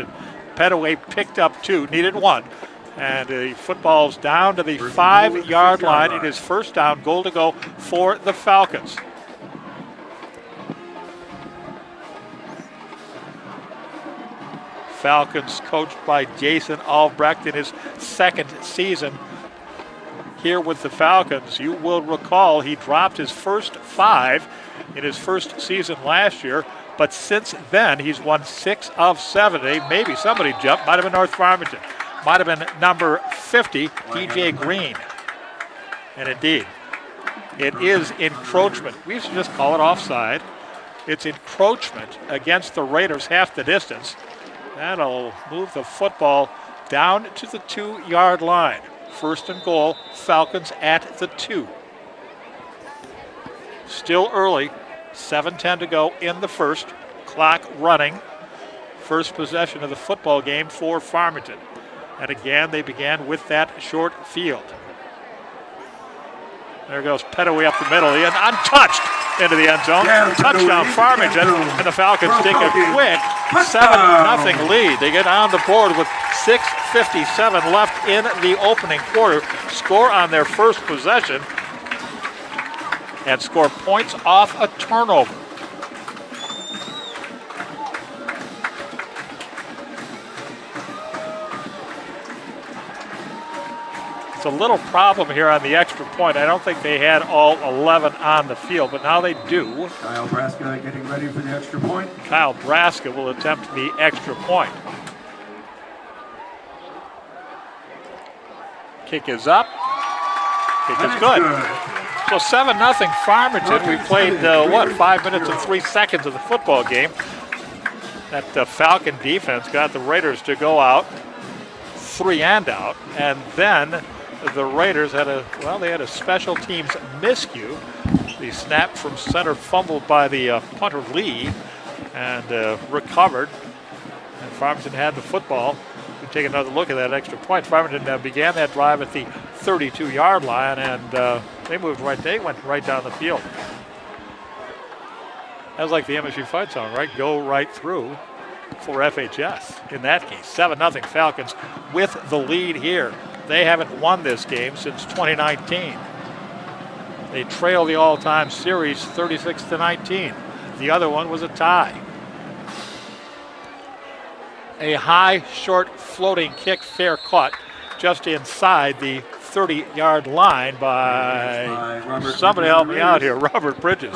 Farmington. Petaway picked up 2, needed 1. And the football's down to the 5-yard line. It is first down, goal to go for the Falcons. Falcons coached by Jason Albrecht in his second season here with the Falcons. You will recall he dropped his first 5 in his first season last year, but since then he's won 6 of 7. Maybe somebody jumped, might have been North Farmington. Might have been number 50, DJ Green. And indeed, it is encroachment. We used to just call it offside. It's encroachment against the Raiders half the distance. That'll move the football down to the 2-yard line. First and goal, Falcons at the 2. Still early, 7:10 to go in the first. Clock running. First possession of the football game for Farmington. And again, they began with that short field. There goes Petaway up the middle, untouched into the end zone. Touchdown Farmington, and the Falcons take a quick 7-0 lead. They get on the board with 6:57 left in the opening quarter. Score on their first possession and score points off a turnover. It's a little problem here on the extra point. I don't think they had all 11 on the field, but now they do. Kyle Braska getting ready for the extra point. Kyle Braska will attempt the extra point. Kick is up. Kick is good. So 7-0 Farmington. We played, 5 minutes and 3 seconds of the football game. That Falcon defense got the Raiders to go out, 3 and out, and then the Raiders had a special teams miscue. The snap from center fumbled by the punter Lee and recovered. And Farmington had the football. We take another look at that extra point. Farmington began that drive at the 32-yard line, and they went right down the field. That was like the MSU fight song, right? Go right through for FHS. In that case, 7-0 Falcons with the lead here. They haven't won this game since 2019. They trail the all-time series 36-19. The other one was a tie. A high, short, floating kick, fair caught just inside the 30-yard line by somebody help me out here, Robert Bridges.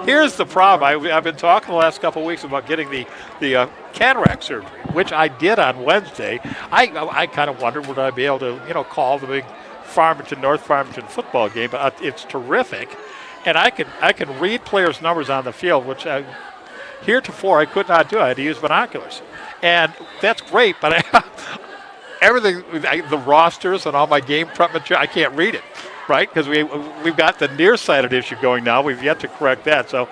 Here's the problem. I've been talking the last couple of weeks about getting the cataract surgery, which I did on Wednesday. I kind of wondered would I be able to call the big North Farmington football game, but it's terrific, and I can read players' numbers on the field, which heretofore I could not do. I had to use binoculars, and that's great, but everything, the rosters and all my game prep material, I can't read it, right? Because we've got the nearsighted issue going now. We've yet to correct that. So,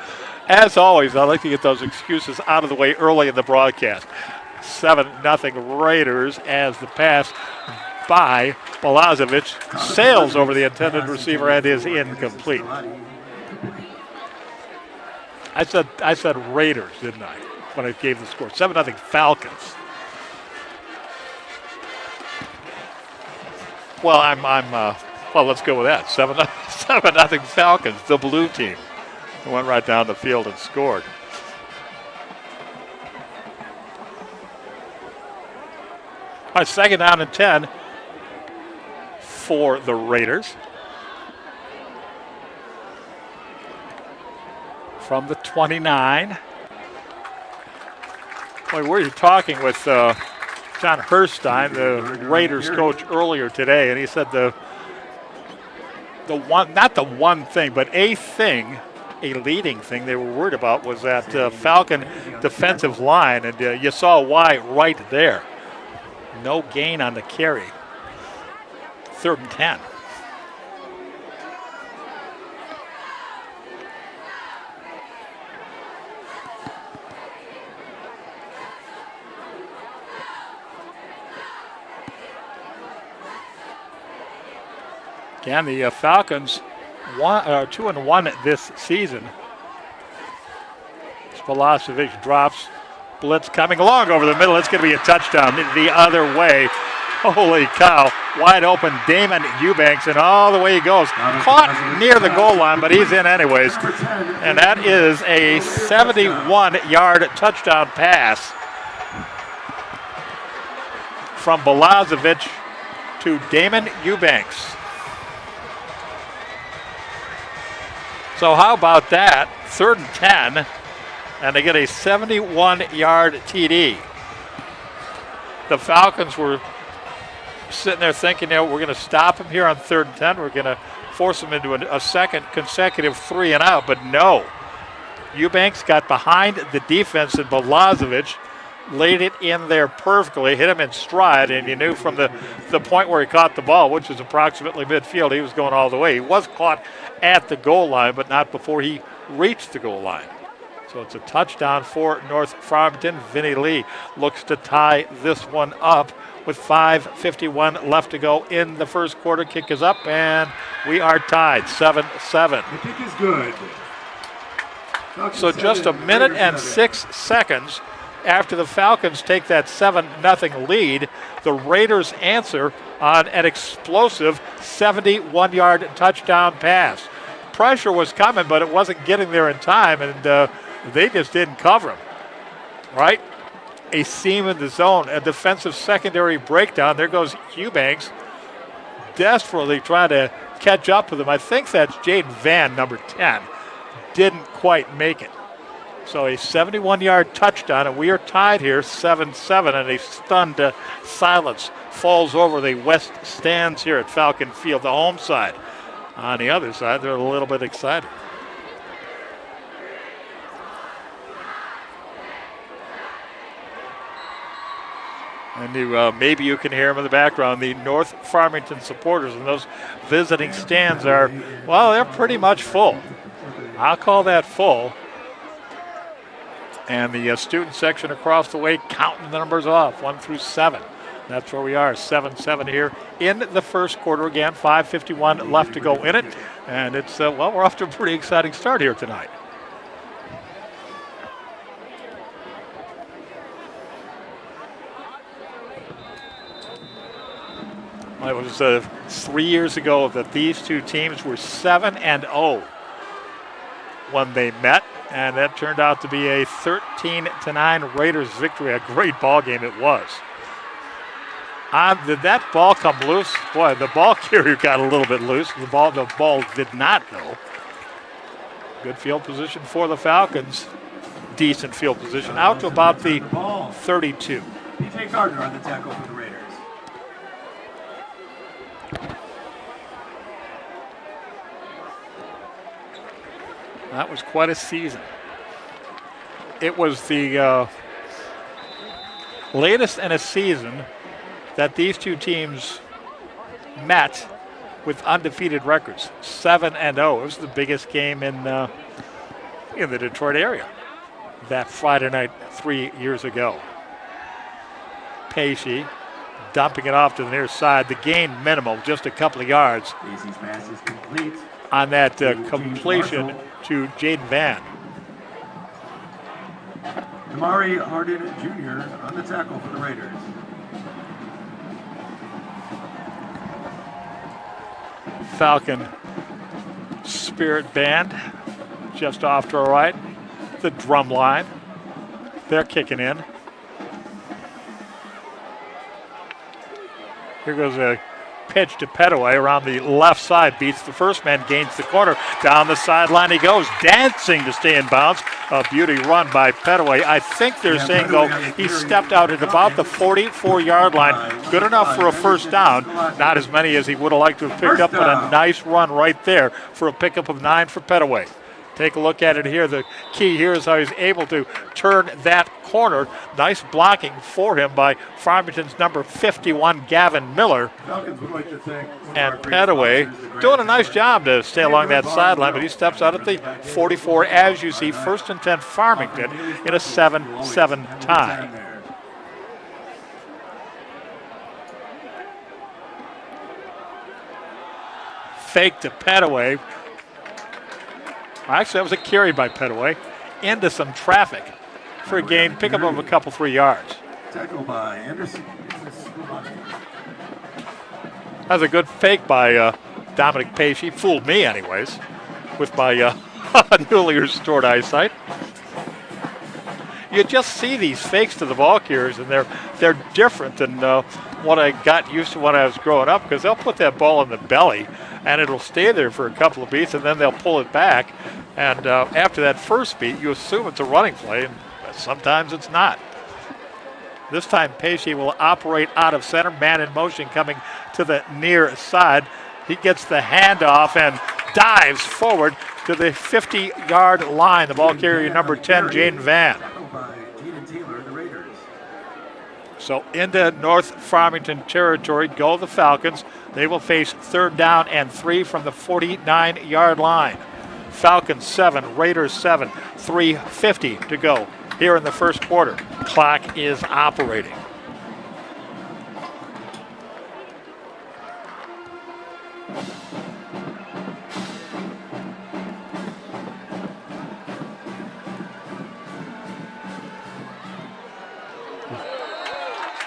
as always, I like to get those excuses out of the way early in the broadcast. 7-0 Raiders as the pass by Balazovic sails over the intended receiver and is incomplete. I said Raiders, didn't I, when I gave the score? 7-0 Falcons. Well, well, let's go with that. 7-0 Falcons, the blue team. Went right down the field and scored. All right, 2nd down and 10 for the Raiders. From the 29. Boy, were you talking with John Herstein, the Raiders coach, earlier today, and he said the one, not the one thing, but a leading thing they were worried about was that Falcon defensive line, and you saw why right there. No gain on the carry. 3rd and 10. Again, the Falcons 2-1 this season. Spalacevic drops Blitz coming along over the middle. It's going to be a touchdown the other way. Holy cow. Wide open Damon Eubanks, and all the way he goes. Caught near the goal line, but he's in anyways. And that is a 71-yard touchdown pass from Balazovic to Damon Eubanks. So how about that? 3rd and 10, and they get a 71-yard TD. The Falcons were sitting there thinking, we're going to stop him here on 3rd and 10. We're going to force him into a second consecutive 3 and out, but no. Eubanks got behind the defense, and Balazovic laid it in there perfectly, hit him in stride, and you knew from the point where he caught the ball, which was approximately midfield, he was going all the way. He was caught at the goal line, but not before he reached the goal line. So it's a touchdown for North Farmington. Vinnie Lee looks to tie this one up with 5:51 left to go in the first quarter. Kick is up, and we are tied 7-7. The kick is good. So just a minute and 6 seconds after the Falcons take that 7-0 lead, the Raiders answer on an explosive 71-yard touchdown pass. Pressure was coming, but it wasn't getting there in time, and they just didn't cover him. Right? A seam in the zone, a defensive secondary breakdown. There goes Eubanks, desperately trying to catch up with him. I think that's Jaden Van, number 10. Didn't quite make it. So a 71-yard touchdown, and we are tied here 7-7, and a stunned silence falls over the west stands here at Falcon Field, the home side. On the other side, they're a little bit excited. And maybe you can hear them in the background. The North Farmington supporters and those visiting stands are, well, they're pretty much full. I'll call that full. And the student section across the way counting the numbers off, 1 through 7. That's where we are, 7-7 here in the first quarter. Again, 5:51 left to go in it. And it's, we're off to a pretty exciting start here tonight. It was 3 years ago that these two teams were 7-0 when they met, and that turned out to be a 13-9 Raiders victory. A great ball game it was. Did that ball come loose? Boy, the ball carrier got a little bit loose. The ball did not go. Good field position for the Falcons. Decent field position. Out to about the 32. DJ Gardner on the tackle for the Raiders. That was quite a season. It was the latest in a season that these two teams met with undefeated records, 7-0. It was the biggest game in the Detroit area that Friday night 3 years ago. Pacey dumping it off to the near side. The gain minimal, just a couple of yards. Pacey's pass is complete. On that completion to Jaden Van. Damari Hardin Jr. on the tackle for the Raiders. Falcon Spirit Band just off to our right. The drum line. They're kicking in. Here goes a pitch to Petaway around the left side. Beats the first man, gains the corner. Down the sideline he goes, dancing to stay in bounds. A beauty run by Petaway. I think they're saying, though, he stepped out at about the 44-yard line. Good enough for a first down. Not as many as he would have liked to have picked up, but a nice run right there for a pickup of 9 for Petaway. Take a look at it here. The key here is how he's able to turn that corner. Nice blocking for him by Farmington's number 51, Gavin Miller. And Petaway doing a nice job to stay along that sideline, but he steps out at the 44, as you see, 1st and 10 Farmington in a 7-7 tie. Fake to Petaway. Actually, that was a carry by Petaway into some traffic. for a gain, pick up of a couple, 3 yards. Tackle by Anderson. That was a good fake by Dominic Page. He fooled me anyways with my newly restored eyesight. You just see these fakes to the ball carriers, and they're different than what I got used to when I was growing up, because they'll put that ball in the belly, and it'll stay there for a couple of beats, and then they'll pull it back. And after that first beat, you assume it's a running play, and sometimes it's not. This time, Pesci will operate out of center, man in motion coming to the near side. He gets the handoff and dives forward to the 50-yard line. The ball carrier number 10, Jaden Van. So into North Farmington territory go the Falcons. They will face 3rd down and 3 from the 49-yard line. Falcons 7, Raiders 7, 3:50 to go here in the first quarter. Clock is operating.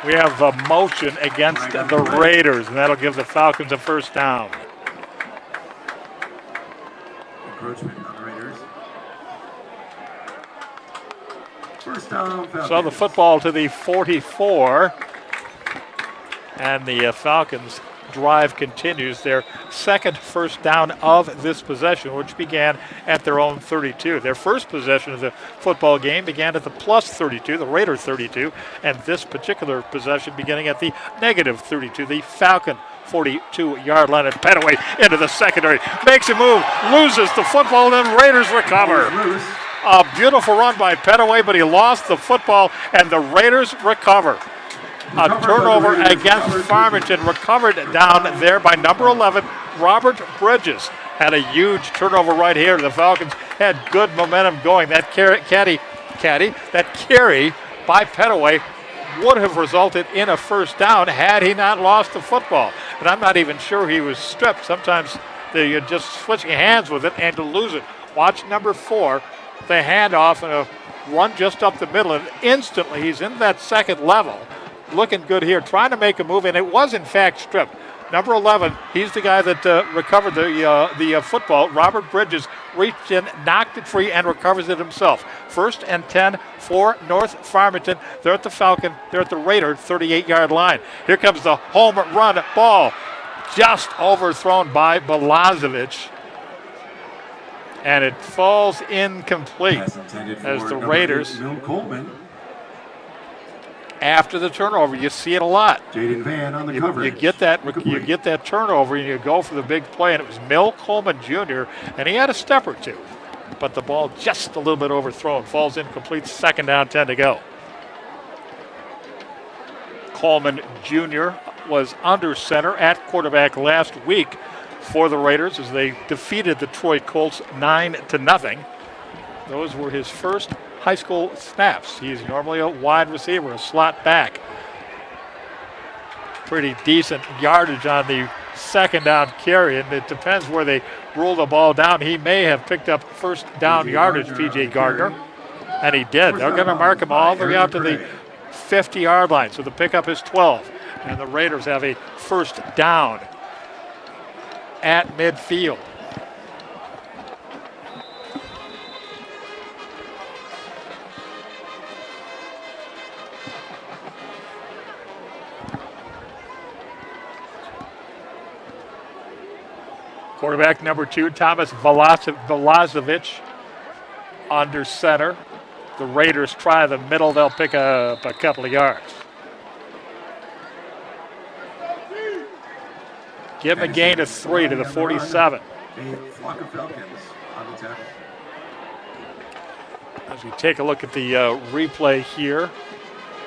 We have a motion against the Raiders, and that'll give the Falcons a first down. Encroachment on the Raiders. First down, Falcons. So the football to the 44, and the Falcons drive continues, their second first down of this possession, which began at their own 32. Their first possession of the football game began at the plus 32, the Raider 32, and this particular possession beginning at the negative 32, the Falcon 42-yard line. And Petaway into the secondary, makes a move, loses the football, and then Raiders recover. A beautiful run by Petaway, but he lost the football, and the Raiders recover. A turnover against Farmington, recovered down there by number 11, Robert Bridges. Had a huge turnover right here. The Falcons had good momentum going. That carry by Petaway would have resulted in a first down had he not lost the football. And I'm not even sure he was stripped. Sometimes you're just switching hands with it and to lose it. Watch number 4, the handoff and a run just up the middle, and instantly he's in that second level. Looking good here, trying to make a move, and it was in fact stripped. Number 11, he's the guy that recovered the football. Robert Bridges reached in, knocked it free, and recovers it himself. 1st and 10 for North Farmington. They're at the Raider 38-yard line. Here comes the home run ball, just overthrown by Belazovic, and it falls incomplete as the Raiders. After the turnover, you see it a lot. Jaden Van on the coverage. You get that turnover, and you go for the big play. And it was Mill Coleman Jr., and he had a step or two, but the ball just a little bit overthrown. Falls incomplete. 2nd down, 10 to go. Coleman Jr. was under center at quarterback last week for the Raiders as they defeated the Troy Colts 9-0. Those were his first high school snaps. He's normally a wide receiver, a slot back. Pretty decent yardage on the 2nd down carry, and it depends where they roll the ball down. He may have picked up first down yardage, P.J. Gardner, and he did. They're going to mark him all the way out to the 50-yard line, so the pickup is 12, and the Raiders have a first down at midfield. Quarterback number 2, Thomas Belazovic, under center. The Raiders try the middle. They'll pick up a couple of yards. Give him a gain of 3 to the 47. As we take a look at the replay here,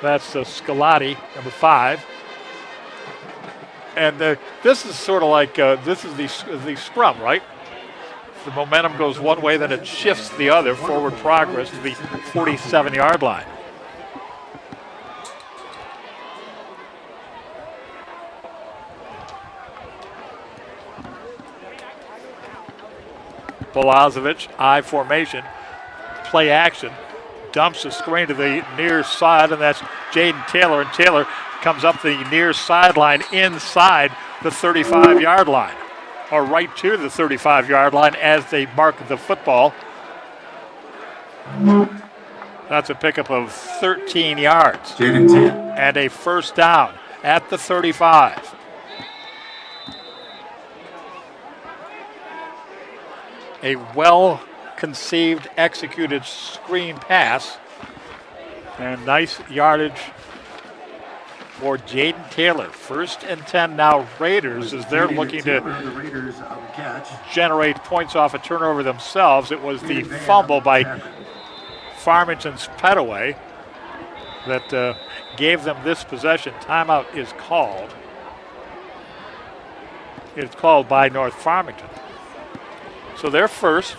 that's Scalati, number 5. And this is sort of like, this is the scrum, right? The momentum goes one way, then it shifts the other, forward progress to the 47-yard line. Belazovic, I formation, play action. dumps the screen to the near side, and that's Jaden Taylor. And Taylor comes up the near sideline inside the 35-yard line, or right to the 35-yard line as they mark the football. That's a pickup of 13 yards and a first down at the 35. A well-conceived, executed screen pass, and nice yardage for Jaden Taylor. 1st and 10 now Raiders as they're looking to generate points off a turnover themselves. It was the fumble by Farmington's Petaway that gave them this possession. Timeout is called. It's called by North Farmington. So they're first.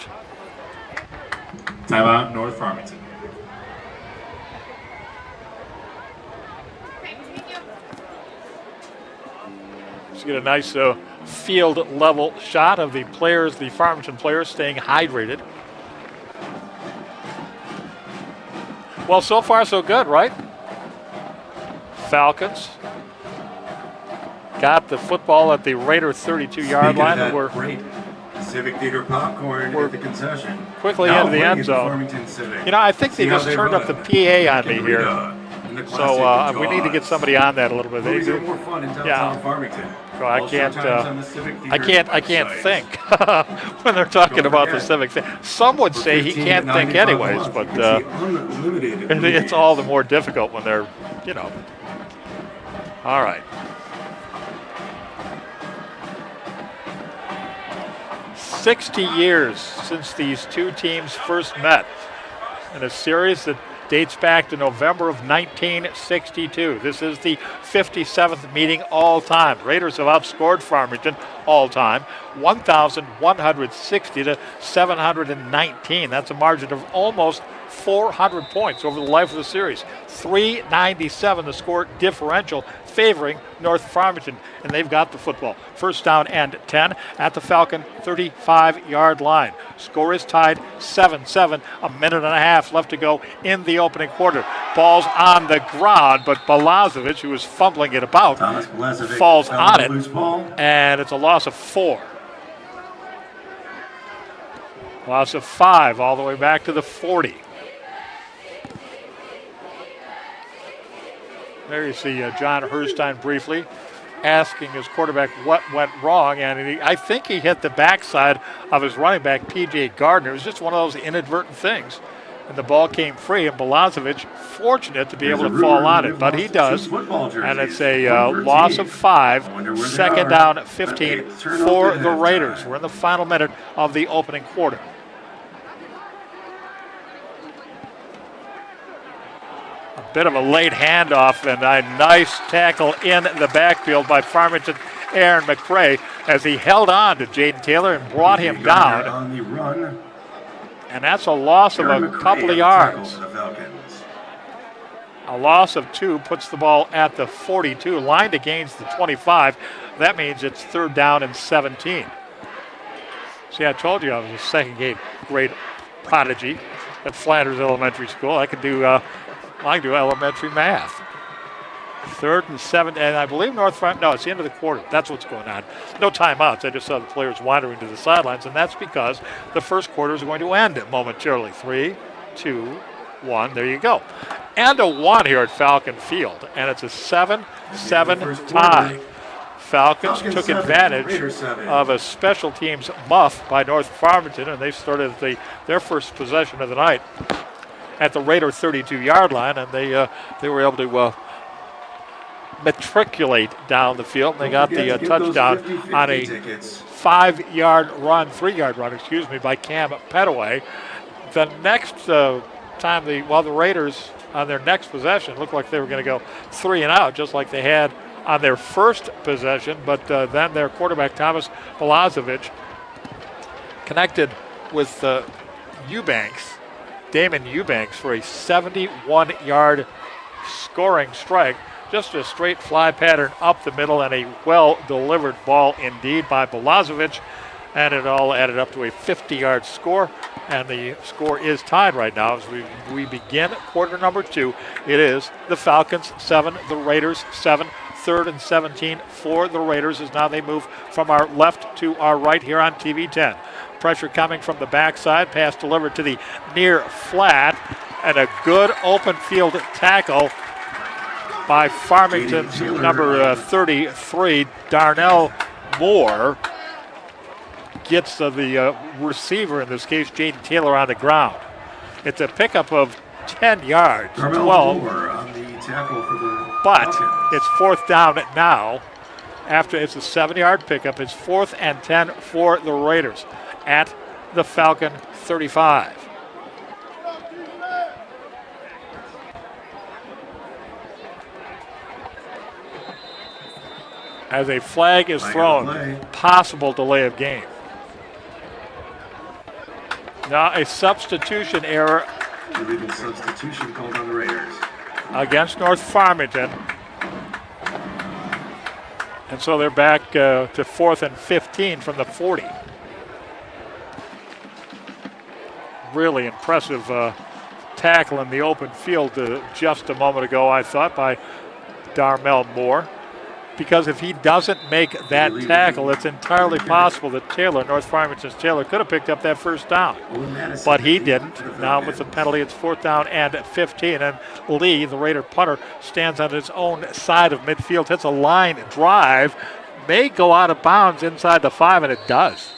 Timeout, North Farmington. Let's get a nice field level shot of the players, the Farmington players, staying hydrated. Well, so far so good, right? Falcons got the football at the Raider 32-yard line. We're great Civic Theater popcorn at the concession. Quickly into the end zone. You know, I think they just turned up the PA on me here. So we need to get somebody on that a little bit. Farmington. So I can't think when they're talking about the Civic thing. Some would say he can't think anyways, but it's all the more difficult when they're, you know. All right. 60 years since these two teams first met in a series that dates back to November of 1962. This is the 57th meeting all time. Raiders have outscored Farmington all time, 1,160 to 719. That's a margin of almost 400 points over the life of the series. 397 the score differential favoring North Farmington, and they've got the football. First down and 10 at the Falcon 35-yard line. Score is tied 7-7. A minute and a half left to go in the opening quarter. Ball's on the ground, but Balazovic, who was fumbling it about, falls on it, and it's a loss of 4. Loss of 5 all the way back to the 40. There you see John Herstein briefly asking his quarterback what went wrong, and I think he hit the backside of his running back, P.J. Gardner. It was just one of those inadvertent things, and the ball came free, and Balazovic fortunate to be able to fall on it, but he does, and it's a loss of 5, 2nd down, 15 for the Raiders. We're in the final minute of the opening quarter. Bit of a late handoff and a nice tackle in the backfield by Farmington Aaron McCray as he held on to Jaden Taylor and brought him down. On the run. And that's a loss of a couple of yards. A loss of 2 puts the ball at the 42, lined against the 25. That means it's 3rd down and 17. See, I told you I was a second grade prodigy at Flanders Elementary School. I could do elementary math. 3rd and 7, and I believe North Front. No, it's the end of the quarter. That's what's going on. No timeouts. I just saw the players wandering to the sidelines, and that's because the first quarter is going to end momentarily. 3, 2, 1. There you go. And a 1 here at Falcon Field, and it's a 7-7 tie. Falcons took advantage of a special teams muff by North Farmington, and they started their first possession of the night at the Raider 32-yard line, and they were able to matriculate down the field. And they got the touchdown on a 3-yard run, by Cam Petaway. The next time, the Raiders on their next possession looked like they were going to go 3 and out, just like they had on their first possession, but then their quarterback, Thomas Balazovic, connected with Damon Eubanks for a 71-yard scoring strike. Just a straight fly pattern up the middle and a well-delivered ball indeed by Balazovic. And it all added up to a 50-yard score, and the score is tied right now as we begin quarter number 2. It is the Falcons 7, the Raiders 7. 3rd and 17 for the Raiders as now they move from our left to our right here on TV 10. Pressure coming from the backside, pass delivered to the near flat, and a good open field tackle by Farmington's number 33, Darnell Moore. Gets the receiver, in this case, Jaden Taylor, on the ground. It's a pickup of 10 yards, 12. On the tackle for the but Falcons. it's 4th down now. After it's a 7-yard pickup, it's 4th and 10 for the Raiders at the Falcon 35. As a flag is thrown, possible delay of game. Now a substitution error Illegal substitution called on the Raiders. Against North Farmington. And so they're back to 4th and 15 from the 40. Really impressive tackle in the open field just a moment ago, I thought, by Darnell Moore. Because if he doesn't make that tackle, it's entirely possible that Taylor, North Farmington's Taylor, could have picked up that 1st down. But he didn't. Now with the penalty, it's 4th down and 15. And Lee, the Raider punter, stands on his own side of midfield, hits a line drive, may go out of bounds inside the 5, and it does.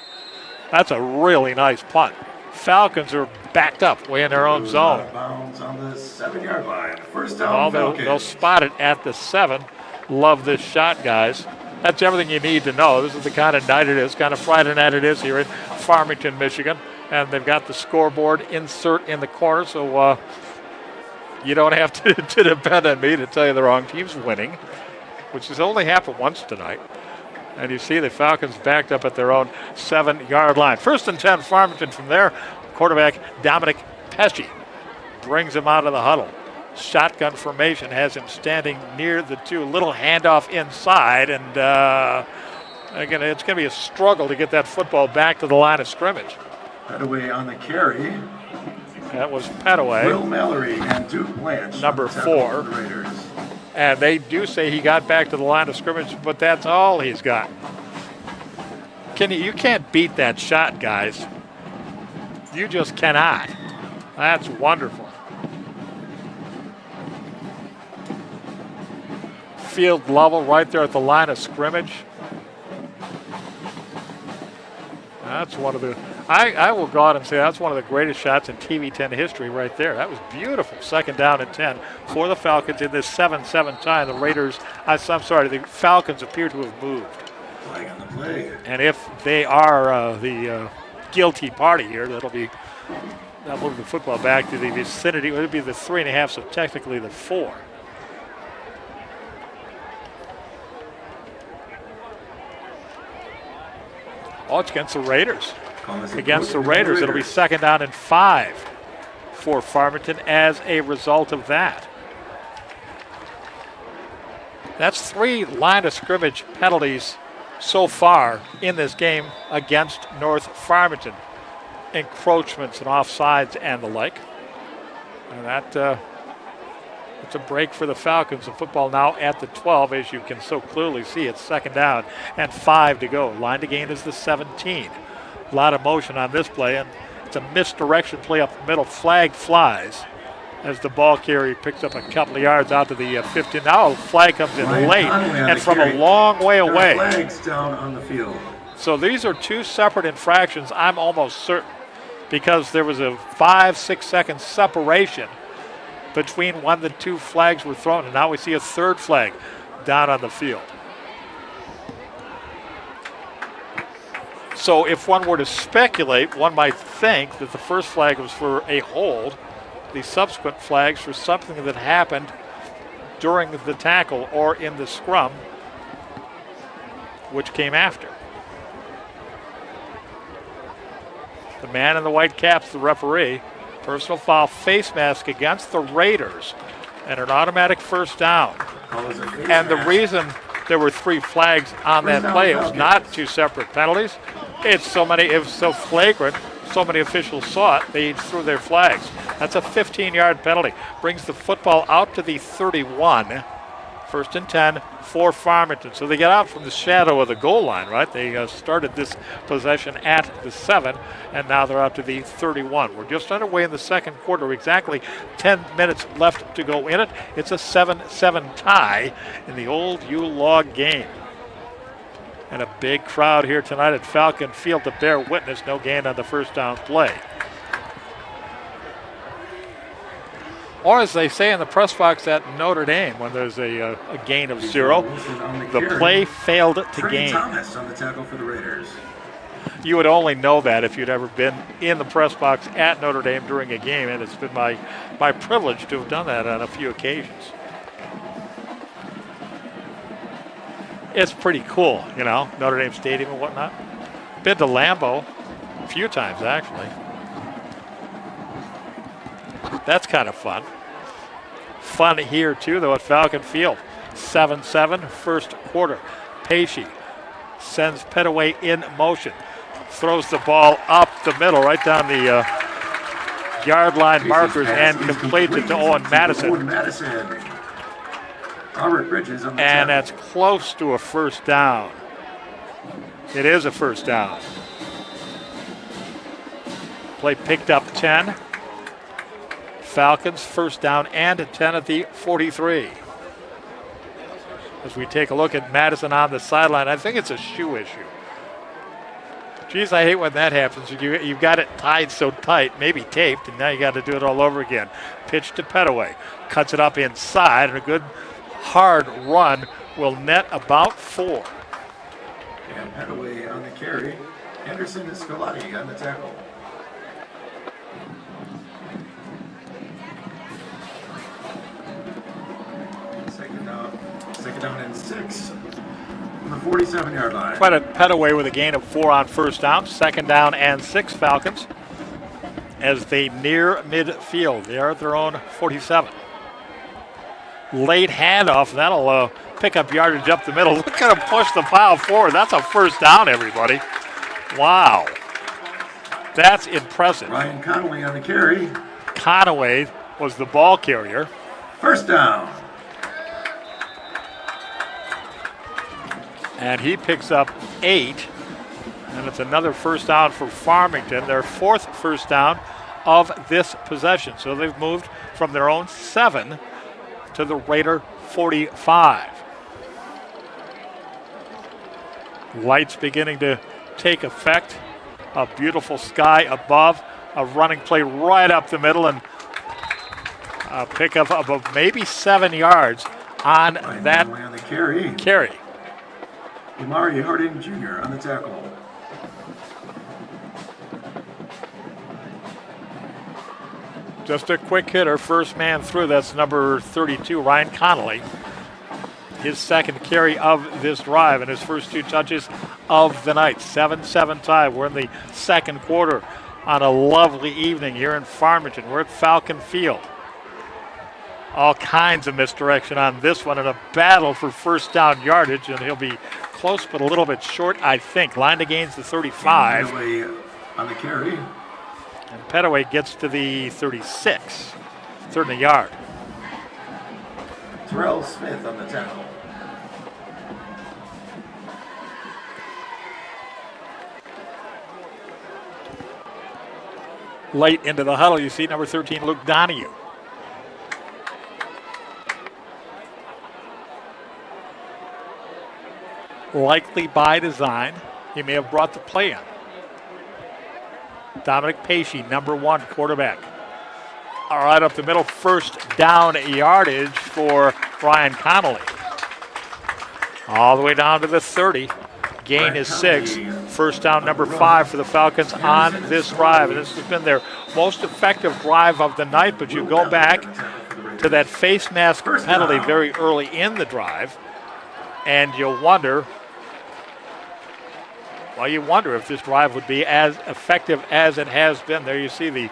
That's a really nice punt. Falcons are backed up way in their own zone. Out of bounds on the 7-yard line. 1st down, they'll spot it at the 7. Love this shot, guys. That's everything you need to know. This is the kind of night it is, kind of Friday night it is here in Farmington, Michigan. And they've got the scoreboard insert in the corner, so you don't have to depend on me to tell you the wrong team's winning, which has only happened once tonight. And you see the Falcons backed up at their own 7-yard line. 1st and 10, Farmington from there. Quarterback Dominic Pesci brings him out of the huddle. Shotgun formation has him standing near the 2. Little handoff inside, and again, it's going to be a struggle to get that football back to the line of scrimmage. Petaway on the carry. That was Petaway. Will Mallory and Duke Blanche. Number 4. And they do say he got back to the line of scrimmage, but that's all he's got. You can't beat that shot, guys. You just cannot. That's wonderful. Field level right there at the line of scrimmage. That's one of the, I will go out and say that's one of the greatest shots in TV 10 history right there. That was beautiful. 2nd down and 10 for the Falcons in this 7-7 tie. The Falcons appear to have moved. Flag on the play. And if they are the guilty party here, that'll move the football back to the vicinity. It would be the 3.5, so technically the 4. Oh, it's against the Raiders. Against the Raiders, it'll be 2nd down and 5 for Farmington as a result of that. That's 3 line of scrimmage penalties so far in this game against North Farmington. Encroachments and offsides and the like. And that it's a break for the Falcons. The football now at the 12, as you can so clearly see. It's 2nd down and 5 to go. Line to gain is the 17. A lot of motion on this play, and it's a misdirection play up the middle. Flag flies as the ball carrier picks up a couple of yards out to the 15. Now a flag comes in late and from a long way away. Flags down on the field. So these are 2 separate infractions, I'm almost certain, because there was a 5-6 second separation between when the 2 flags were thrown, and now we see a 3rd flag down on the field. So if one were to speculate, one might think that the first flag was for a hold, the subsequent flags for something that happened during the tackle or in the scrum, which came after. The man in the white cap's the referee. Personal foul, face mask against the Raiders, and an automatic 1st down. And the reason there were 3 flags on that play, it was not 2 separate penalties. It's so many, it was so flagrant, so many officials saw it, they threw their flags. That's a 15-yard penalty. Brings the football out to the 31. First and 10 for Farmington. So they get out from the shadow of the goal line, right? They started this possession at the 7, and now they're out to the 31. We're just underway in the second quarter. Exactly 10 minutes left to go in it. It's a 7-7 tie in the old U-Log game. And a big crowd here tonight at Falcon Field to bear witness. No gain on the first down play. Or as they say in the press box at Notre Dame, when there's a gain of 0, the play failed to gain. Thomas on the tackle for the Raiders. You would only know that if you'd ever been in the press box at Notre Dame during a game, and it's been my privilege to have done that on a few occasions. It's pretty cool, you know, Notre Dame Stadium and whatnot. Been to Lambeau a few times, actually. That's kind of fun. Fun here, too, though, at Falcon Field. 7-7, first quarter. Pesci sends Petaway in motion. Throws the ball up the middle, right down the yard line markers, and completes it to Owen Madison. Robert Bridges on the and tackle. that's close to a first down. It is a first down. Play picked up 10. Falcons first down and 10 at the 43. As we take a look at Madison on the sideline, I think it's a shoe issue. Geez, I hate when that happens. You've got it tied so tight, maybe taped, and now you got to do it all over again. Pitch to Petaway. Cuts it up inside, and a good hard run will net about 4. And Petaway on the carry. Anderson and Scolati on the tackle. Second down and 6 from the 47-yard line. Credit Petaway with a gain of 4 on first down. Second down and 6 Falcons as they near midfield. They are at their own 47. Late handoff. That'll pick up yardage up the middle. Look at him push the pile forward. That's a first down, everybody. Wow. That's impressive. Ryan Conway on the carry. Conway was the ball carrier. First down. And he picks up 8. And it's another first down for Farmington. Their 4th first down of this possession. So they've moved from their own 7 to the Raider 45. Lights beginning to take effect. A beautiful sky above. A running play right up the middle, and a pickup of maybe 7 yards on that on the carry. Carry. Harding Jr. on the tackle. Just a quick hitter, first man through. That's number 32, Ryan Connolly. His second carry of this drive and his first 2 touches of the night. 7-7 tie. We're in the second quarter on a lovely evening here in Farmington. We're at Falcon Field. All kinds of misdirection on this one, and a battle for first down yardage, and he'll be close but a little bit short, I think. Line to gains the 35. Petaway on the carry. And Petaway gets to the 36, third and a yard. Terrell Smith on the tackle. Late into the huddle, you see number 13, Luke Donahue. Likely by design, he may have brought the play in. Dominic Pesci, number 1 quarterback. All right, up the middle, first down yardage for Ryan Connolly. All the way down to the 30. Gain is 6. First down, number 5 for the Falcons on this drive. And this has been their most effective drive of the night, but you go back to that face mask penalty very early in the drive, and you'll wonder, if this drive would be as effective as it has been. There you see the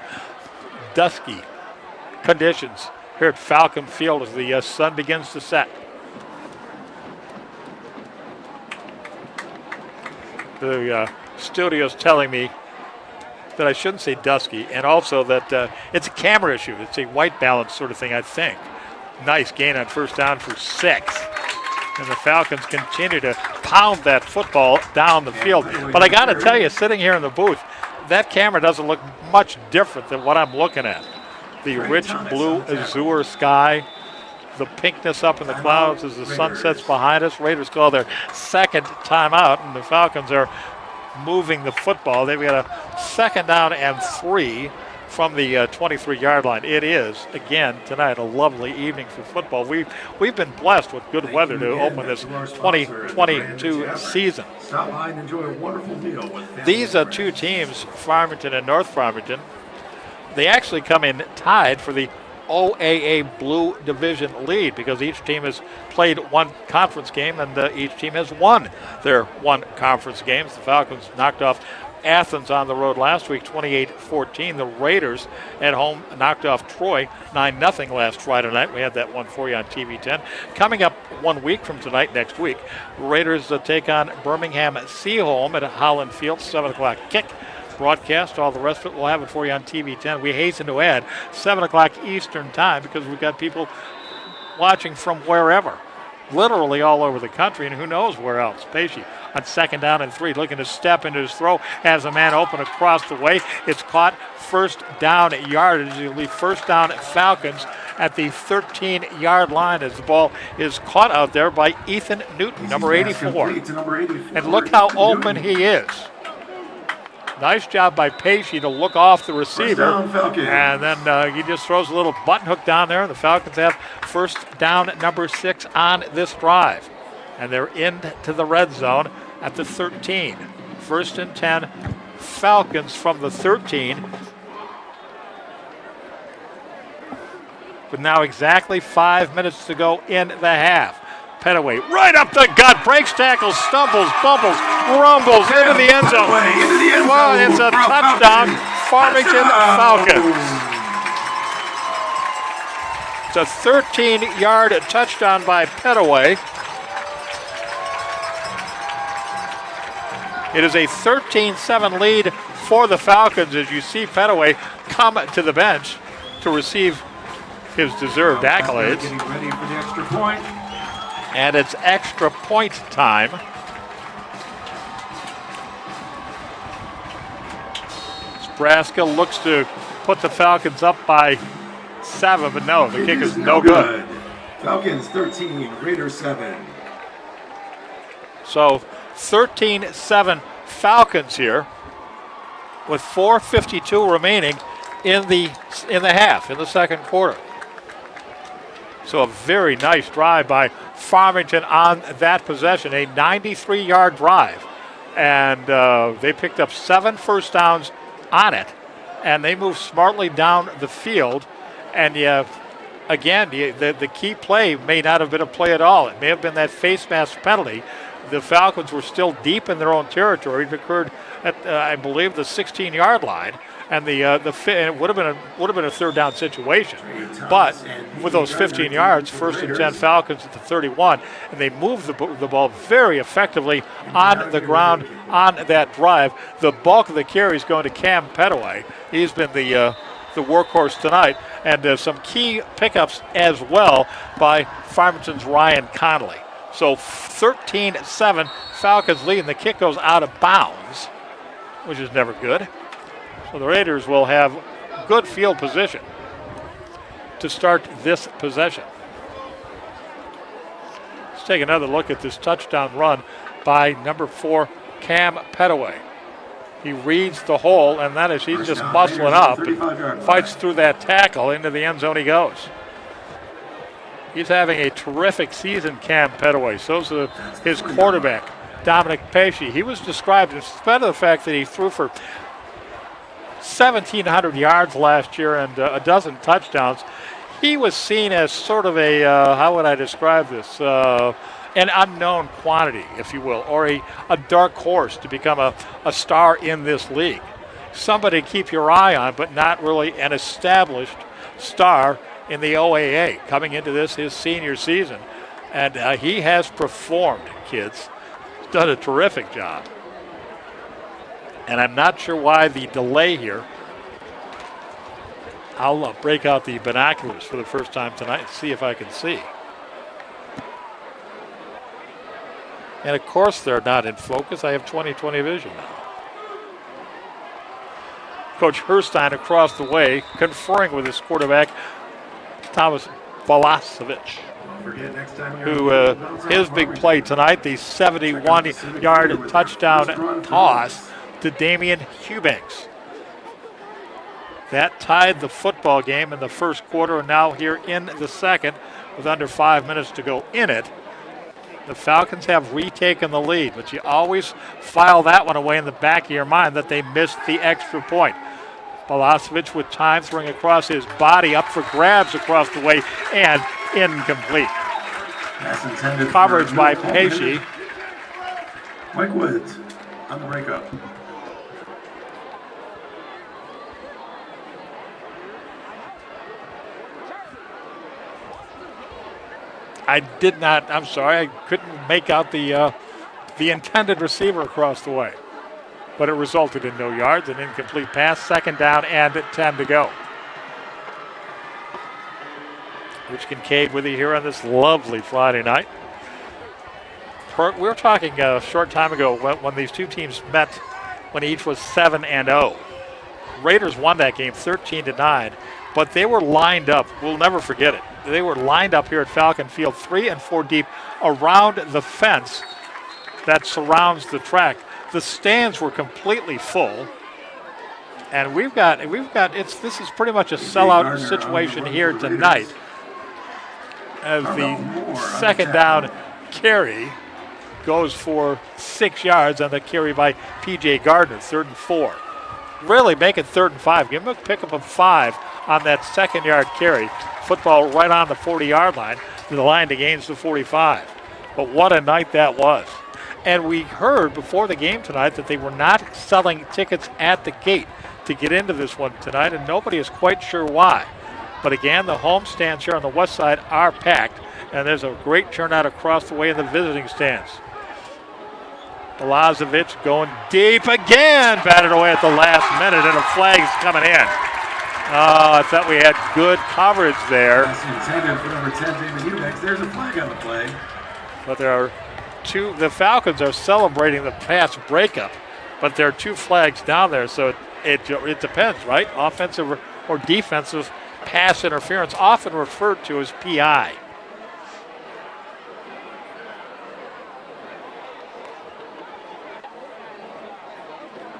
dusky conditions here at Falcon Field as the sun begins to set. The studio's telling me that I shouldn't say dusky, and also that it's a camera issue. It's a white balance sort of thing, I think. Nice gain on first down for 6. And the Falcons continue to pound that football down the field. But I got to tell you, sitting here in the booth, that camera doesn't look much different than what I'm looking at. The rich blue azure sky, the pinkness up in the clouds as the sun sets behind us. Raiders call their second timeout, and the Falcons are moving the football. They've got a 2nd down and 3 from the 23-yard line. It is, again, tonight a lovely evening for football. We've been blessed with good weather to open this 2022 season. Stop by and enjoy a wonderful meal with These are two teams, Farmington and North Farmington. They actually come in tied for the OAA Blue Division lead because each team has played one conference game and each team has won their one conference games. The Falcons knocked off Athens on the road last week, 28-14. The Raiders at home knocked off Troy 9-0 last Friday night. We had that one for you on TV 10. Coming up 1 week from tonight, next week, Raiders take on Birmingham Seaholm at Holland Field, 7 o'clock kick. Broadcast, all the rest of it, we'll have it for you on TV 10. We hasten to add 7 o'clock Eastern time because we've got people watching from wherever, literally all over the country, and who knows where else. Pesci on 2nd down and 3, looking to step into his throw, has a man open across the way. It's caught, first down yardage. It'll leave first down Falcons at the 13-yard line as the ball is caught out there by Ethan Newton, number 84. And look how open he is. Nice job by Pesci to look off the receiver. And then he just throws a little button hook down there. The Falcons have first down number 6 on this drive. And they're into the red zone at the 13. 1st and 10, Falcons from the 13. With now exactly 5 minutes to go in the half. Petaway right up the gut, breaks tackles, stumbles, bumbles, rumbles into the end zone. Well, it's a touchdown, Farmington Falcons. It's a 13-yard touchdown by Petaway. It is a 13-7 lead for the Falcons as you see Petaway come to the bench to receive his deserved accolades. Getting ready for the extra point. And it's extra point time. Nebraska looks to put the Falcons up by 7, but no, the kick is no good. Falcons 13, Raiders 7. So 13-7 Falcons here with 4:52 remaining in the half, in the second quarter. So a very nice drive by Farmington on that possession, a 93-yard drive. And they picked up 7 first downs on it, and they moved smartly down the field. And again, the key play may not have been a play at all. It may have been that face mask penalty. The Falcons were still deep in their own territory. It occurred at, I believe, the 16-yard line. And it would have been a third down situation, but with those 15 yards, 1st and 10 Falcons at the 31, and they moved the ball very effectively on the ground on that drive. The bulk of the carries going to Cam Petaway. He's been the workhorse tonight, and some key pickups as well by Farmington's Ryan Connolly. So 13-7 Falcons lead, and the kick goes out of bounds, which is never good. So the Raiders will have good field position to start this possession. Let's take another look at this touchdown run by number 4, Cam Petaway. He reads the hole, and that is he's just muscling up and fights through that tackle. Into the end zone he goes. He's having a terrific season, Cam Petaway. So's his quarterback, Dominic Pesci. He was described, in spite of the fact that he threw for 1,700 yards last year and a dozen touchdowns, he was seen as sort of a, how would I describe this, an unknown quantity, if you will, or a dark horse to become a star in this league. Somebody to keep your eye on, but not really an established star in the OAA coming into his senior season. And he has performed, kids. He's done a terrific job. And I'm not sure why the delay here. I'll break out the binoculars for the first time tonight and see if I can see. And of course they're not in focus. I have 20/20 vision now. Coach Herstein across the way conferring with his quarterback, Thomas Velasevich, who his big play tonight, the 71-yard touchdown toss to Damian Eubanks. That tied the football game in the first quarter, and now here in the second, with under 5 minutes to go in it, the Falcons have retaken the lead, but you always file that one away in the back of your mind that they missed the extra point. Velasevich with time throwing across his body, up for grabs across the way, and incomplete. Coverage by Pesci. Mike Woods on the breakup. I'm sorry, I couldn't make out the intended receiver across the way. But it resulted in no yards, an incomplete pass, second down and 10 to go. Rich Kincaid with you here on this lovely Friday night. We were talking a short time ago when these two teams met when each was 7-0. Raiders won that game 13-9, but they were lined up. We'll never forget it. They were lined up here at Falcon Field 3 and 4 deep around the fence that surrounds the track. The stands were completely full, and this is pretty much a sellout situation here tonight as the second down carry goes for 6 yards on the carry by P.J. Gardner, 3rd and 4. Really make it 3rd and 5. Give him a pickup of 5 on that second-yard carry. Football right on the 40-yard line, to the line to gains the 45. But what a night that was. And we heard before the game tonight that they were not selling tickets at the gate to get into this one tonight, and nobody is quite sure why. But again, the home stands here on the west side are packed, and there's a great turnout across the way in the visiting stands. Velasevich going deep again, batted away at the last minute, and a flag's coming in. I thought we had good coverage there. There's a flag on the play. But there are the Falcons are celebrating the pass breakup, but there are 2 flags down there, so it depends, right? Offensive or defensive pass interference, often referred to as PI.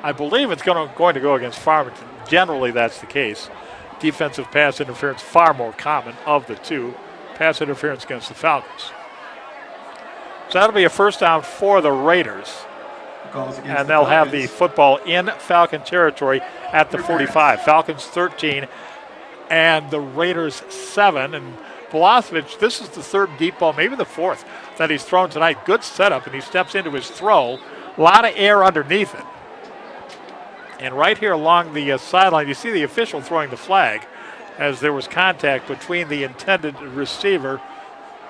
I believe it's going to go against Farmington. Generally, that's the case. Defensive pass interference, far more common of the 2. Pass interference against the Falcons. So that'll be a first down for the Raiders. And they'll have the football in Falcon territory at the 45. Falcons 13 and the Raiders 7. And Velasevich, this is the 3rd deep ball, maybe the 4th, that he's thrown tonight. Good setup, and he steps into his throw. A lot of air underneath it. And right here along the sideline, you see the official throwing the flag as there was contact between the intended receiver.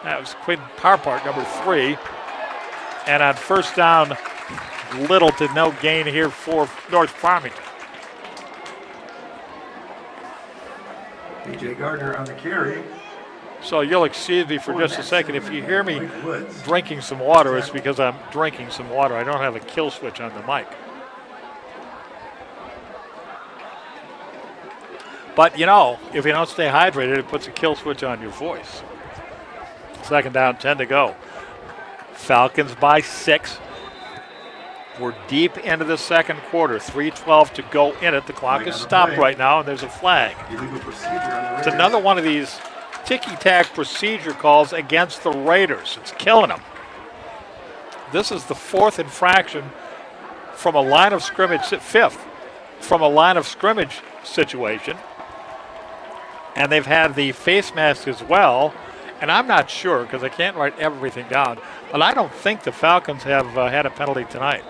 That was Quinn Parpart, number 3. And on first down, little to no gain here for North Farmington. P.J. Gardner on the carry. So you'll excuse me for just a second. If you hear me drinking some water, it's because I'm drinking some water. I don't have a kill switch on the mic. But, if you don't stay hydrated, it puts a kill switch on your voice. Second down, 10 to go. Falcons by 6. We're deep into the second quarter. 3:12 to go in it. The clock is stopped right now, and there's a flag. It's another one of these ticky-tack procedure calls against the Raiders. It's killing them. This is the 4th infraction from a line of scrimmage, 5th from a line of scrimmage situation. And they've had the face mask as well. And I'm not sure because I can't write everything down. But I don't think the Falcons have had a penalty tonight.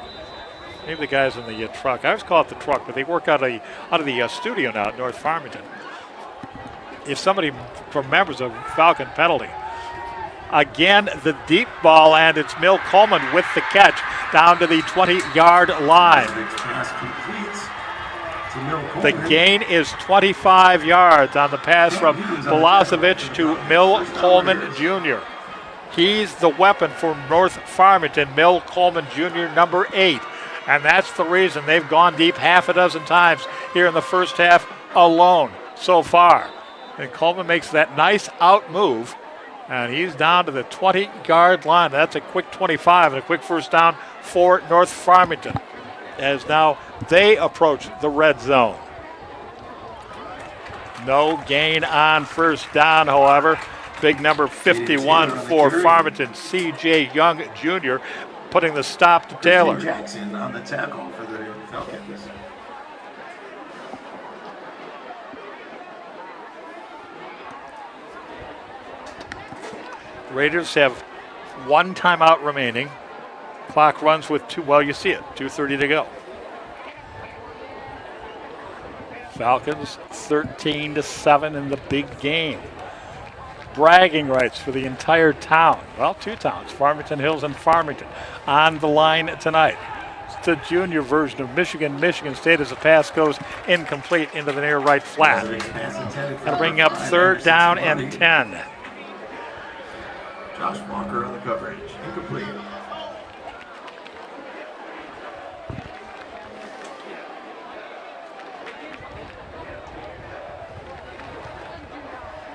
Maybe the guys in the truck. I always call it the truck, but they work out of the studio now at North Farmington. If somebody remembers a Falcon penalty, Again, the deep ball, and it's Mill Coleman with the catch down to the 20-yard line. The gain is 25 yards on the pass from Balazovic to Mill Coleman Jr. He's the weapon for North Farmington, Mill Coleman Jr., number 8. And that's the reason they've gone deep half a dozen times here in the first half alone so far. And Coleman makes that nice out move, and he's down to the 20-yard line. That's a quick 25 and a quick first down for North Farmington, as now they approach the red zone. No gain on first down, however. Big number 51 for Farmington, C.J. Young Jr., putting the stop to Taylor. Jackson on the tackle for the Falcons. Raiders have one timeout remaining. Clock runs with you see it, 2:30 to go. Falcons 13-7 in the big game. Bragging rights for the entire town. Well, two towns, Farmington Hills and Farmington, on the line tonight. It's the junior version of Michigan State as the pass goes incomplete into the near right flat. That'll bring up 3rd down and 10. Josh Walker on the coverage, incomplete.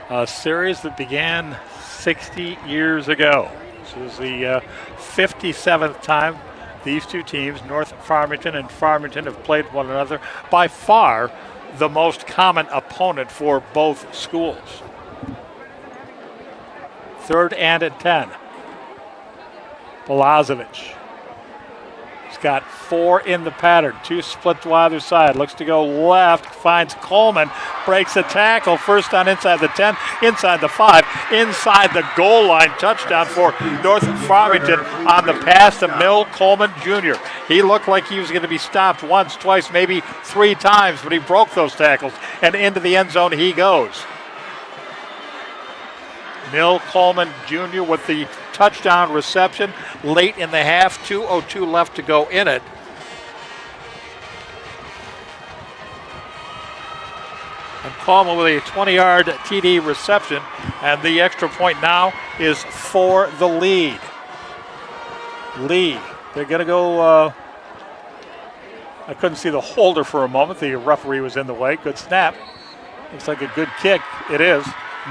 A series that began 60 years ago. This is the 57th time these two teams, North Farmington and Farmington, have played one another. By far the most common opponent for both schools. 3rd and 10. Balazovic. He's got 4 in the pattern. 2 split to either side. Looks to go left. Finds Coleman. Breaks a tackle. First down inside the 10. Inside the 5. Inside the goal line. Touchdown for North Farmington on the pass to Mill Coleman Jr. He looked like he was going to be stopped once, twice, maybe 3 times, but he broke those tackles. And into the end zone he goes. Mill Coleman Jr. with the touchdown reception late in the half. 2:02 left to go in it. And Coleman with a 20-yard TD reception, and the extra point now is for the lead. They're going to go, I couldn't see the holder for a moment. The referee was in the way. Good snap. Looks like a good kick. It is.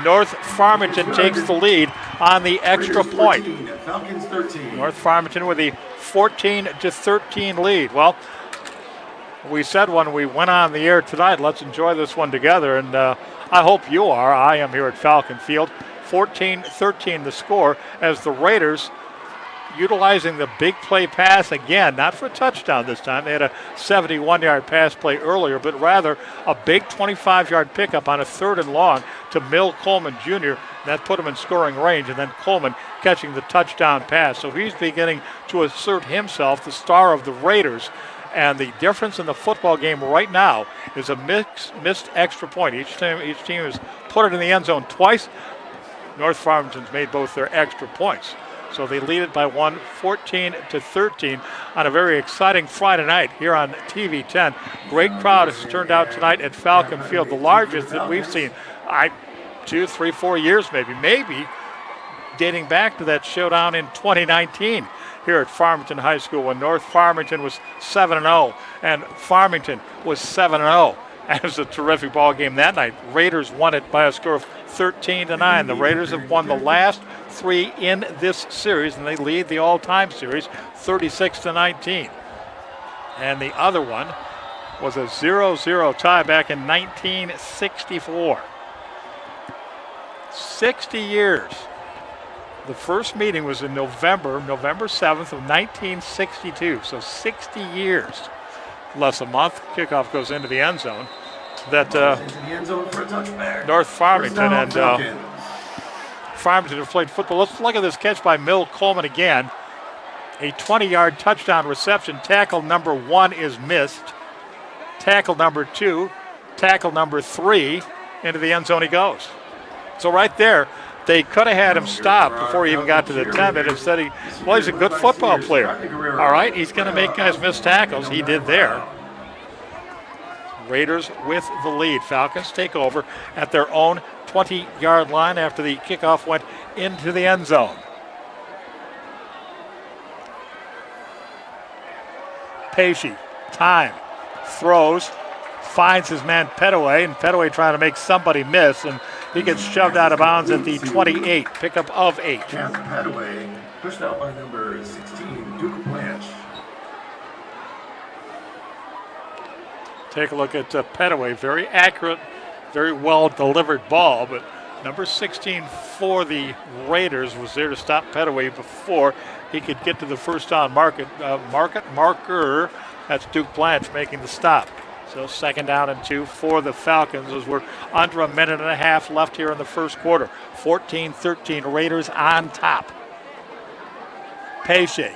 North Farmington takes the lead on the extra point. Falcons 13. North Farmington with a 14-13 lead. Well, we said when we went on the air tonight, let's enjoy this one together, and I hope you are. I am here at Falcon Field. 14-13 the score as the Raiders utilizing the big play pass again, not for a touchdown this time. They had a 71-yard pass play earlier, but rather a big 25-yard pickup on a 3rd and long to Mill Coleman Jr. That put him in scoring range, and then Coleman catching the touchdown pass. So he's beginning to assert himself, the star of the Raiders. And the difference in the football game right now is a missed extra point. Each team has put it in the end zone twice. North Farmington's made both their extra points. So they lead it by 1, 14-13 on a very exciting Friday night here on TV 10. Great crowd has turned out tonight at Falcon Field, the largest that we've seen 2, 3, 4 years maybe dating back to that showdown in 2019 here at Farmington High School when North Farmington was 7-0 and Farmington was 7-0. It was a terrific ball game that night. Raiders won it by a score of 13-9. The Raiders have won the last 3 in this series, and they lead the all-time series 36-19. And the other one was a 0-0 tie back in 1964. 60 years. The first meeting was in November 7th of 1962, so 60 years. Less a month, kickoff goes into the end zone. That North Farmington and Farmington have played football. Let's look at this catch by Mill Coleman again. A 20-yard touchdown reception. Tackle number 1 is missed. Tackle number 2, tackle number 3, into the end zone he goes. So right there, They could have had him stop before he even got to the 10, but instead he's a good football player. All right, he's going to make guys miss tackles. He did there. Raiders with the lead. Falcons take over at their own 20-yard line after the kickoff went into the end zone. Pesci, time, throws, finds his man Petaway, and Petaway trying to make somebody miss, and he gets shoved out of bounds at the 28, pickup of 8. Cam Petaway pushed out by number 16, Duke Blanche. Take a look at Petaway, very accurate, very well delivered ball, but number 16 for the Raiders was there to stop Petaway before he could get to the first down marker. That's Duke Blanche making the stop. So 2nd down and 2 for the Falcons as we're under a minute and a half left here in the first quarter. 14-13, Raiders on top. Pesci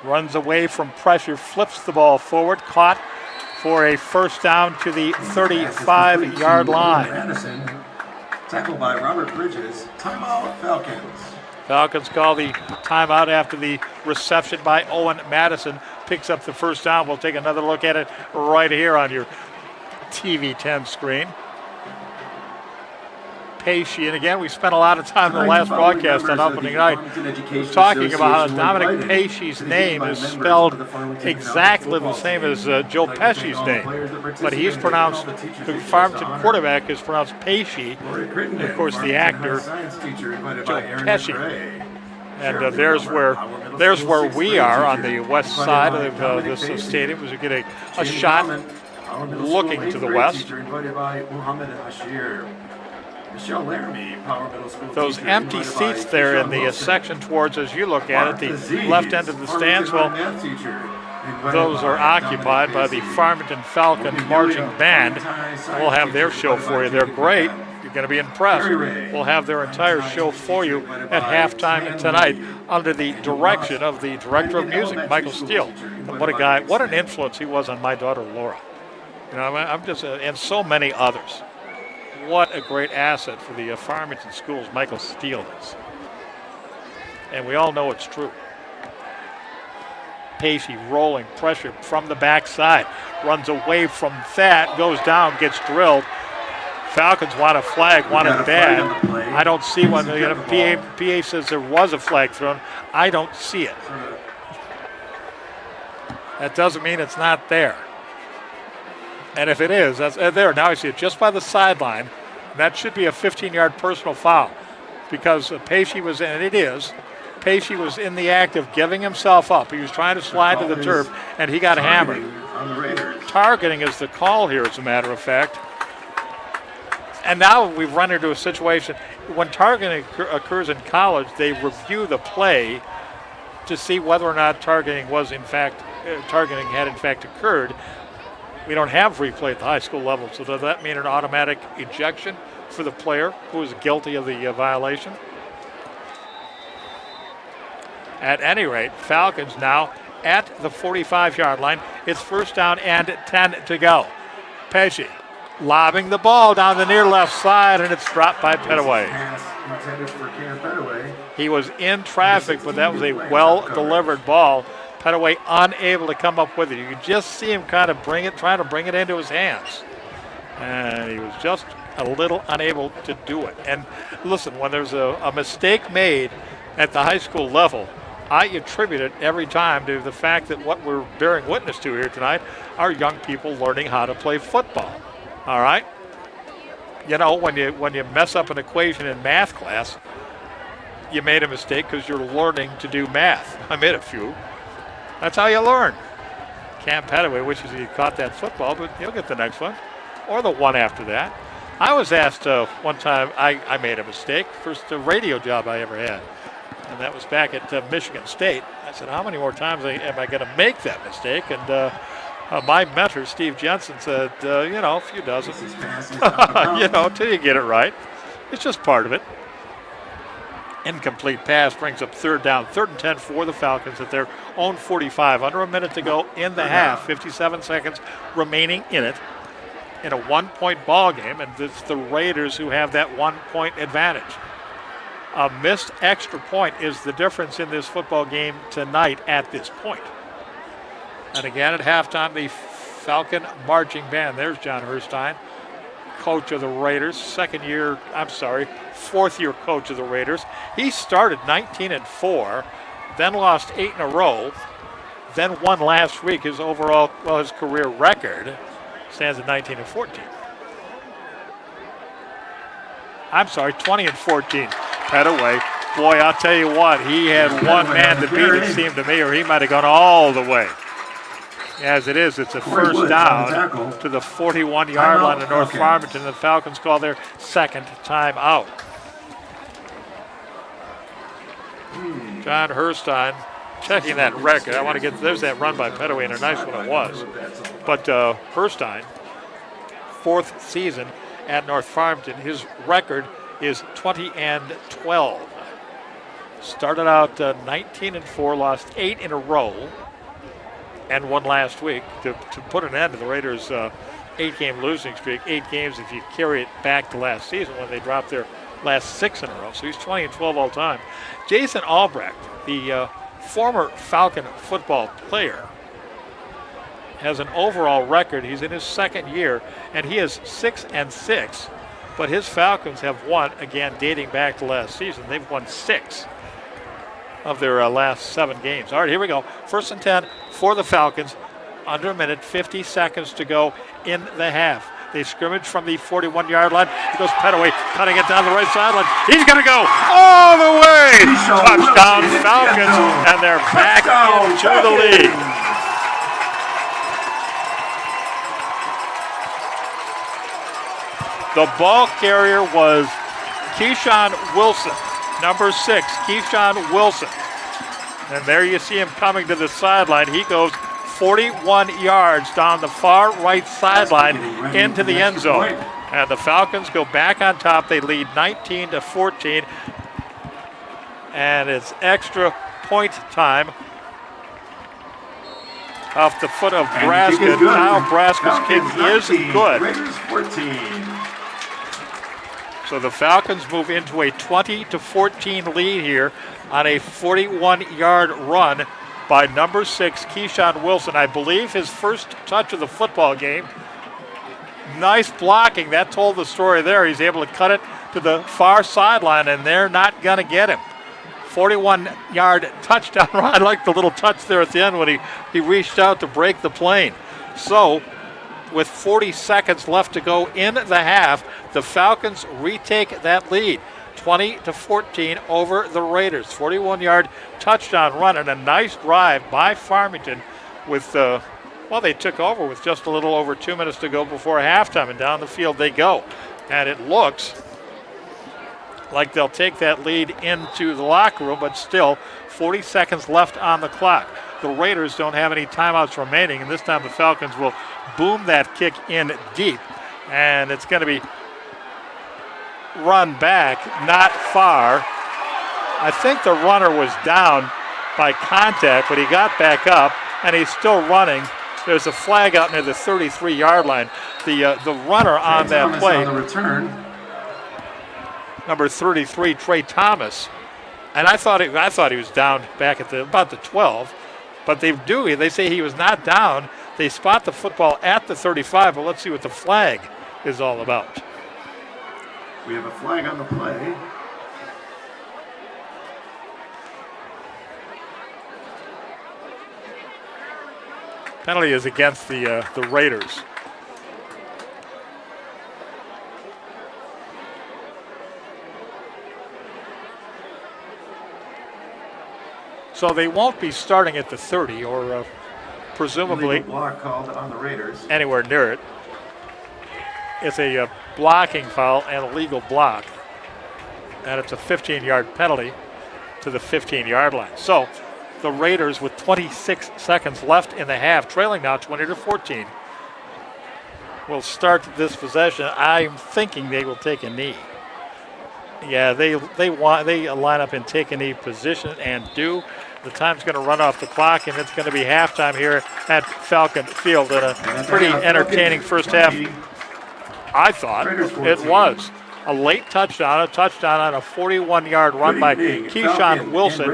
runs away from pressure, flips the ball forward, caught for a first down to the 35-yard line. Madison, tackled by Robert Bridges. Timeout, Falcons. Falcons call the timeout after the reception by Owen Madison. Picks up the first down. We'll take another look at it right here on your TV 10 screen. Pesci, and again, we spent a lot of time in the last broadcast on opening night talking about how Dominic Pesci's name is spelled exactly the same as Joe Pesci's name, but he's pronounced, the Farmington quarterback is pronounced Pesci, and of course the actor Joe Pesci. And there's where we are on the west side of this stadium as we get a shot looking to the west. Those empty seats there in the section towards, as you look at it, the left end of the stands, well, those are occupied by the Farmington Falcon Marching Band. We'll have their show for you. They're great. You're going to be impressed. We'll have their entire show for you at halftime tonight under the direction of the director of music, Michael Steele. And what a guy, what an influence he was on my daughter, Laura. You know, I'm just, and so many others. What a great asset for the Farmington schools Michael Steele is. And we all know it's true. Pesci rolling pressure from the backside. Runs away from that, goes down, gets drilled. Falcons want a flag, want it bad. I don't see one. The PA says there was a flag thrown. I don't see it. That doesn't mean it's not there. And if it is, that's there. Now I see it just by the sideline. That should be a 15-yard personal foul because Pesci was in, and it is. Pesci was in the act of giving himself up. He was trying to slide to the turf, and he got hammered. Targeting is the call here, as a matter of fact. And now we've run into a situation. When targeting occurs in college, they review the play to see whether or not targeting had in fact occurred. We don't have replay at the high school level, so does that mean an automatic ejection for the player who is guilty of the violation? At any rate, Falcons now at the 45-yard line. It's first down and 10 to go. Pesci lobbing the ball down the near left side, and it's dropped by Petaway. He was in traffic, but that was a well-delivered ball. Petaway unable to come up with it. You could just see him kind of trying to bring it into his hands. And he was just a little unable to do it. And listen, when there's a mistake made at the high school level, I attribute it every time to the fact that what we're bearing witness to here tonight are young people learning how to play football. All right? You know, when you mess up an equation in math class, you made a mistake because you're learning to do math. I made a few. That's how you learn. Cam Petaway wishes he caught that football, but he'll get the next one or the one after that. I was asked one time, I made a mistake, first radio job I ever had, and that was back at Michigan State. I said, how many more times am I going to make that mistake? And my mentor, Steve Jensen, said, a few dozen, till you get it right. It's just part of it. Incomplete pass brings up third down, 3rd and 10 for the Falcons at their own 45. Under a minute to go in the half, 57 seconds remaining in it, in a 1-point ball game, and it's the Raiders who have that 1-point advantage. A missed extra point is the difference in this football game tonight at this point. And again at halftime, the Falcon marching band. There's John Herstein, coach of the Raiders, fourth year coach of the Raiders. He started 19-4, then lost 8 in a row, then won last week. His career record stands at 19-14. 20-14. Petaway. Boy, I'll tell you what, he had one man to beat, it seemed to me, or he might have gone all the way. As it is, it's a first down to the 41-yard line of North Farmington. The Falcons call their second time out. John Herstein checking that record. I want to there's that run by Petaway, and a nice one it was. But Herstein, fourth season at North Farmington, his record is 20-12. Started out 19-4, lost 8 in a row, and won last week to put an end to the Raiders' 8-game losing streak. 8 games if you carry it back to last season when they dropped their last 6 in a row. So he's 20-12 all time. Jason Albrecht, the former Falcon football player, has an overall record. He's in his second year, and he is 6-6. But his Falcons have won, again, dating back to last season. They've won 6 of their last 7 games. All right, here we go. 1st and 10 for the Falcons. Under a minute, 50 seconds to go in the half. They scrimmage from the 41-yard line. He goes Petaway, cutting it down the right sideline. He's going to go all the way. Touchdown Falcons, and they're back into the league. The ball carrier was Keyshawn Wilson, number 6, Keyshawn Wilson. And there you see him coming to the sideline. He goes 41 yards down the far right sideline into the end zone. And the Falcons go back on top. They lead 19-14. And it's extra point time off the foot of Braska. Kyle Braska's kick is good. So the Falcons move into a 20-14 lead here on a 41-yard run by number 6, Keyshawn Wilson. I believe his first touch of the football game. Nice blocking. That told the story there. He's able to cut it to the far sideline, and they're not going to get him. 41-yard touchdown run. I like the little touch there at the end when he reached out to break the plane. So, with 40 seconds left to go in the half, the Falcons retake that lead, 20-14 over the Raiders. 41-yard touchdown run and a nice drive by Farmington with, they took over with just a little over 2 minutes to go before halftime, and down the field they go. And it looks like they'll take that lead into the locker room, but still 40 seconds left on the clock. The Raiders don't have any timeouts remaining, and this time the Falcons will boom that kick in deep, and it's going to be run back not far. I think the runner was down by contact, but he got back up, and he's still running. There's a flag out near the 33-yard line. The runner on that play, on the return, number 33, Trey Thomas, and I thought he was down back at about the 12, but they say he was not down. They spot the football at the 35, but let's see what the flag is all about. We have a flag on the play. Penalty is against the Raiders. So they won't be starting at the 30 or presumably block called on the Raiders. Anywhere near it. It's a blocking foul and a legal block. And it's a 15-yard penalty to the 15-yard line. So the Raiders, with 26 seconds left in the half, trailing now 20-14, will start this possession. I'm thinking they will take a knee. Yeah, they line up and take a knee position and do. The time's going to run off the clock, and it's going to be halftime here at Falcon Field in a pretty entertaining first half. I thought it was. a late touchdown, on a 41-yard run by Keyshawn Wilson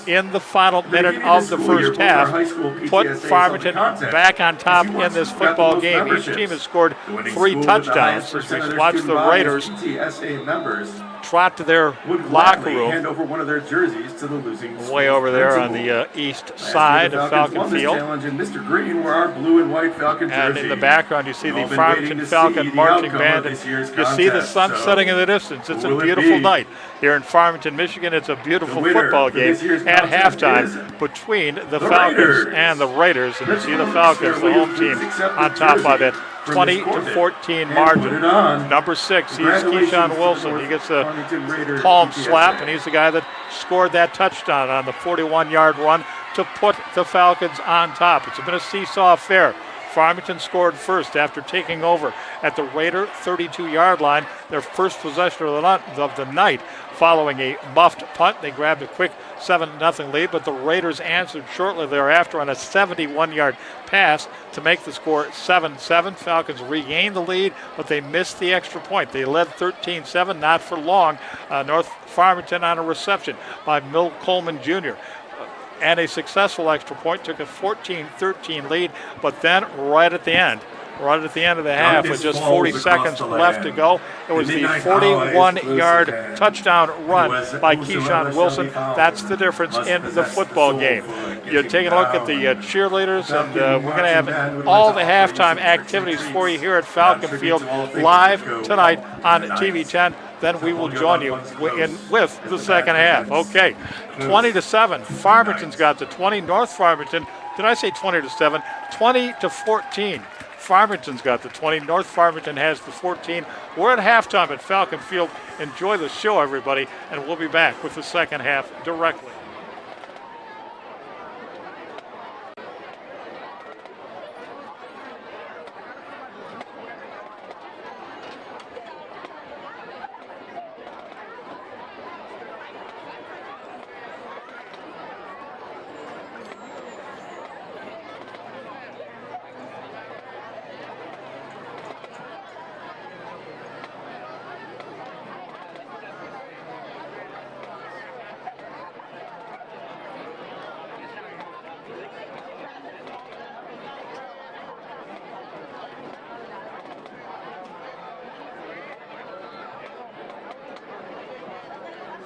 in the final minute of the first half, put Farmington back on top in this football game. Each team has scored 3 touchdowns as we watch the Raiders trot to their locker room hand over one of their jerseys to the losing way over there on the east side of Falcon Field. And Mr. Green were our blue and white Falcon and jersey. in the background you see the Farmington Falcon marching band, and you see the sun setting in the distance. It's a beautiful night here in Farmington, Michigan. It's a beautiful football game at halftime between the Falcons and the Raiders, and you see the Falcons, the home team, on top by that 20-14 margin. Number 6, he's Keyshawn Wilson. He gets a palm slap, and he's the guy that scored that touchdown on the 41-yard run to put the Falcons on top. It's been a seesaw affair. Farmington scored first after taking over at the Raider 32-yard line, their first possession of the night, following a muffed punt. They grabbed a quick 7-0 lead, but the Raiders answered shortly thereafter on a 71-yard pass to make the score 7-7. Falcons regained the lead, but they missed the extra point. They led 13-7, not for long. North Farmington on a reception by Mill Coleman Jr. And a successful extra point took a 14-13 lead, but then right at the end of the half, with just 40 seconds left to go, it was the 41-yard touchdown run by Keyshawn Wilson. That's the difference in the football game. You're taking a look at the cheerleaders, and we're going to have all the halftime activities for you here at Falcon Field live tonight on TV 10. Then we will join you with the second half. Okay, 20-7. Farmington's got the 20. North Farmington, did I say 20-7? 20-14. Farmington's got the 20. North Farmington has the 14. We're at halftime at Falcon Field. Enjoy the show, everybody, and we'll be back with the second half directly.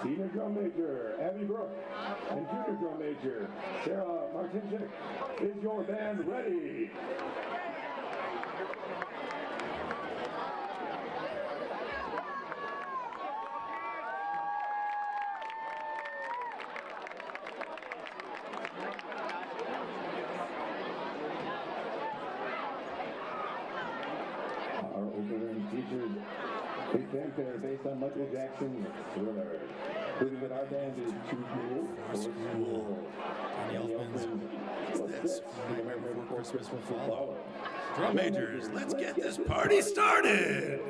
Senior drum major, Abby Brooke, and junior drum major, Sarah Martinchik. Is your band ready? Our opening features big fanfare based on Michael Jackson's Thriller. Proving that our band is too cool for school. And the Elfman's What's This? The American Christmas will follow. Drum majors, let's get this party started!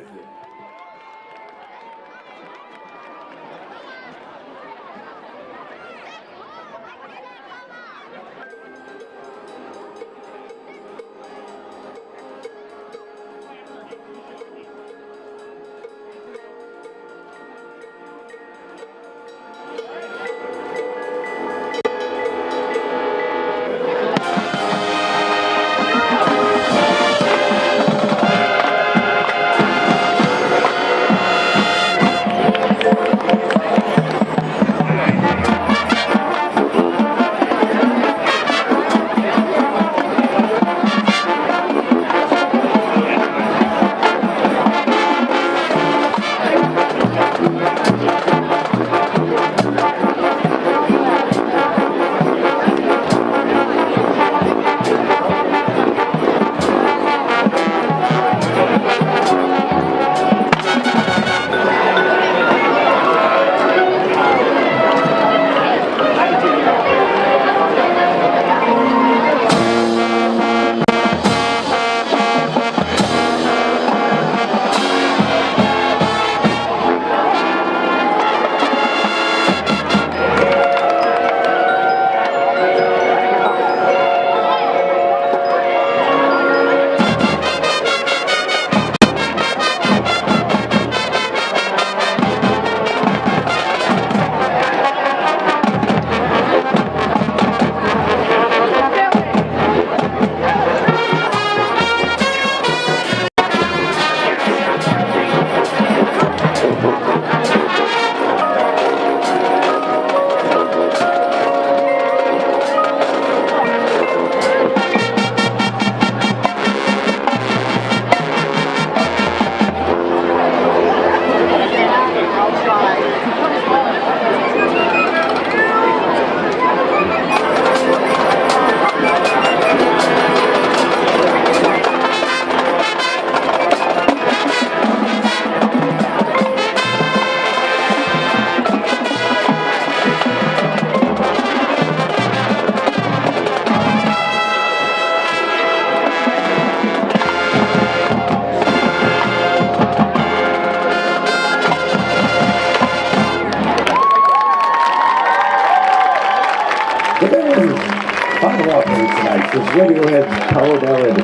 Final offering tonight is Radiohead's Power Ballad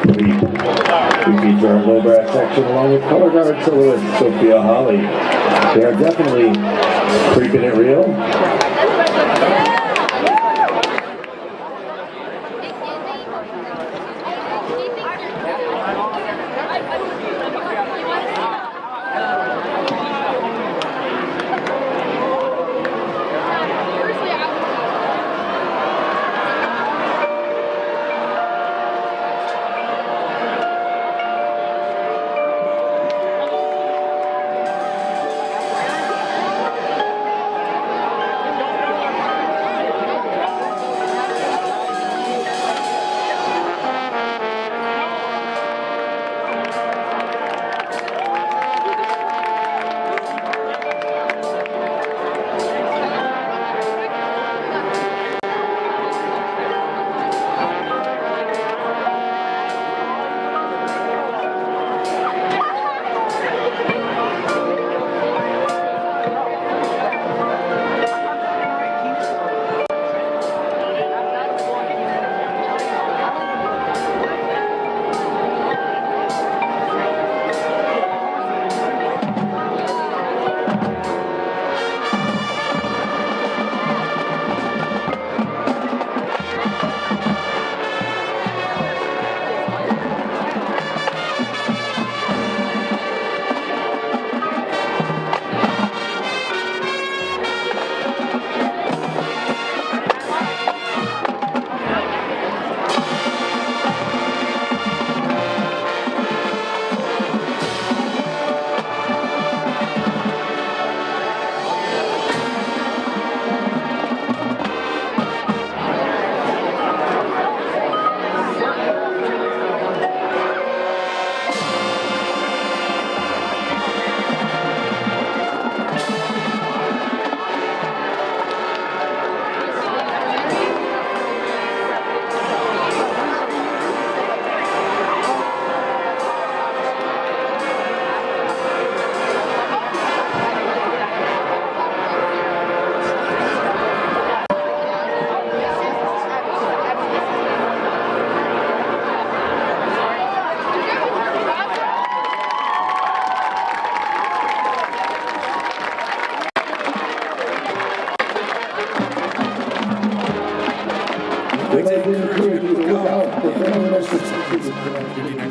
Creep. We feature our low brass section along with color guard soloist Sophia Holly. They are definitely creeping it real.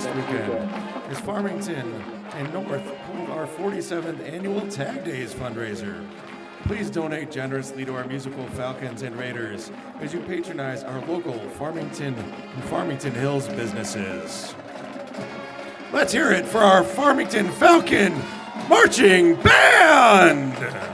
Next weekend is Farmington and North hold our 47th annual Tag Days fundraiser. Please donate generously to our musical Falcons and Raiders as you patronize our local Farmington and Farmington Hills businesses. Let's hear it for our Farmington Falcon Marching Band!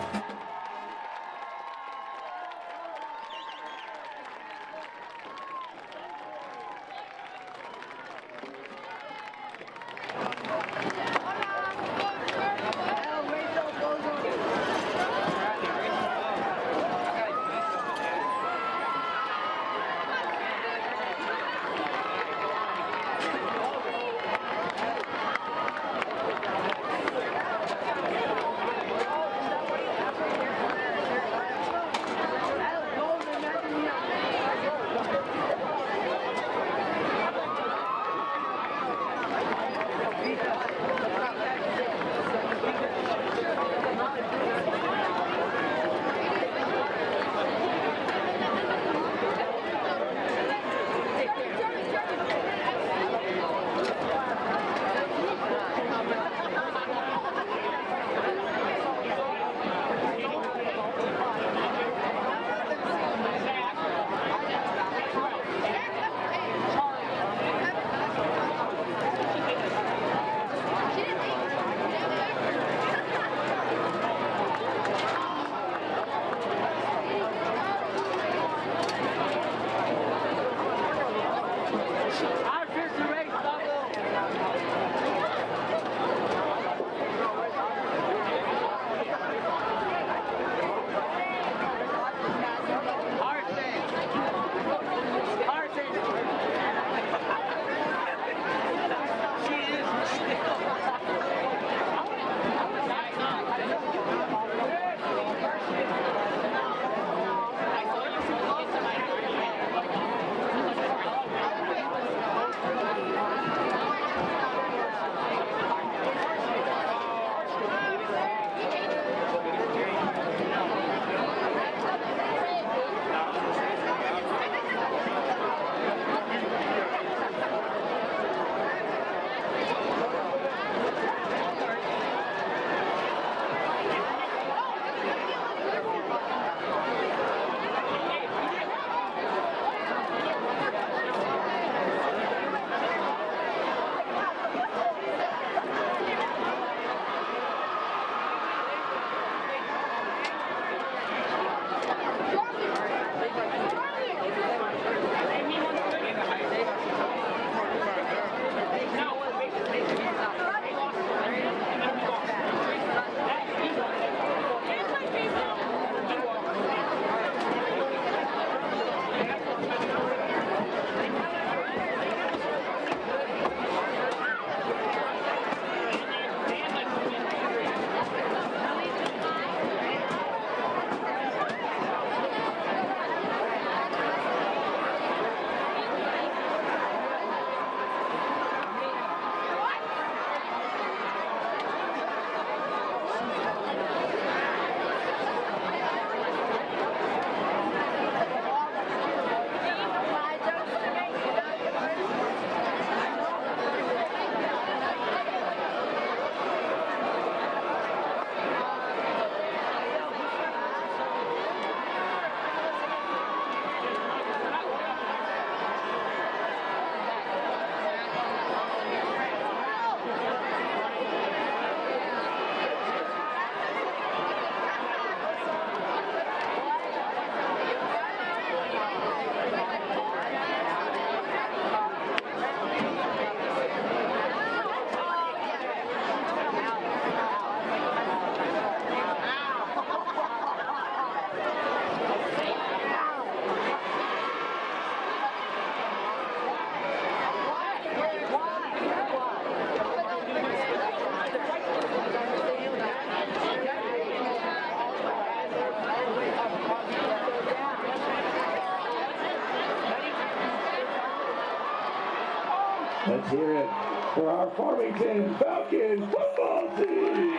Let's hear it for our Farmington Falcons football team.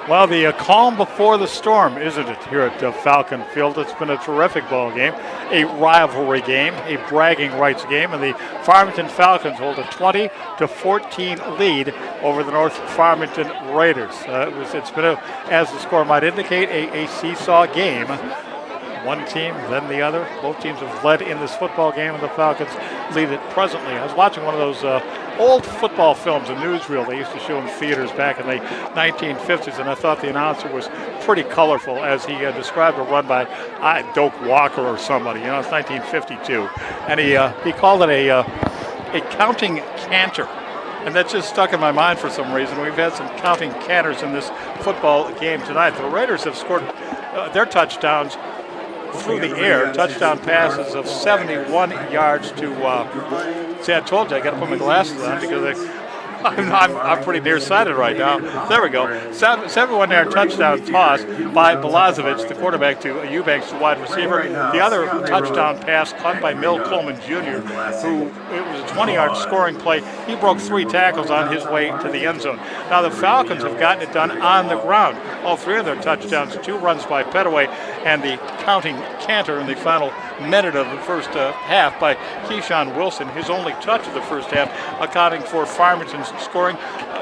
Well, the calm before the storm, isn't it, here at Falcon Field? It's been a terrific ball game, a rivalry game, a bragging rights game, and the Farmington Falcons hold a 20-14 lead over the North Farmington Raiders. It's been, as the score might indicate, a seesaw game. One team, then the other. Both teams have led in this football game, and the Falcons lead it presently. I was watching one of those old football films, a newsreel they used to show in theaters back in the 1950s, and I thought the announcer was pretty colorful as he described a run by Doak Walker or somebody. You know, it's 1952, and he called it a counting canter. And that just stuck in my mind for some reason. We've had some counting canters in this football game tonight. The Raiders have scored their touchdowns through the air, touchdown passes of 71 yards to, see, I told you I got to put my glasses on because I'm pretty nearsighted right now. There we go. 71-yard touchdown toss by Belazovic, the quarterback, to Eubanks, the wide receiver. The other touchdown pass caught by Mill Coleman Jr., who, it was a 20-yard scoring play. He broke 3 tackles on his way to the end zone. Now the Falcons have gotten it done on the ground. All 3 of their touchdowns, 2 runs by Petaway, and the counting canter in the final minute of the first half by Keyshawn Wilson, his only touch of the first half, accounting for Farmington's scoring.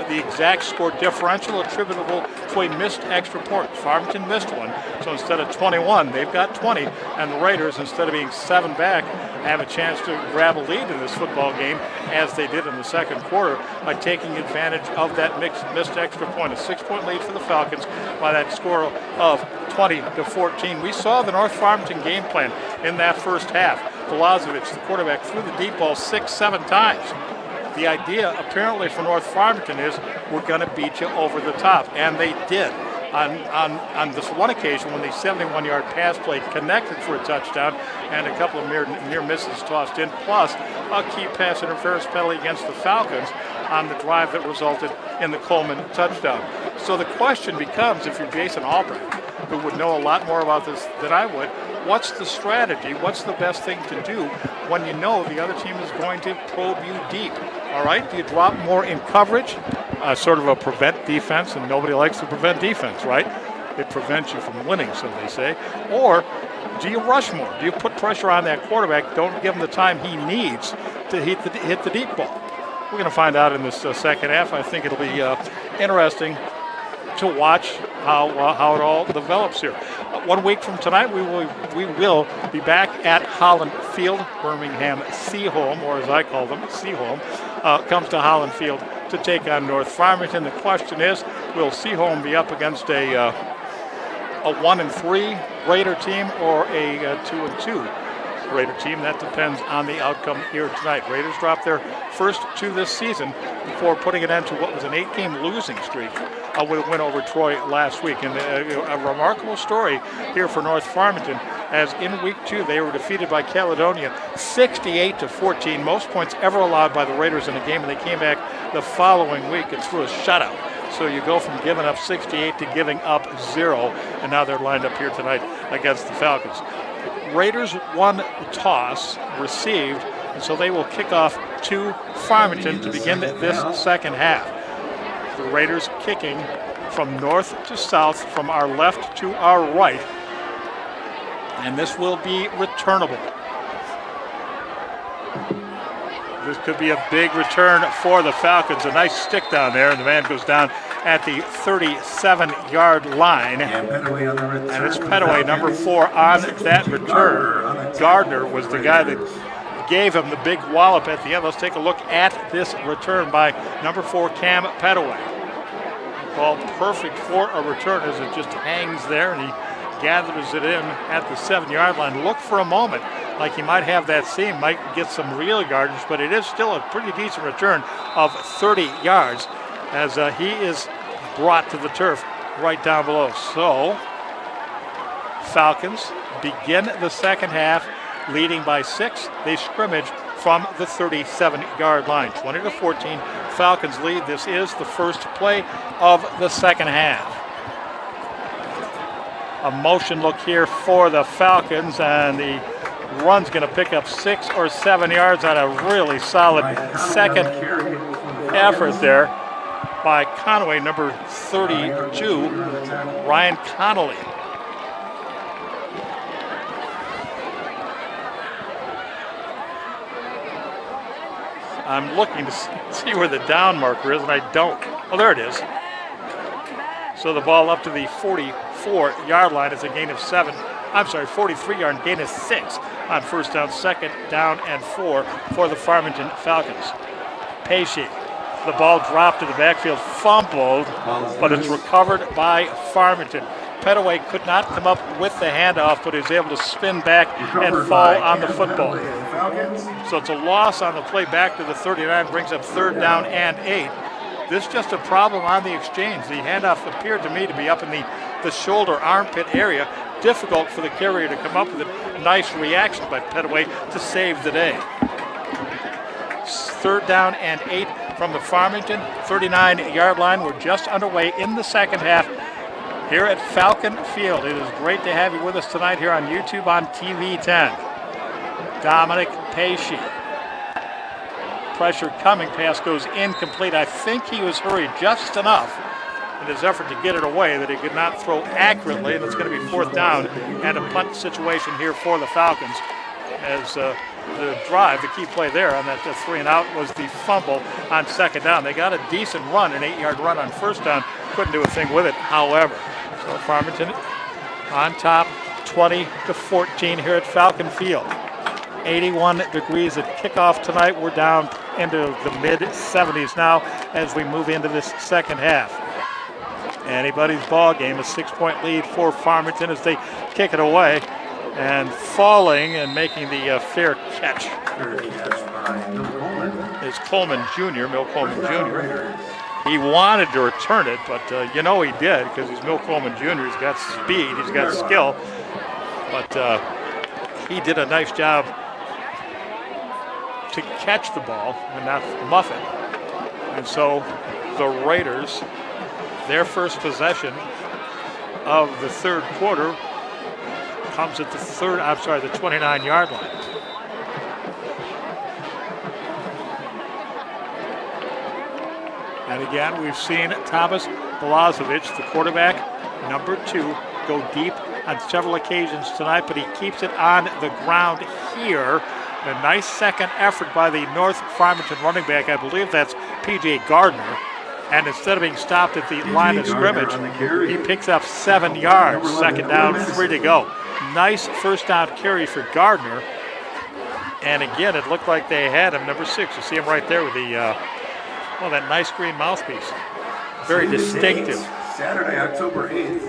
The exact score differential attributable to a missed extra point. Farmington missed one, so instead of 21, they've got 20, and the Raiders, instead of being 7 back, have a chance to grab a lead in this football game, as they did in the second quarter, by taking advantage of that missed extra point. A 6-point lead for the Falcons by that score of 20-14. We saw the North Farmington game plan in that first half. Belazovic, the quarterback, threw the deep ball 6-7 times. The idea apparently for North Farmington is we're going to beat you over the top, and they did. On this one occasion when the 71-yard pass play connected for a touchdown and a couple of near misses tossed in, plus a key pass interference penalty against the Falcons on the drive that resulted in the Coleman touchdown. So the question becomes, if you're Jason Albrecht, who would know a lot more about this than I would, what's the strategy? What's the best thing to do when you know the other team is going to probe you deep? All right, do you drop more in coverage, sort of a prevent defense, and nobody likes to prevent defense, right? It prevents you from winning, so they say. Or do you rush more? Do you put pressure on that quarterback? Don't give him the time he needs to hit the deep ball. We're going to find out in this second half. I think it'll be interesting to watch how it all develops here. 1 week from tonight, we will be back at Holland Field. Birmingham Seaholm, or as I call them, Seaholm, comes to Holland Field to take on North Farmington. The question is, will Seaholm be up against a 1-3 Raider team or a 2-2 Raider team? That depends on the outcome here tonight. Raiders dropped their first 2 this season before putting an end to what was an 8-game losing streak with a win over Troy last week. And a remarkable story here for North Farmington, as in week 2 they were defeated by Caledonia 68-14, most points ever allowed by the Raiders in a game, and they came back the following week and threw a shutout. So you go from giving up 68 to giving up 0, and now they're lined up here tonight against the Falcons. Raiders won the toss, received, and so they will kick off to Farmington to begin this second half. The Raiders kicking from north to south, from our left to our right, and this will be returnable. This could be a big return for the Falcons. A nice stick down there, and the man goes down at the 37-yard line. And it's Petaway, number 4, on that return. Gardner was the guy that gave him the big wallop at the end. Let's take a look at this return by number 4, Cam Petaway. Ball perfect for a return as it just hangs there, and he gathers it in at the 7-yard line. Look for a moment like he might have that seam, might get some real yardage, but it is still a pretty decent return of 30 yards as he is brought to the turf right down below. So Falcons begin the second half leading by 6. They scrimmage from the 37-yard line. 20-14, Falcons lead. This is the first play of the second half. A motion look here for the Falcons, and the run's going to pick up 6 or 7 yards on a really solid second effort there by Conway, number 32, Ryan Connolly. I'm looking to see where the down marker is, and I don't. Oh, there it is. So the ball up to the 44-yard line is a gain of 7. 43-yard gain of 6 on first down, second down and 4 for the Farmington Falcons. Pesci, the ball dropped to the backfield, fumbled, but it's recovered by Farmington. Petaway could not come up with the handoff, but he was able to spin back and fall on the football. So it's a loss on the play back to the 39, brings up third down and 8. This is just a problem on the exchange. The handoff appeared to me to be up in the shoulder armpit area. Difficult for the carrier to come up with a nice reaction by Petaway to save the day. Third down and 8 from the Farmington 39-yard line. We're just underway in the second half here at Falcon Field. It is great to have you with us tonight here on YouTube on TV 10. Dominic Pesci. Pressure coming, pass goes incomplete. I think he was hurried just enough in his effort to get it away that he could not throw accurately, and it's going to be fourth down and a punt situation here for the Falcons as the drive, the key play there on that 3-and-out was the fumble on second down. They got a decent run, an 8-yard run on first down, couldn't do a thing with it, however. So Farmington on top, 20-14 here at Falcon Field. 81 degrees at kickoff tonight. We're down into the mid-70s now as we move into this second half. Anybody's ball game, a 6-point lead for Farmington as they kick it away, and falling and making the fair catch is Coleman Jr., Mill Coleman Jr. He wanted to return it, but he did, because he's Mill Coleman Jr. He's got speed, he's got skill, but he did a nice job to catch the ball and not muff it. And so the Raiders, their first possession of the third quarter comes at the 29-yard line. And again, we've seen Thomas Balazovic, the quarterback, number 2, go deep on several occasions tonight, but he keeps it on the ground here. A nice second effort by the North Farmington running back. I believe that's P.J. Gardner. And instead of being stopped at the line of scrimmage, he picks up 7 yards. Second down, 3 to go. Nice first down carry for Gardner. And again, it looked like they had him, number 6. You see him right there with the, that nice green mouthpiece. Very distinctive. Saturday, October 8th,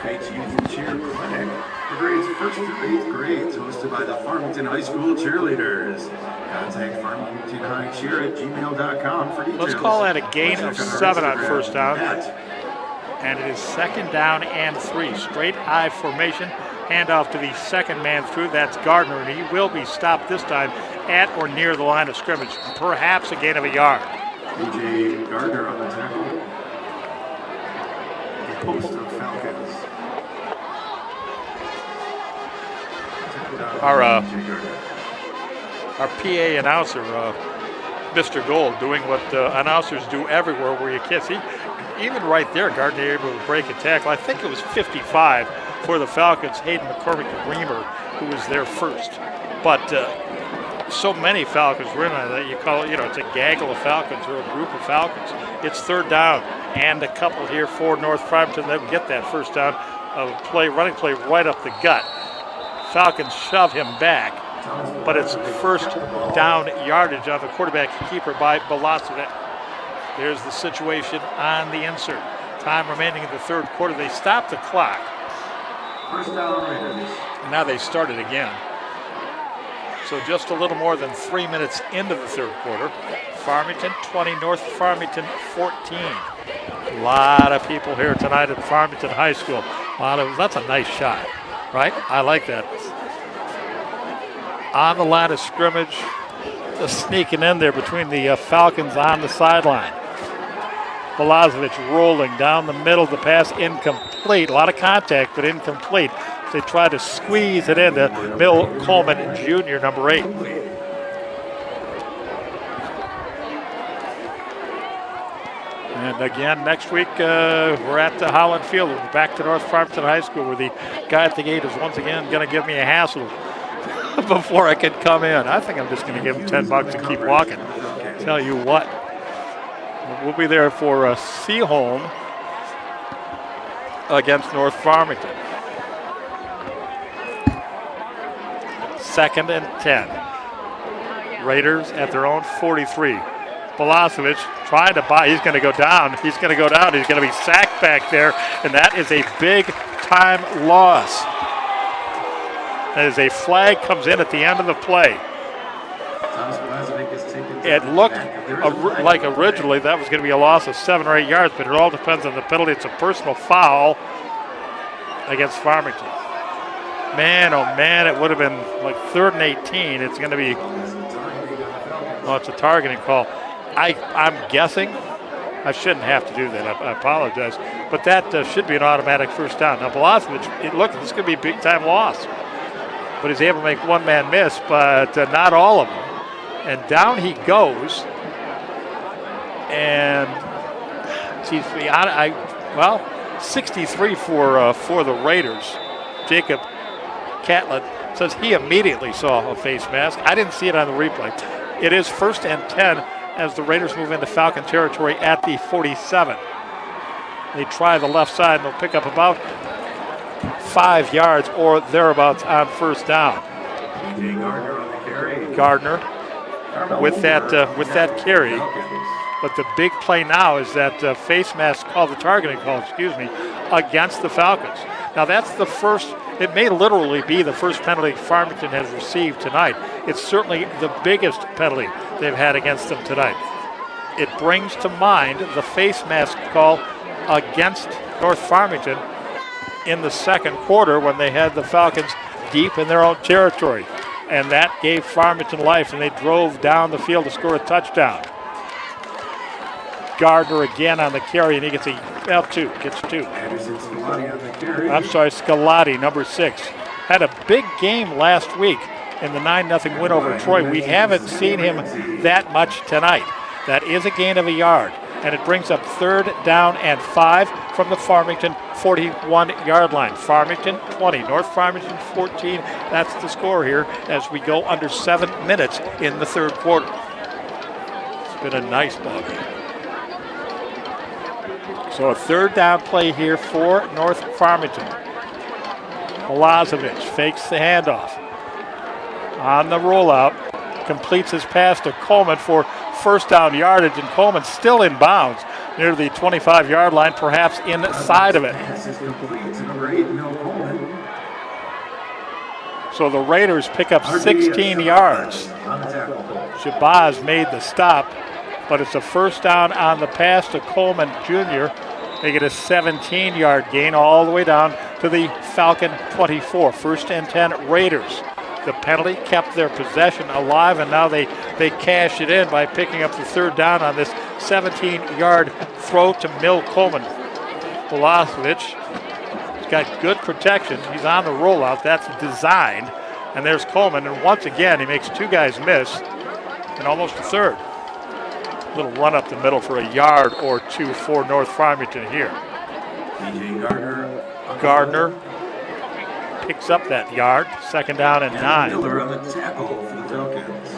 FH Youth Cheer Clinic for grades 1st through 8th grades, hosted by the Farmington High School cheerleaders. Contact farmingtonhighcheer@gmail.com for details. Let's call that a gain of 7 on first down. And it is second down and 3. Straight I formation. Handoff to the second man through. That's Gardner, and he will be stopped this time at or near the line of scrimmage. Perhaps a gain of a yard. DJ Gardner on the tackle. The host of Falcons. Our PA announcer, Mr. Gold, doing what announcers do everywhere where you can't see. Even right there, Gardner able to break a tackle. I think it was 55 for the Falcons. Hayden McCormick-Reamer, who was there first. But so many Falcons were in on that. You call it, it's a gaggle of Falcons or a group of Falcons. It's third down and a couple here for North Farmington that would get that first down of running play right up the gut. Falcons shove him back, but it's first down yardage on the quarterback keeper by Belazovic. There's the situation on the insert. Time remaining in the third quarter. They stopped the clock. First down Raiders. And now they started again. So just a little more than 3 minutes into the third quarter. Farmington 20, North Farmington 14. A lot of people here tonight at Farmington High School. That's a nice shot, right? I like that. On the line of scrimmage, just sneaking in there between the Falcons on the sideline. Belazovic rolling down the middle. The pass incomplete. A lot of contact, but incomplete. They try to squeeze it into Bill Coleman Jr., number 8. And again, next week, we're at the Holland Field. We're back to North Farmington High School, where the guy at the gate is once again going to give me a hassle before I can come in. I think I'm just going to give him $10 and keep walking. Tell you what. We'll be there for Seaholm against North Farmington. Second and 10. Raiders at their own 43. Belazovic trying to buy. He's going to go down. He's going to go down. He's going to be sacked back there, and that is a big-time loss. As a flag comes in at the end of the play. It looked like originally that was going to be a loss of 7 or 8 yards, but it all depends on the penalty. It's a personal foul against Farmington. Man, oh man, it would have been like 3rd and 18. It's going to be, it's a targeting call. I'm guessing. I shouldn't have to do that. I apologize. But that should be an automatic first down. Now, Belazovic, this could be a big-time loss. But he's able to make one man miss, but not all of them. And down he goes. And 63 for the Raiders. Jacob Catlett says he immediately saw a face mask. I didn't see it on the replay. It is 1st and 10 as the Raiders move into Falcon territory at the 47. They try the left side and they'll pick up about 5 yards or thereabouts on first down. Gardner with that carry. But the big play now is that face mask call, the targeting call, against the Falcons. Now that's the first, it may literally be the first penalty Farmington has received tonight. It's certainly the biggest penalty they've had against them tonight. It brings to mind the face mask call against North Farmington in the second quarter when they had the Falcons deep in their own territory. And that gave Farmington life, and they drove down the field to score a touchdown. Gardner again on the carry, and he gets two. Scolati, number 6. Had a big game last week in the 9-0 win over Troy. We haven't seen him that much tonight. That is a gain of a yard, and it brings up 3rd down and 5 from the Farmington 41-yard line. Farmington 20, North Farmington 14. That's the score here as we go under 7 minutes in the third quarter. It's been a nice ball game. So a third down play here for North Farmington. Milosevic fakes the handoff. On the rollout, completes his pass to Coleman for first down yardage, and Coleman still in bounds near the 25-yard line, perhaps inside of it. Pass is complete to number 8, Mel Coleman. So the Raiders pick up 16 yards. On the tackle. Shabazz made the stop, but it's a first down on the pass to Coleman Jr. They get a 17-yard gain all the way down to the Falcon 24. First and 10 Raiders. The penalty kept their possession alive, and now they cash it in by picking up the third down on this 17-yard throw to Mil Coleman. Milosevic has got good protection. He's on the rollout. That's designed. And there's Coleman, and once again he makes two guys miss and almost a third. Little run up the middle for a yard or two for North Farmington here. DJ Gardner. Gardner picks up that yard. Second down and 9. Miller on the tackle for the Falcons.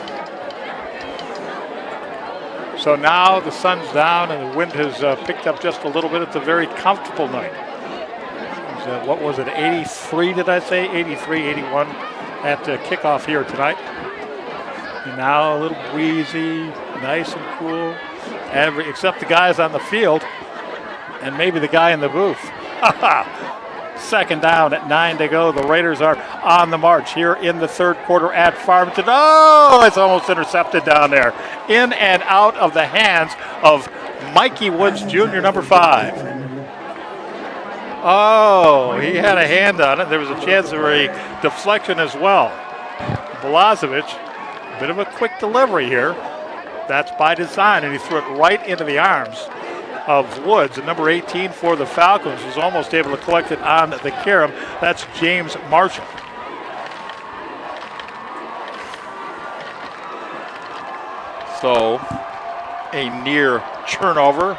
So now the sun's down and the wind has picked up just a little bit. It's a very comfortable night. What was it, 83 did I say? 83, 81 at kickoff here tonight. And now a little breezy, nice and cool. Except the guys on the field and maybe the guy in the booth. Second down at 9 to go. The Raiders are on the march here in the third quarter at Farmington. Oh, it's almost intercepted down there. In and out of the hands of Mikey Woods Jr., number 5. Oh, he had a hand on it. There was a chance for a deflection as well. Milosevic, a bit of a quick delivery here. That's by design, and he threw it right into the arms of Woods. And number 18 for the Falcons was almost able to collect it on the carom. That's James Marshall. So a near turnover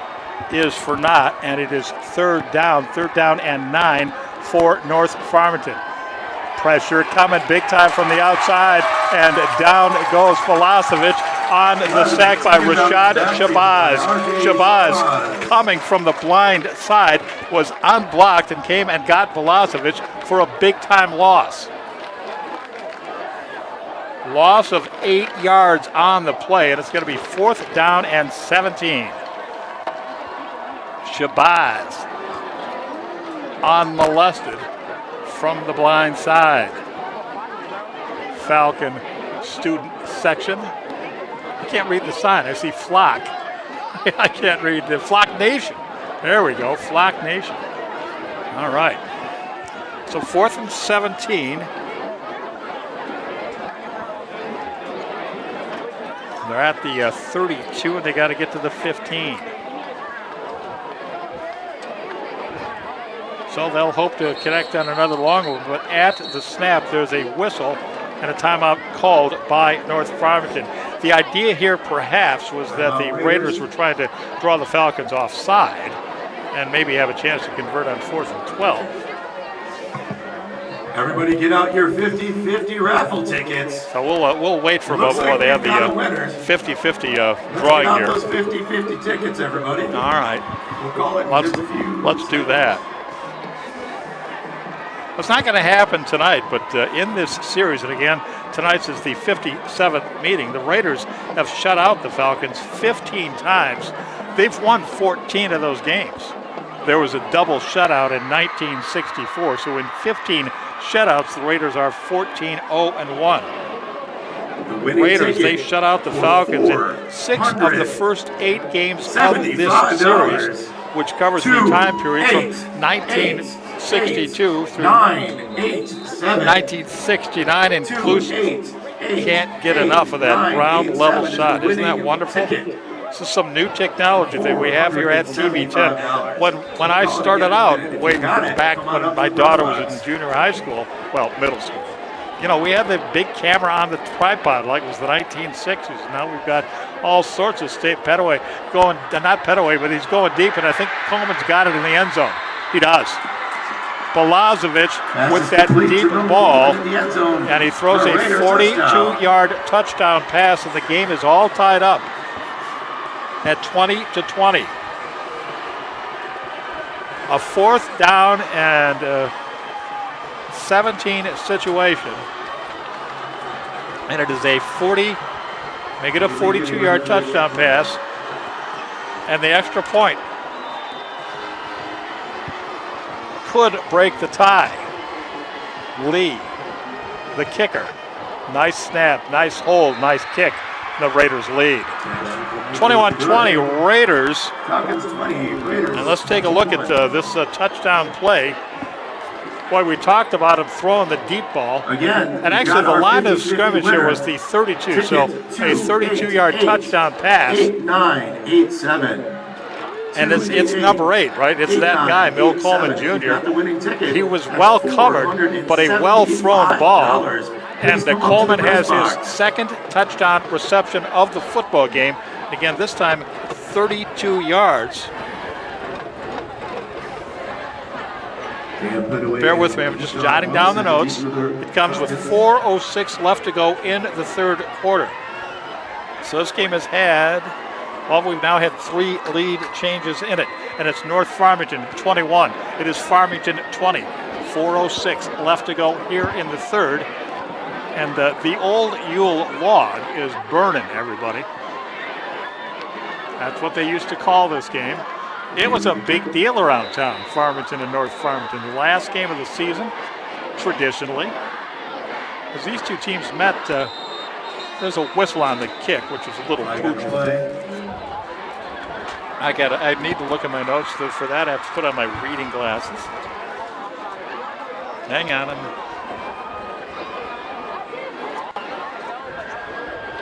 is for naught, and it is third down and 9 for North Farmington. Pressure coming big time from the outside, and down goes Milosevic on the sack by Rashad Shabazz. Shabazz, coming from the blind side, was unblocked and came and got Milosevic for a big time loss. Loss of 8 yards on the play, and it's going to be fourth down and 17. Shabazz unmolested from the blind side. Falcon student section. I can't read the sign. I see Flock. I can't read the Flock Nation. There we go, Flock Nation. All right. So fourth and 17. They're at the 32, and they got to get to the 15. So they'll hope to connect on another long one, but at the snap, there's a whistle and a timeout called by North Farmington. The idea here, perhaps, was that the Raiders were trying to draw the Falcons offside and maybe have a chance to convert on 4th and 12. Everybody get out your 50-50 raffle tickets. So we'll wait for a moment while they have the 50-50 drawing Let's here. those 50-50 tickets, everybody. All right. We'll call it in just a few. Let's do that. It's not going to happen tonight, but in this series, and again, tonight's is the 57th meeting, the Raiders have shut out the Falcons 15 times. They've won 14 of those games. There was a double shutout in 1964, so in 15 shutouts, the Raiders are 14-0-1. The Raiders, they shut out the Falcons in 6 of the first 8 games of this series, which covers the time period from 1962 through 1969 inclusive. Can't get enough of that ground level shot. Isn't that wonderful? This is some new technology that we have here at TV10. When I started out, way back when my daughter was in junior high school, well, middle school, you know, we had the big camera on the tripod like it was the 1960s. Now we've got all sorts of state Petaway going, not Petaway, but he's going deep, and I think Coleman's got it in the end zone. He does. Milosevic with that deep ball, and he throws a 42-yard touchdown pass, and the game is all tied up at 20-20. A 4th down and 17 situation. And it is a 42-yard touchdown pass. And the extra point could break the tie. Lee, the kicker. Nice snap, nice hold, nice kick. The Raiders lead. 21-20 Raiders. Falcons 20, Raiders. And let's take a look at this touchdown play. Boy, we talked about him throwing the deep ball. Again, And actually, the line of scrimmage here was the 32, so a 32-yard touchdown pass. 8-9-8-7. And it's number 8, right? It's that guy, Bill Coleman Jr. He was well covered, but a well-thrown ball. And Coleman has his 2nd touchdown reception of the football game. Again, this time 32 yards. Bear with me, I'm just jotting down the notes. It comes with 4:06 left to go in the 3rd quarter. So this game has had, well, we've now had 3 lead changes in it. And it's North Farmington 21. It is Farmington 20. 4:06 left to go here in the 3rd. And the old Yule log is burning, everybody. That's what they used to call this game. It was a big deal around town, Farmington and North Farmington. The last game of the season, traditionally. As these two teams met, there's a whistle on the kick, which is a little pooch. I need to look at my notes. For that, I have to put on my reading glasses. Hang on.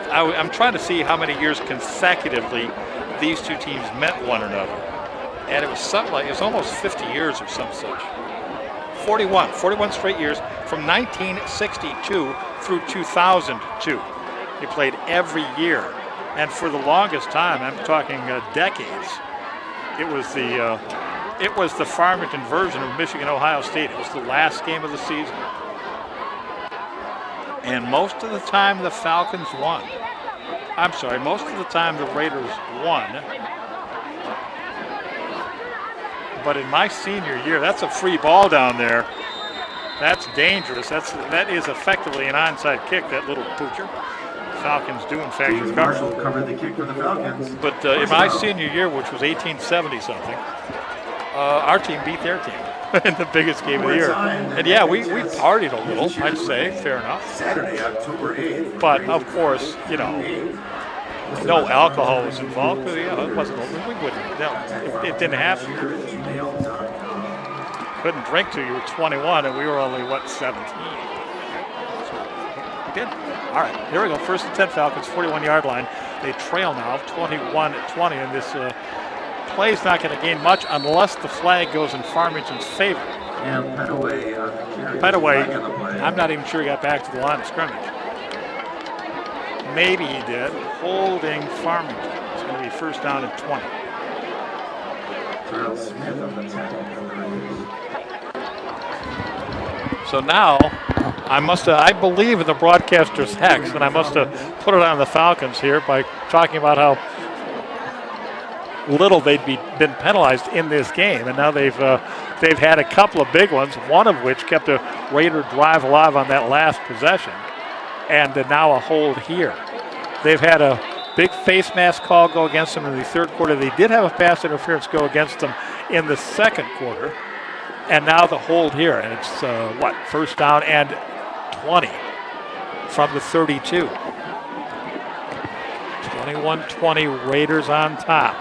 I'm trying to see how many years consecutively these two teams met one another. And it was something like, it was almost 50 years or some such. 41 straight years from 1962 through 2002. They played every year. And for the longest time, I'm talking decades, it was the Farmington version of Michigan-Ohio State. It was the last game of the season. And most of the time the Falcons won. I'm sorry, most of the time the Raiders won. But in my senior year, that's a free ball down there. That's dangerous. That is effectively an onside kick, that little poocher. Falcons do in fact James Marshall covered the kick for the Falcons. But in my senior year, which was 1870 something, our team beat their team in the biggest game of the year. And yeah, we partied a little, I'd say, fair enough. Saturday, October 8th. But of course, no alcohol was involved. It wasn't. We wouldn't. No, it didn't happen. Couldn't drink till you were 21, and we were only 17. So we did. All right, here we go. 1st and 10 Falcons, 41-yard line. They trail now, 21-20, and this play's not going to gain much unless the flag goes in Farmington's favor. And Petaway, I'm not even sure he got back to the line of scrimmage. Maybe he did. Holding Farmington. It's going to be 1st down and 20. So now, I believe in the broadcaster's hex, and I must have put it on the Falcons here by talking about how little they'd been penalized in this game, and now they've had a couple of big ones, one of which kept the Raider drive alive on that last possession, and now a hold here. They've had a big face mask call go against them in the 3rd quarter. They did have a pass interference go against them in the 2nd quarter, and now the hold here, and it's 1st down and 20 from the 32. 21-20 Raiders on top.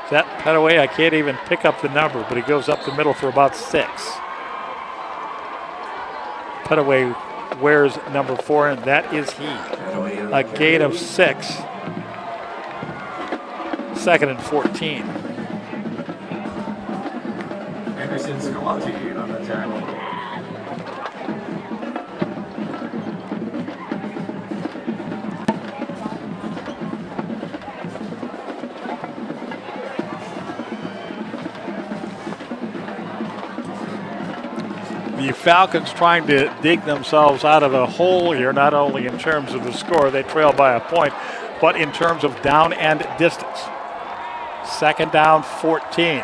Is that Petaway? I can't even pick up the number, but he goes up the middle for about 6. Petaway wears number 4, and that is he. A gain of 6. 2nd and 14. Anderson Scalati on the tackle. The Falcons trying to dig themselves out of a hole here, not only in terms of the score, they trail by a point, but in terms of down and distance. Second down, 14.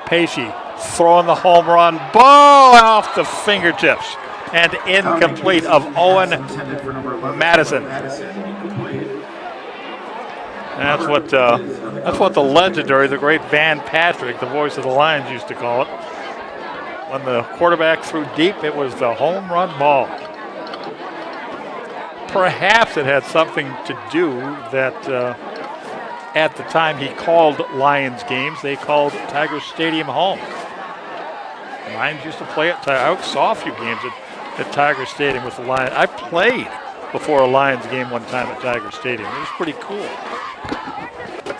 Pesci throwing the home run. Ball off the fingertips and incomplete of Owen Madison. That's what the legendary, the great Van Patrick, the voice of the Lions, used to call it. When the quarterback threw deep, it was the home run ball. Perhaps it had something to do that at the time he called Lions games, they called Tiger Stadium home. Lions used to play at I saw a few games at Tiger Stadium with the Lions. I played before a Lions game one time at Tiger Stadium. It was pretty cool.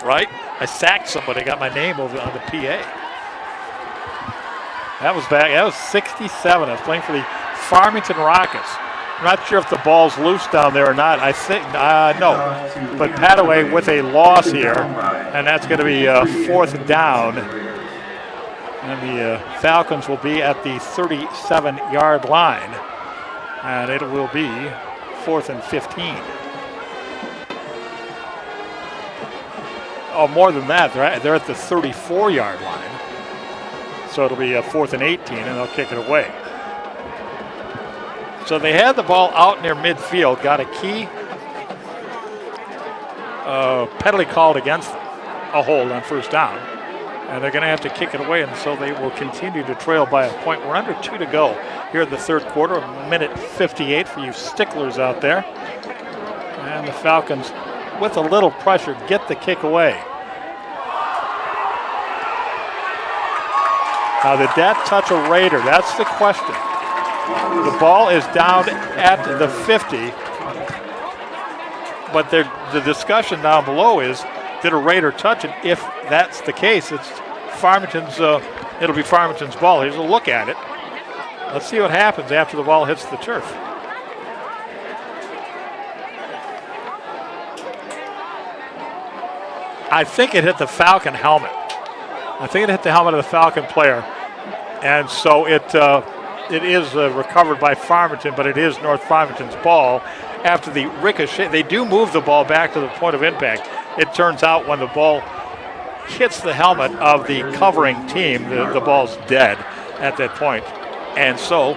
Right? I sacked somebody, got my name over on the PA. That was 67. I was playing for the Farmington Rockets. I'm not sure if the ball's loose down there or not. I think, no. But Padaway with a loss here, and that's going to be fourth down. And the Falcons will be at the 37-yard line. And it will be 4th and 15. Oh, more than that. They're at the 34-yard line. So it'll be 4th and 18, and they'll kick it away. So they had the ball out near midfield, got a key penalty called against them, a hold on first down. And they're going to have to kick it away, and so they will continue to trail by a point. We're under 2 to go here in the third quarter, a minute 58 for you sticklers out there. And the Falcons, with a little pressure, get the kick away. Now, did that touch a Raider? That's the question. The ball is down at the 50, but the discussion down below is, did a Raider touch it? If that's the case, it's Farmington's. It'll be Farmington's ball. Here's a look at it. Let's see what happens after the ball hits the turf. I think it hit the Falcon helmet. I think it hit the helmet of the Falcon player, and so it is recovered by Farmington, but it is North Farmington's ball. After the ricochet, they do move the ball back to the point of impact. It turns out when the ball hits the helmet of the covering team, the ball's dead at that point. And so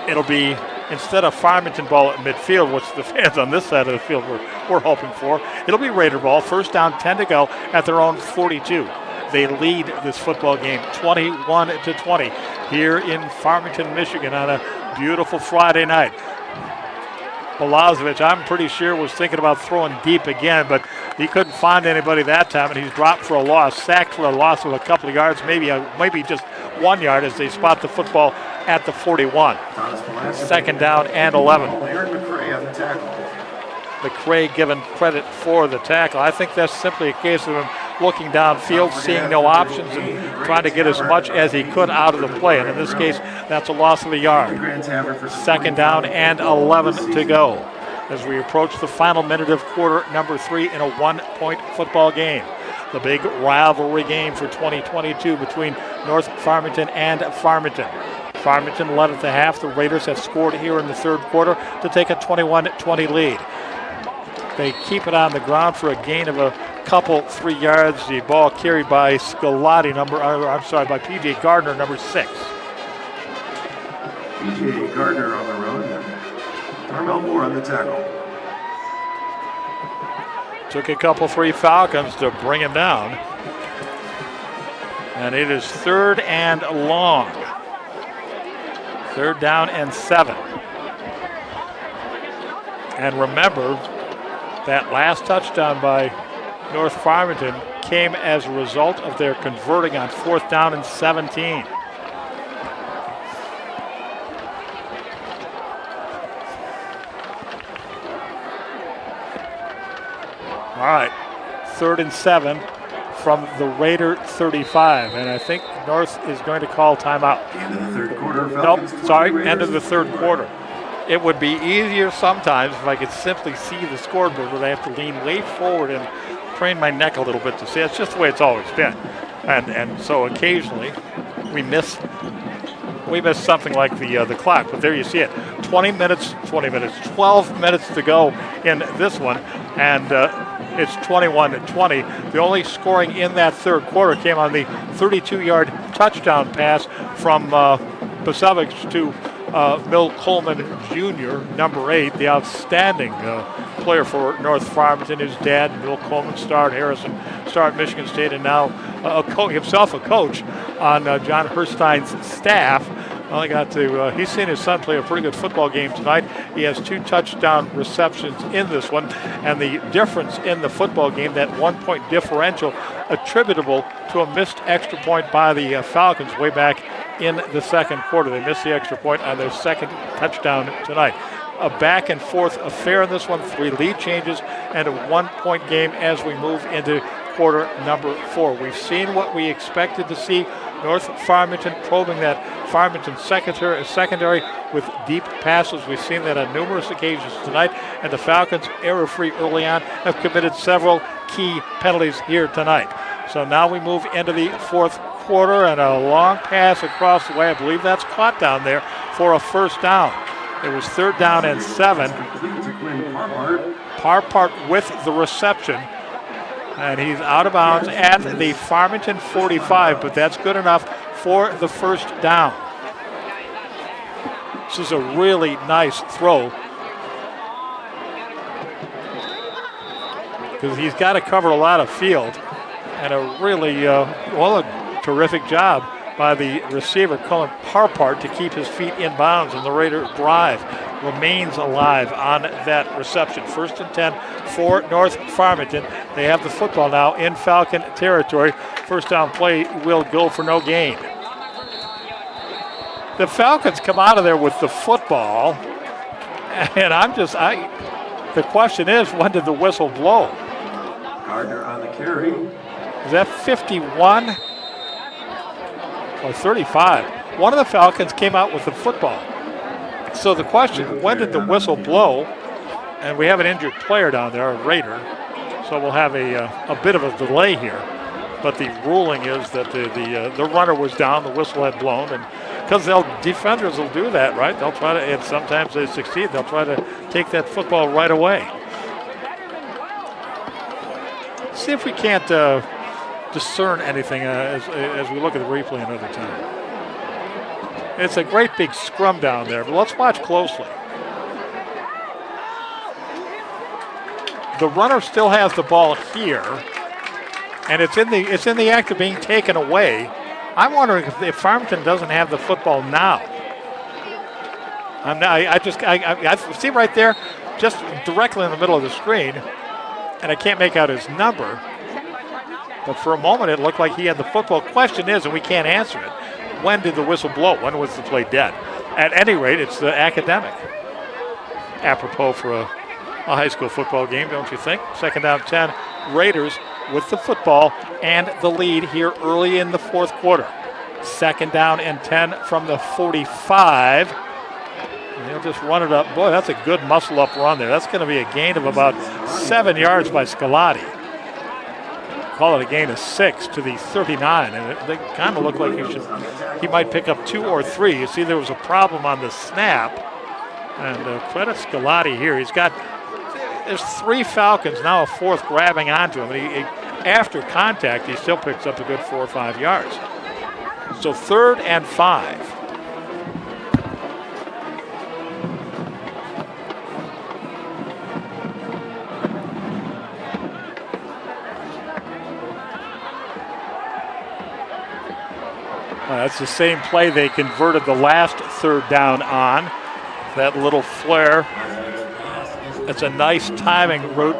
it'll be, instead of Farmington ball at midfield, which the fans on this side of the field were hoping for, it'll be Raider ball, first down, 10 to go at their own 42. They lead this football game 21-20 here in Farmington, Michigan on a beautiful Friday night. Balazovic, I'm pretty sure, was thinking about throwing deep again, but he couldn't find anybody that time, and he's dropped for a loss, sacked for a loss of a couple of yards, maybe just 1 yard as they spot the football at the 41. Second down and 11. McCray given credit for the tackle. I think that's simply a case of him looking downfield, seeing no options, and trying to get as much as he could out of the play. And in this case, that's a loss of a yard. Second down and 11 to go as we approach the final minute of quarter number 3 in a 1-point football game. The big rivalry game for 2022 between North Farmington and Farmington. Farmington led at the half. The Raiders have scored here in the third quarter to take a 21-20 lead. They keep it on the ground for a gain of a couple, 3 yards. The ball carried by by P.J. Gardner, number 6. P.J. Gardner on the run. Darnell Moore on the tackle. Took a couple, 3 Falcons to bring him down. And it is third and long. Third down and 7. And remember, that last touchdown by North Farmington came as a result of their converting on 4th down and 17. All right, 3rd and 7 from the Raider 35, and I think North is going to call timeout. End of the third quarter. End of the third quarter. It would be easier sometimes if I could simply see the scoreboard, but I have to lean way forward and crane my neck a little bit to see. It's just the way it's always been. And so occasionally we miss something like the clock, but there you see it. 12 minutes to go in this one. and it's 21-20. The only scoring in that third quarter came on the 32-yard touchdown pass from Pacevic to Mill Coleman Jr., number 8, the outstanding player for North Farmington. His dad, Mill Coleman, starred Harrison, starred Michigan State, and now himself a coach on John Herstein's staff. Well, he's seen his son play a pretty good football game tonight. He has 2 touchdown receptions in this one, and the difference in the football game, that 1-point differential, attributable to a missed extra point by the Falcons way back in the second quarter. They missed the extra point on their second touchdown tonight. A back and forth affair in this one, 3 lead changes and a 1-point game as we move into quarter number 4. We've seen what we expected to see. North Farmington probing that Farmington secondary with deep passes. We've seen that on numerous occasions tonight, and the Falcons, error-free early on, have committed several key penalties here tonight. So now we move into the fourth quarter, and a long pass across the way. I believe that's caught down there for a first down. It was 3rd down and 7. Parpart with the reception. And he's out of bounds at the Farmington 45, but that's good enough for the first down. This is a really nice throw, because he's got to cover a lot of field, and a really, a terrific job by the receiver, Colin Parpart, to keep his feet in bounds, and the Raider drive remains alive on that reception. 1st and 10 for North Farmington. They have the football now in Falcon territory. First down play will go for no gain. The Falcons come out of there with the football, and the question is, when did the whistle blow? Gardner on the carry. Is that 51 or 35? One of the Falcons came out with the football. So the question, when did the whistle blow? And we have an injured player down there, a Raider, so we'll have a bit of a delay here. But the ruling is that the runner was down, the whistle had blown, and because defenders will do that, right? They'll try to, and sometimes they succeed, they'll try to take that football right away. See if we can't discern anything as we look at the replay another time. It's a great big scrum down there, but let's watch closely. The runner still has the ball here, and it's in the act of being taken away. I'm wondering if Farmington doesn't have the football now. I see right there, just directly in the middle of the screen, and I can't make out his number. But for a moment, it looked like he had the football. Question is, and we can't answer it, when did the whistle blow? When was the play dead? At any rate, it's the academic. Apropos for a high school football game, don't you think? 2nd down 10, Raiders with the football and the lead here early in the fourth quarter. 2nd down and 10 from the 45. And they'll just run it up. Boy, that's a good muscle-up run there. That's going to be a gain of about 7 yards by Scolati. Call it a gain of 6 to the 39, and they kind of look like he might pick up 2 or 3. You see, there was a problem on the snap, and credit Scolati here. There's 3 Falcons, now a 4th grabbing onto him, and after contact, he still picks up a good 4 or 5 yards. So 3rd and 5. That's the same play they converted the last 3rd down on. That little flare. It's a nice timing route.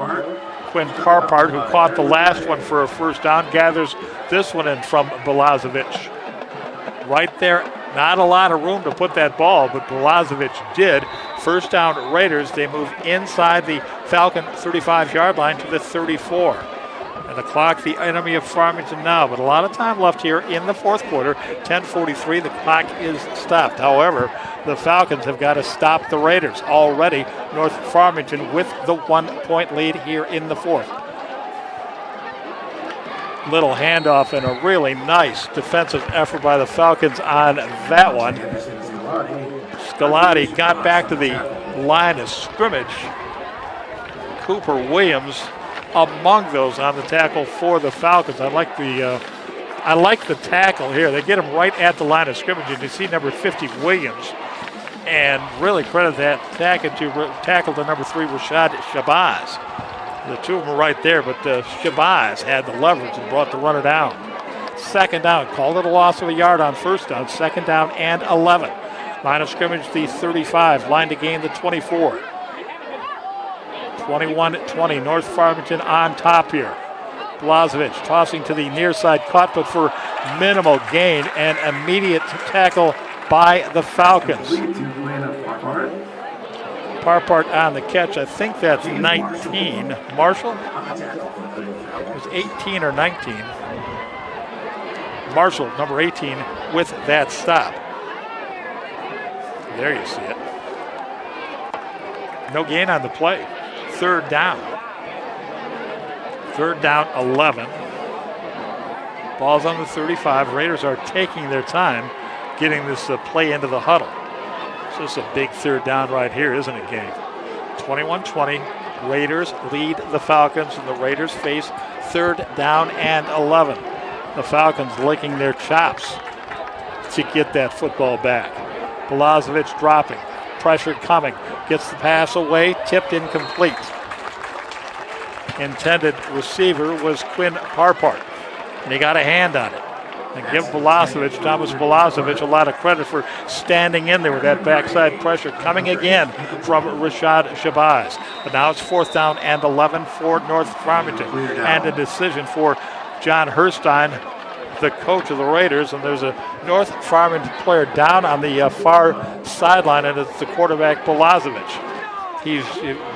Quinn Parpart, who caught the last one for a first down, gathers this one in from Belazovic. Right there, not a lot of room to put that ball, but Belazovic did. First down Raiders. They move inside the Falcon 35-yard line to the 34. And the clock, the enemy of Farmington now, but a lot of time left here in the fourth quarter. 10:43, the clock is stopped. However, the Falcons have got to stop the Raiders. Already, North Farmington with the 1-point lead here in the fourth. Little handoff and a really nice defensive effort by the Falcons on that one. Scolati got back to the line of scrimmage. Cooper Williams among those on the tackle for the Falcons. I like the tackle here. They get him right at the line of scrimmage, and you see number 50 Williams, and really credit that tackle to number 3 Rashad Shabazz. The two of them are right there, but Shabazz had the leverage and brought the runner down. Second down, called it a loss of a yard on first down. Second down and 11. Line of scrimmage, the 35. Line to gain, the 24. 21-20, North Farmington on top here. Blazovic tossing to the near side, caught but for minimal gain, and immediate tackle by the Falcons. Parpart on the catch. I think that's 19. Marshall? It was 18 or 19. Marshall, number 18, with that stop. There you see it. No gain on the play. Third down. Third down, 11. Ball's on the 35. Raiders are taking their time getting this play into the huddle. So this is a big third down right here, isn't it, gang? 21-20. Raiders lead the Falcons, and the Raiders face third down and 11. The Falcons licking their chops to get that football back. Blazovic dropping. Pressure coming. Gets the pass away. Tipped incomplete. Intended receiver was Quinn Parpart, and he got a hand on it. And give Thomas Blazovic a lot of credit for standing in there with that backside pressure coming again from Rashad Shabazz. But now it's fourth down and 11 for North Farmington, and a decision for John Herstein, the coach of the Raiders. And there's a North Farmington player down on the far sideline, and it's the quarterback Blazovic. He's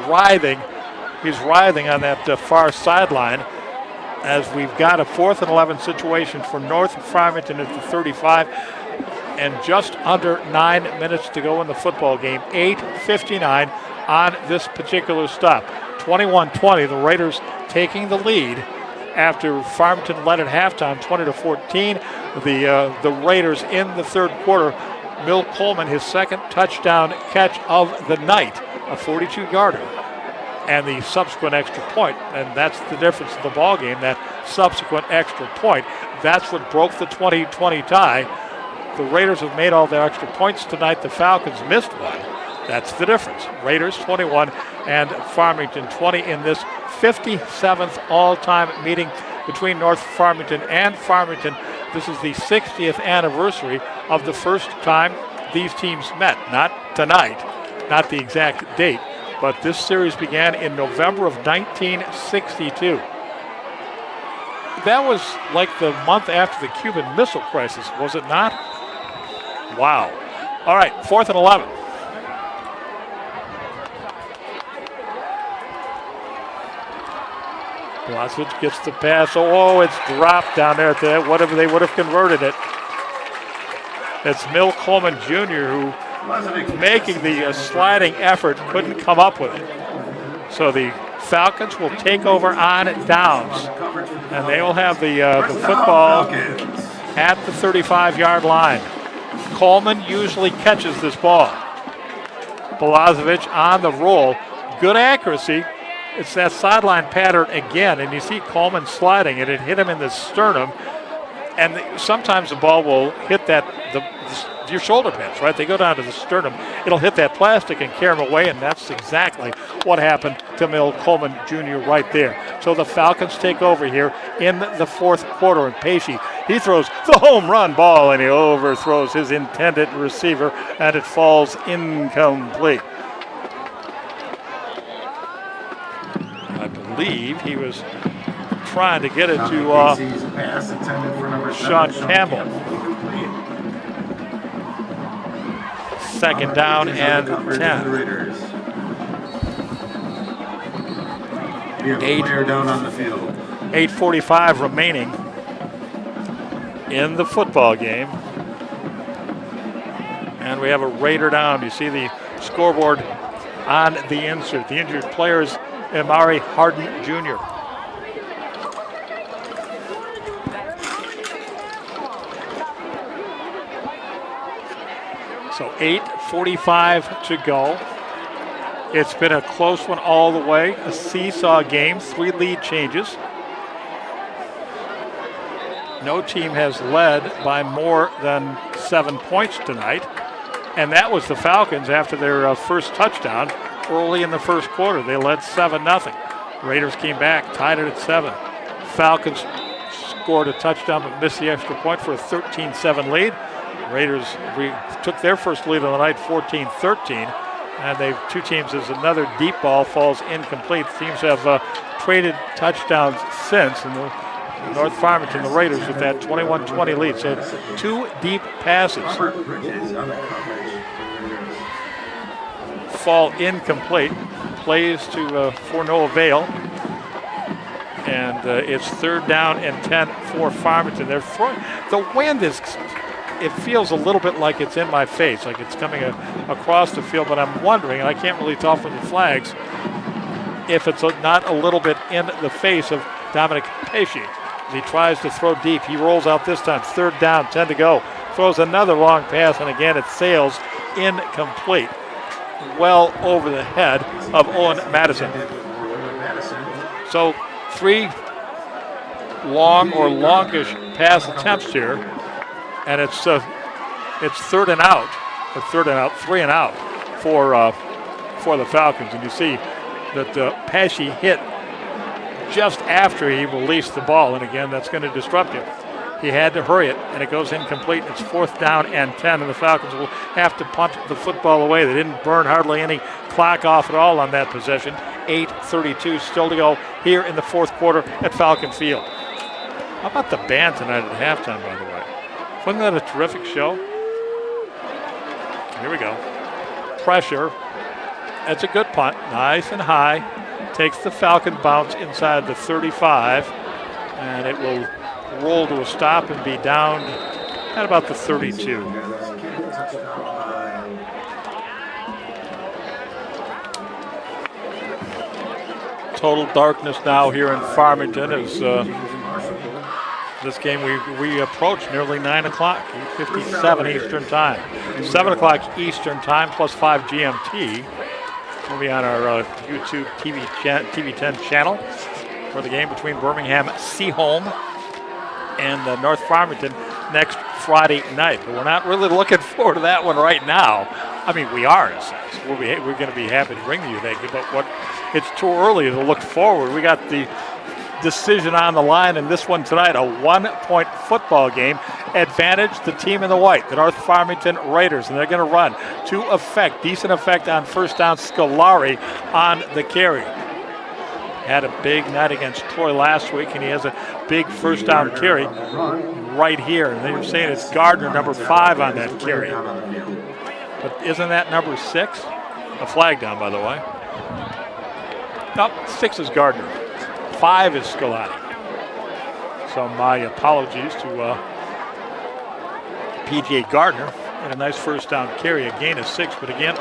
writhing on that far sideline, as we've got a 4th and 11 situation for North Farmington at the 35, and just under 9 minutes to go in the football game. 8:59 on this particular stop. 21-20, the Raiders taking the lead after Farmington led at halftime, 20-14. The Raiders in the third quarter. Mill Coleman, his second touchdown catch of the night, a 42-yarder. And the subsequent extra point, and that's the difference in the ball game. That subsequent extra point, that's what broke the 20-20 tie. The Raiders have made all their extra points tonight. The Falcons missed one. That's the difference. Raiders 21 and Farmington 20 in this 57th all-time meeting between North Farmington and Farmington. This is the 60th anniversary of the first time these teams met. Not tonight, not the exact date, but this series began in November of 1962. That was like the month after the Cuban Missile Crisis, was it not? Wow. All right, 4th and 11. Blazovic gets the pass. Oh, it's dropped down there. Whatever, they would have converted it. It's Mill Coleman Jr. who, making the sliding effort, couldn't come up with it. So the Falcons will take over on downs, and they will have the football at the 35-yard line. Coleman usually catches this ball. Blazovic on the roll. Good accuracy. It's that sideline pattern again, and you see Coleman sliding, and it hit him in the sternum. And sometimes the ball will hit your shoulder pads, right? They go down to the sternum. It'll hit that plastic and carry him away, and that's exactly what happened to Mill Coleman Jr. right there. So the Falcons take over here in the fourth quarter, and Pesci, he throws the home run ball, and he overthrows his intended receiver, and it falls incomplete. I believe he was trying to get it to Sean Campbell. Second down and 10. 8:45 remaining in the football game. And we have a Raider down. You see the scoreboard on the insert. The injured player is Amari Harden Jr. So 8:45 to go. It's been a close one all the way, a seesaw game, 3 lead changes. No team has led by more than 7 points tonight, and that was the Falcons after their first touchdown early in the first quarter. They led 7-0. Raiders came back, tied it at 7. Falcons scored a touchdown but missed the extra point for a 13-7 lead. Raiders took their first lead of the night, 14-13, and two teams as another deep ball falls incomplete. Teams have traded touchdowns since, and North Farmington, the Raiders, with that 21-20 lead. So 2 deep passes fall incomplete. Plays for no avail. And it's 3rd down and 10 for Farmington. They're throwing. The wind it feels a little bit like it's in my face, like it's coming across the field, but I'm wondering, and I can't really tell from the flags, if it's not a little bit in the face of Dominic Pesci. He tries to throw deep. He rolls out this time. 3rd down, 10 to go. Throws another long pass, and again it sails incomplete. Well over the head of Owen Madison. So 3 long or longish pass attempts here, and it's 3rd and out, 3 and out for the Falcons. And you see that Pesci hit just after he released the ball, and again that's going to disrupt him. He had to hurry it, and it goes incomplete. It's 4th down and 10, and the Falcons will have to punt the football away. They didn't burn hardly any clock off at all on that possession. 8:32 still to go here in the 4th quarter at Falcon Field. How about the band tonight at halftime, by the way? Wasn't that a terrific show? Here we go. Pressure. That's a good punt. Nice and high. Takes the Falcon bounce inside the 35, and it will roll to a stop and be down at about the 32. Total darkness now here in Farmington as this game we approach nearly 9 o'clock, 8:57 Eastern time. 7 o'clock Eastern time plus 5 GMT. We'll be on our YouTube TV10 channel for the game between Birmingham Seaholm and North Farmington next Friday night. But we're not really looking forward to that one right now. I mean, we are in a sense. We're going to be happy to bring you that game, but it's too early to look forward. We got the decision on the line in this one tonight, a 1-point football game. Advantage the team in the white, the North Farmington Raiders, and they're going to run to decent effect on 1st down. Scolari on the carry. Had a big night against Troy last week, and he has a big 1st down carry right here. And they were saying it's Gardner, number 5 on that carry. But isn't that number 6? A flag down, by the way. Nope, 6 is Gardner. 5 is Scolari. So my apologies to PJ Gardner. And a nice 1st down carry, a gain of 6. But again,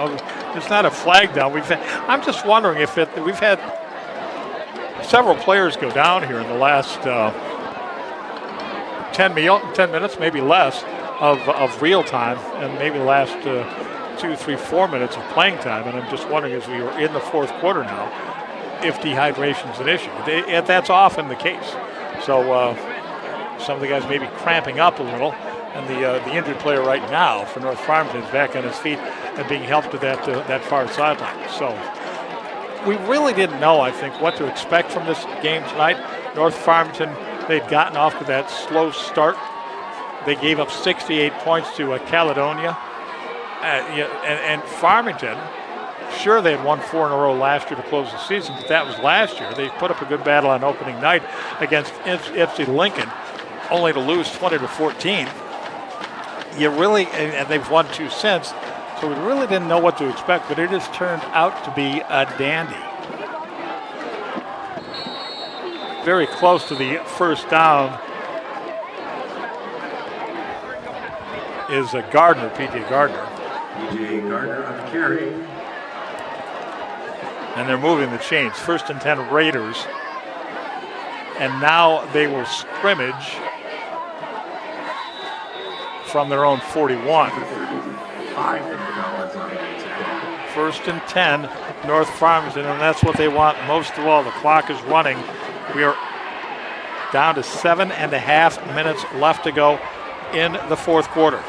it's not a flag down. I'm just wondering if we've had several players go down here in the last 10 minutes, maybe less, of real time, and maybe the last 2, 3, 4 minutes of playing time. And I'm just wondering, as we are in the 4th quarter now, if dehydration is an issue. That's often the case. So some of the guys may be cramping up a little, and the injured player right now for North Farmington is back on his feet and being helped to that far sideline. So we really didn't know, I think, what to expect from this game tonight. North Farmington, they'd gotten off to that slow start. They gave up 68 points to Caledonia. And Farmington, sure, they had won 4 in a row last year to close the season, but that was last year. They put up a good battle on opening night against FC Lincoln, only to lose 20-14. And they've won 2 since, so we really didn't know what to expect, but it has turned out to be a dandy. Very close to the 1st down is Gardner, PJ Gardner. PJ Gardner on the carry. And they're moving the chains. 1st and 10 Raiders. And now they will scrimmage from their own 41. First and 10, North Farmington, and that's what they want most of all. The clock is running. We are down to 7.5 minutes left to go in the fourth quarter.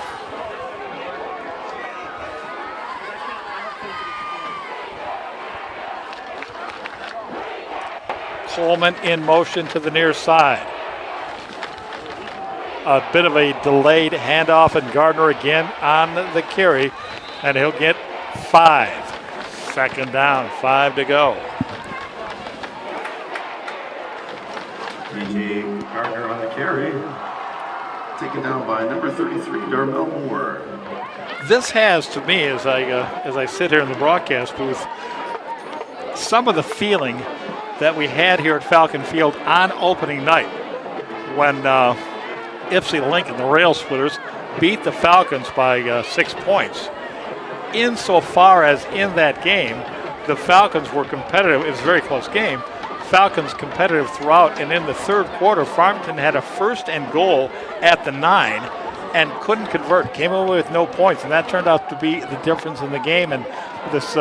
Coleman in motion to the near side. A bit of a delayed handoff, and Gardner again on the carry, and he'll get 5. Second down, 5 to go. P.J. Gardner on the carry. Taken down by number 33, Darmel Moore. This has, to me, as I sit here in the broadcast booth, some of the feeling that we had here at Falcon Field on opening night when Ypsi Lincoln, the Rail Splitters, beat the Falcons by 6 points. Insofar as in that game, the Falcons were competitive. It was a very close game. Falcons competitive throughout, and in the third quarter, Farmington had a first and goal at the 9 and couldn't convert. Came away with no points, and that turned out to be the difference in the game. And this,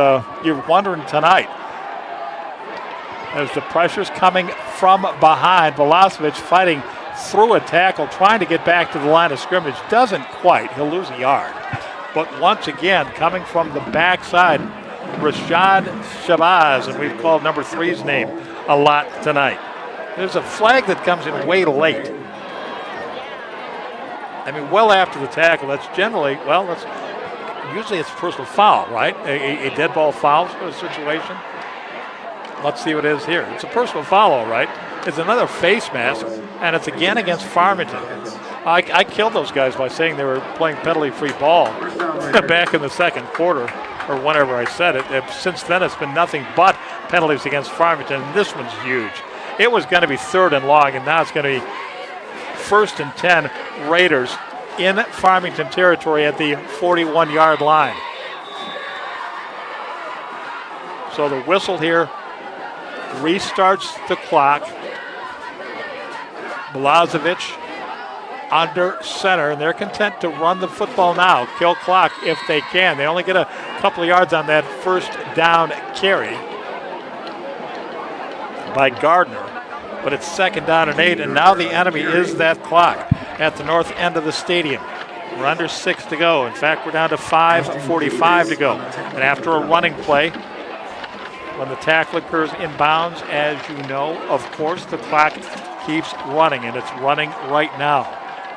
you're wondering tonight, as the pressure's coming from behind, Milosevic fighting through a tackle, trying to get back to the line of scrimmage. Doesn't quite. He'll lose a yard. But once again, coming from the backside, Rashad Shabazz, and we've called number 3's name a lot tonight. There's a flag that comes in way late. I mean, well after the tackle. That's generally, usually it's a personal foul, right? A dead ball foul sort of situation. Let's see what it is here. It's a personal foul, all right. It's another face mask, and it's again against Farmington. I killed those guys by saying they were playing penalty-free ball back in the second quarter, or whenever I said it. Since then, it's been nothing but penalties against Farmington, and this one's huge. It was going to be 3rd and long, and now it's going to be 1st and 10 Raiders in Farmington territory at the 41-yard line. So the whistle here restarts the clock. Milosevic under center, and they're content to run the football now, kill clock if they can. They only get a couple of yards on that first down carry by Gardner, but it's 2nd down and 8, and now the enemy is that clock at the north end of the stadium. We're under 6 to go. In fact, we're down to 5:45 to go. And after a running play, when the tackle occurs inbounds, as you know, of course, the clock keeps running, and it's running right now.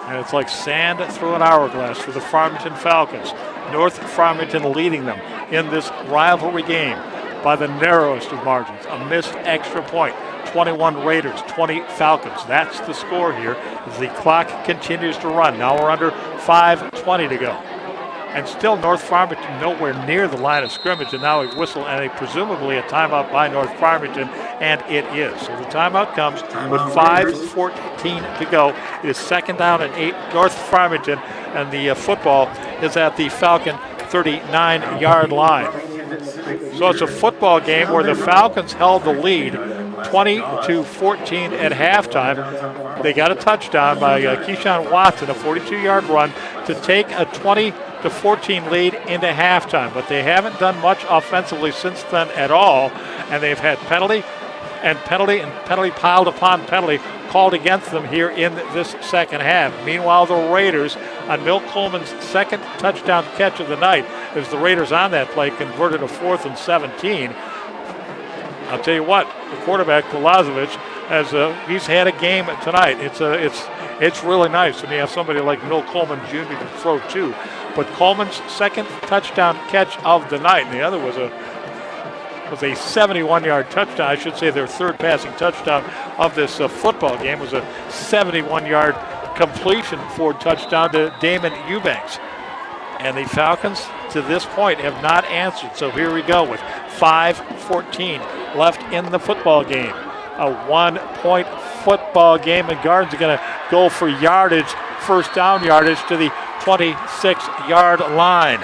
And it's like sand through an hourglass for the Farmington Falcons. North Farmington leading them in this rivalry game by the narrowest of margins. A missed extra point. 21 Raiders, 20 Falcons. That's the score here as the clock continues to run. Now we're under 5:20 to go. And still North Farmington nowhere near the line of scrimmage, and now a whistle and presumably a timeout by North Farmington, and it is. So the timeout comes with 5:14 to go. It is 2nd down and 8 North Farmington, and the football is at the Falcon 39-yard line. So it's a football game where the Falcons held the lead 20-14 at halftime. They got a touchdown by Keyshawn Watson, a 42-yard run to take a 20-14 lead into halftime. But they haven't done much offensively since then at all, and they've had penalty piled upon penalty called against them here in this second half. Meanwhile, the Raiders, on Milt Coleman's 2nd touchdown catch of the night, as the Raiders on that play converted a 4th and 17. I'll tell you what, the quarterback, Milosevic, he's had a game tonight. It's really nice when you have somebody like Milt Coleman Jr. to throw to. But Coleman's 2nd touchdown catch of the night, and the other was a 71-yard touchdown. I should say their 3rd passing touchdown of this football game was a 71-yard completion for touchdown to Damon Eubanks. And the Falcons, to this point, have not answered. So here we go with 5:14 left in the football game. A 1-point football game, and Gardner's going to go for yardage, first down yardage to the 26-yard line.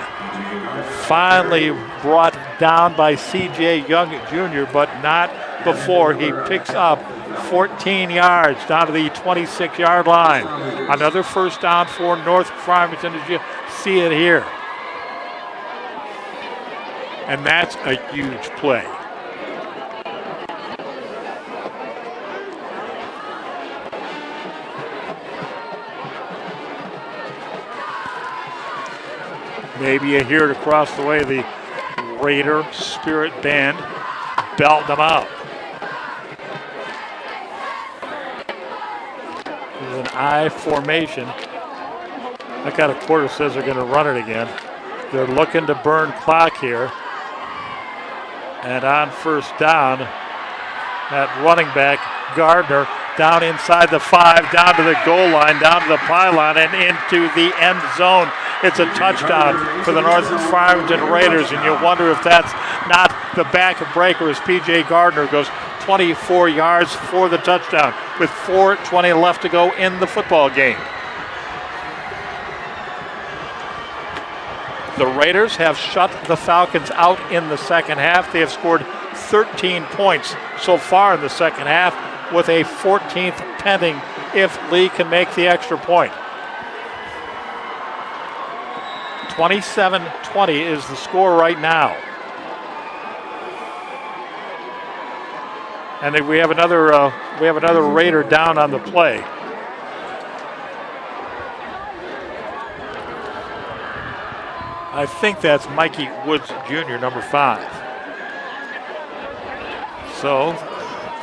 Finally brought down by C.J. Young Jr., but not before he picks up 14 yards down to the 26-yard line. Another first down for North Farmington, as you see it here. And that's a huge play. Maybe you hear it across the way, the Raider Spirit Band belt them out. There's an I formation. That kind of quarter says they're going to run it again. They're looking to burn clock here. And on first down, that running back, Gardner, down inside the 5, down to the goal line, down to the pylon, and into the end zone. It's a touchdown for the North Farmington Raiders, and you wonder if that's not the back breaker as P.J. Gardner goes 24 yards for the touchdown with 4:20 left to go in the football game. The Raiders have shut the Falcons out in the second half. They have scored 13 points so far in the second half, with a 14th pending if Lee can make the extra point. 27-20 is the score right now. And we have another Raider down on the play. I think that's Mikey Woods Jr., number 5. So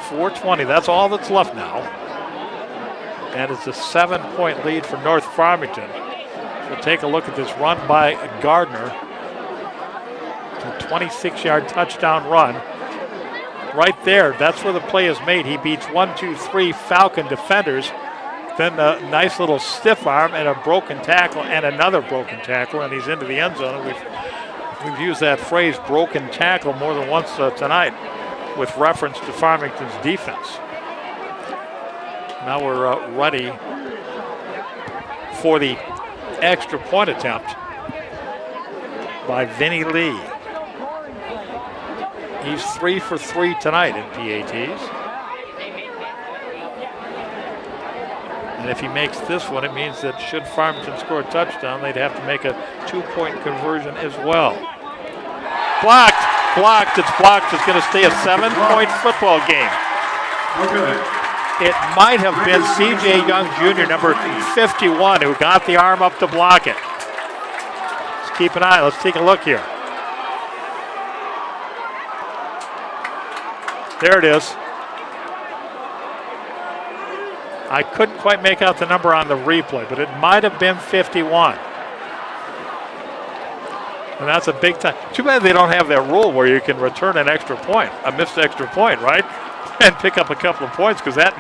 4:20, that's all that's left now. And it's a 7-point lead for North Farmington. We'll take a look at this run by Gardner. It's a 26-yard touchdown run. Right there, that's where the play is made. He beats 1, 2, 3 Falcon defenders. Then a nice little stiff arm and a broken tackle and another broken tackle, and he's into the end zone. We've used that phrase, broken tackle, more than once tonight with reference to Farmington's defense. Now we're ready for the extra point attempt by Vinny Lee. He's 3 for 3 tonight in PATs. And if he makes this one, it means that should Farmington score a touchdown, they'd have to make a 2-point conversion as well. Blocked, it's blocked. It's going to stay a 7-point football game. Okay. It might have been C.J. Young Jr., number 51, who got the arm up to block it. Let's keep an eye. Let's take a look here. There it is. I couldn't quite make out the number on the replay, but it might have been 51. And that's a big time. Too bad they don't have that rule where you can return an extra point, a missed extra point, right? And pick up a couple of points, because that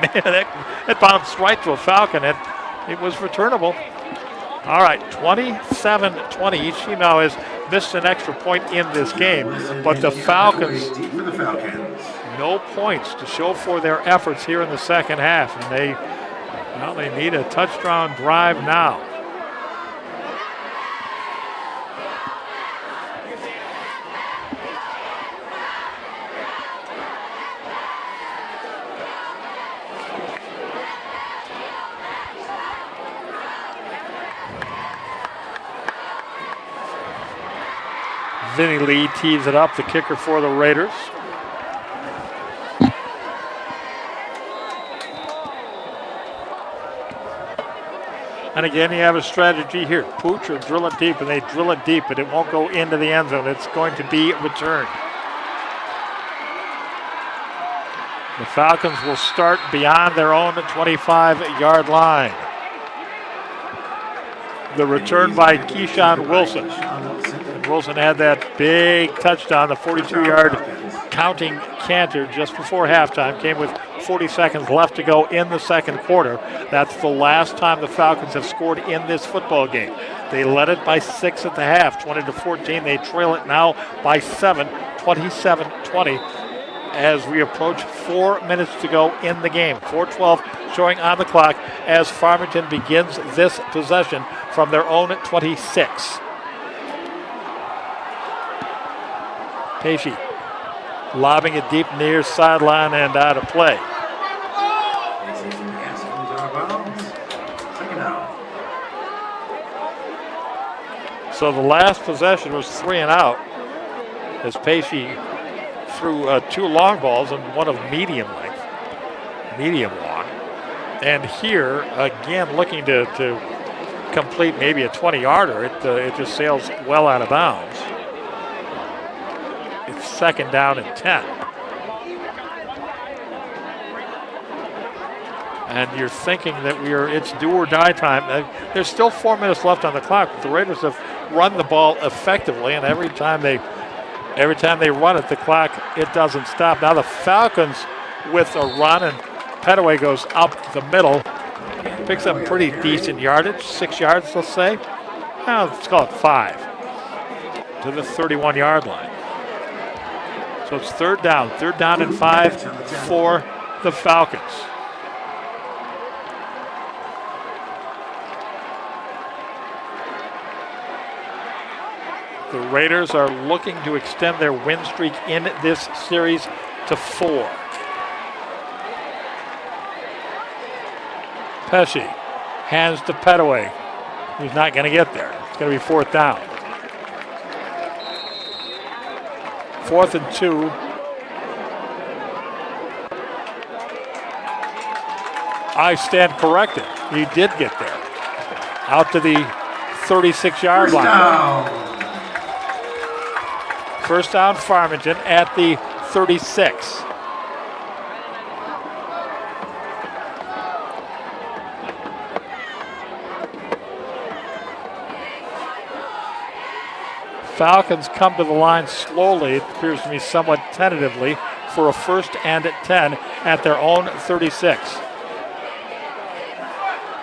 bounced right to a Falcon. It was returnable. All right, 27-20. Each team now has missed an extra point in this game, but the Falcons, no points to show for their efforts here in the second half, and they need a touchdown drive now. Vinny Lee tees it up, the kicker for the Raiders. And again, you have a strategy here. Pooch or drill it deep, and they drill it deep, but it won't go into the end zone. It's going to be returned. The Falcons will start beyond their own 25-yard line. The return by Keyshawn Wilson. Wilson had that big touchdown, the 42-yard counting canter just before halftime. Came with 40 seconds left to go in the second quarter. That's the last time the Falcons have scored in this football game. They led it by 6 at the half, 20-14. They trail it now by 7, 27-20, as we approach 4 minutes to go in the game. 4:12 showing on the clock as Farmington begins this possession from their own 26. Pesci lobbing it deep near sideline and out of play. So the last possession was 3 and out. as Pacey threw 2 long balls and one of medium length, medium long. And here, again, looking to complete maybe a 20-yarder, it just sails well out of bounds. It's 2nd down and 10. And you're thinking that it's do or die time. There's still 4 minutes left on the clock, but the Raiders have run the ball effectively, and every time they run it, the clock, it doesn't stop. Now the Falcons with a run, and Petaway goes up the middle, picks up pretty decent yardage, 6 yards, let's say. Well, let's call it 5 to the 31-yard line. So it's 3rd down and 5 for the Falcons. The Raiders are looking to extend their win streak in this series to 4. Pesci hands to Petaway. He's not going to get there. It's going to be 4th down. 4th and 2. I stand corrected. He did get there. Out to the 36-yard line. First down, Farmington at the 36. Falcons come to the line slowly, it appears to me somewhat tentatively, for a 1st and 10 at their own 36.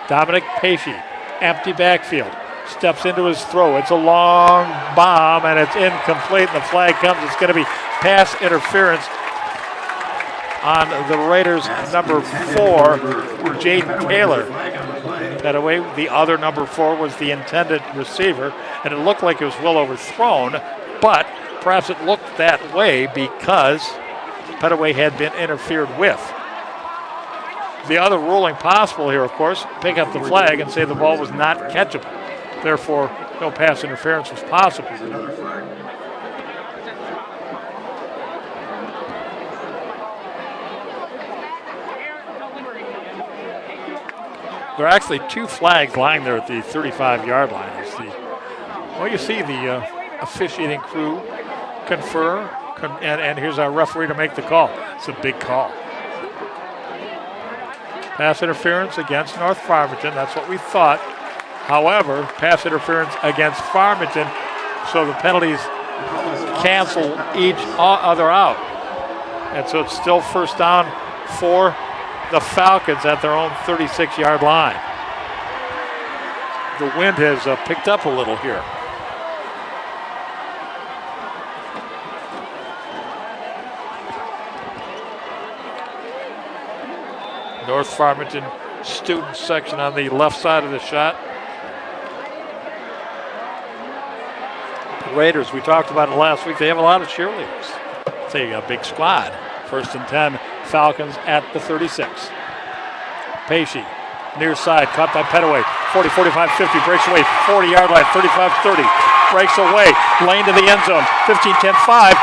Dominic Pacey, empty backfield. Steps into his throw. It's a long bomb, and it's incomplete, and the flag comes. It's going to be pass interference on the Raiders' number 4, Jaden Taylor. That away, the other number 4 was the intended receiver, and it looked like it was well overthrown, but perhaps it looked that way because Petaway had been interfered with. The other ruling possible here, of course, pick up the flag and say the ball was not catchable. Therefore, no pass interference was possible. There are actually 2 flags lying there at the 35-yard line. You see the officiating crew confer, and here's our referee to make the call. It's a big call. Pass interference against North Farmington. That's what we thought. However, pass interference against Farmington, so the penalties cancel each other out. And so it's still 1st down for the Falcons at their own 36-yard line. The wind has picked up a little here. North Farmington student section on the left side of the shot. The Raiders, we talked about it last week, they have a lot of cheerleaders. It's a big squad. 1st and 10, Falcons at the 36. Pacey, near side, caught by Petaway. 40, 45, 50, breaks away, 40-yard line, 35, 30. Breaks away, lane to the end zone, 15, 10, 5.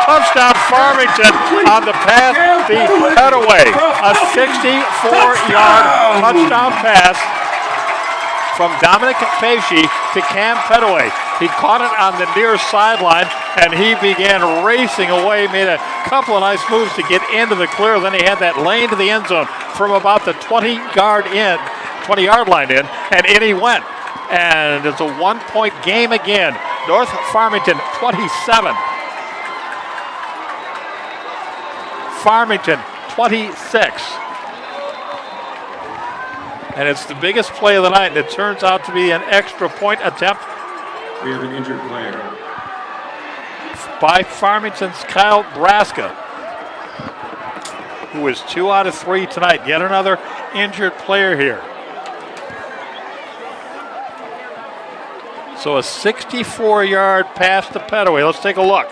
Touchdown Farmington on the pass, the Petaway. A 64-yard touchdown pass from Dominic Pacey to Cam Petaway. He caught it on the near sideline, and he began racing away, made a couple of nice moves to get into the clear. Then he had that lane to the end zone from about the 20-yard line in, and in he went. And it's a 1-point game again. North Farmington 27. Farmington 26. And it's the biggest play of the night, and it turns out to be an extra point attempt. We have an injured player. By Farmington's Kyle Braska, who is 2 out of 3 tonight. Yet another injured player here. So a 64-yard pass to Petaway. Let's take a look.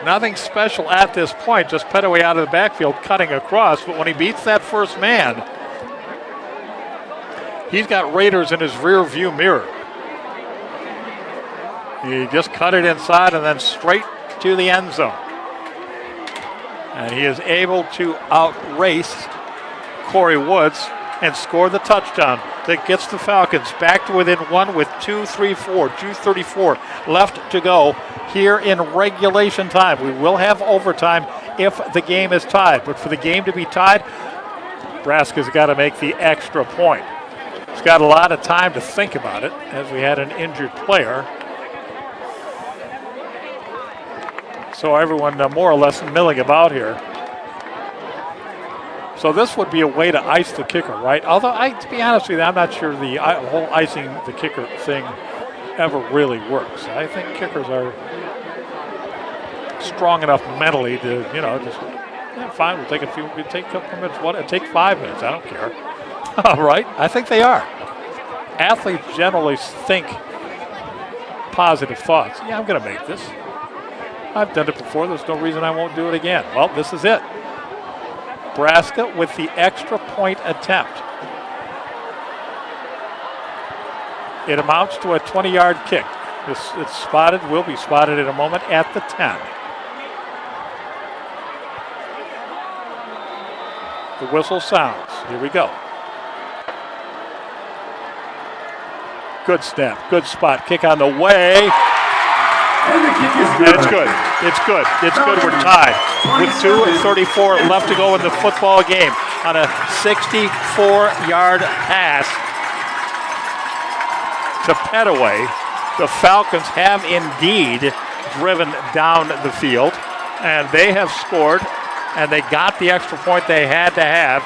Nothing special at this point, just Petaway out of the backfield cutting across, but when he beats that first man, He's got Raiders in his rear view mirror. He just cut it inside and then straight to the end zone. And he is able to outrace Corey Woods and score the touchdown that gets the Falcons back to within one with 2:34 left to go here in regulation time. We will have overtime if the game is tied, but for the game to be tied, Nebraska's got to make the extra point. It's got a lot of time to think about it as we had an injured player. So everyone more or less milling about here. So this would be a way to ice the kicker, right? Although, to be honest with you, I'm not sure the whole icing the kicker thing ever really works. I think kickers are strong enough mentally to, fine, we'll take a couple of minutes, take 5 minutes, I don't care. All right, I think they are. Athletes generally think positive thoughts. Yeah, I'm going to make this. I've done it before, there's no reason I won't do it again. Well, this is it. Nebraska with the extra point attempt. It amounts to a 20-yard kick. It's spotted, will be spotted in a moment at the 10. The whistle sounds. Here we go. Good snap, good spot. Kick on the way. And the kick is good. It's good. It's good. It's good. We're tied with 2:34 left to go in the football game on a 64-yard pass to Petaway. The Falcons have indeed driven down the field, and they have scored, and they got the extra point they had to have.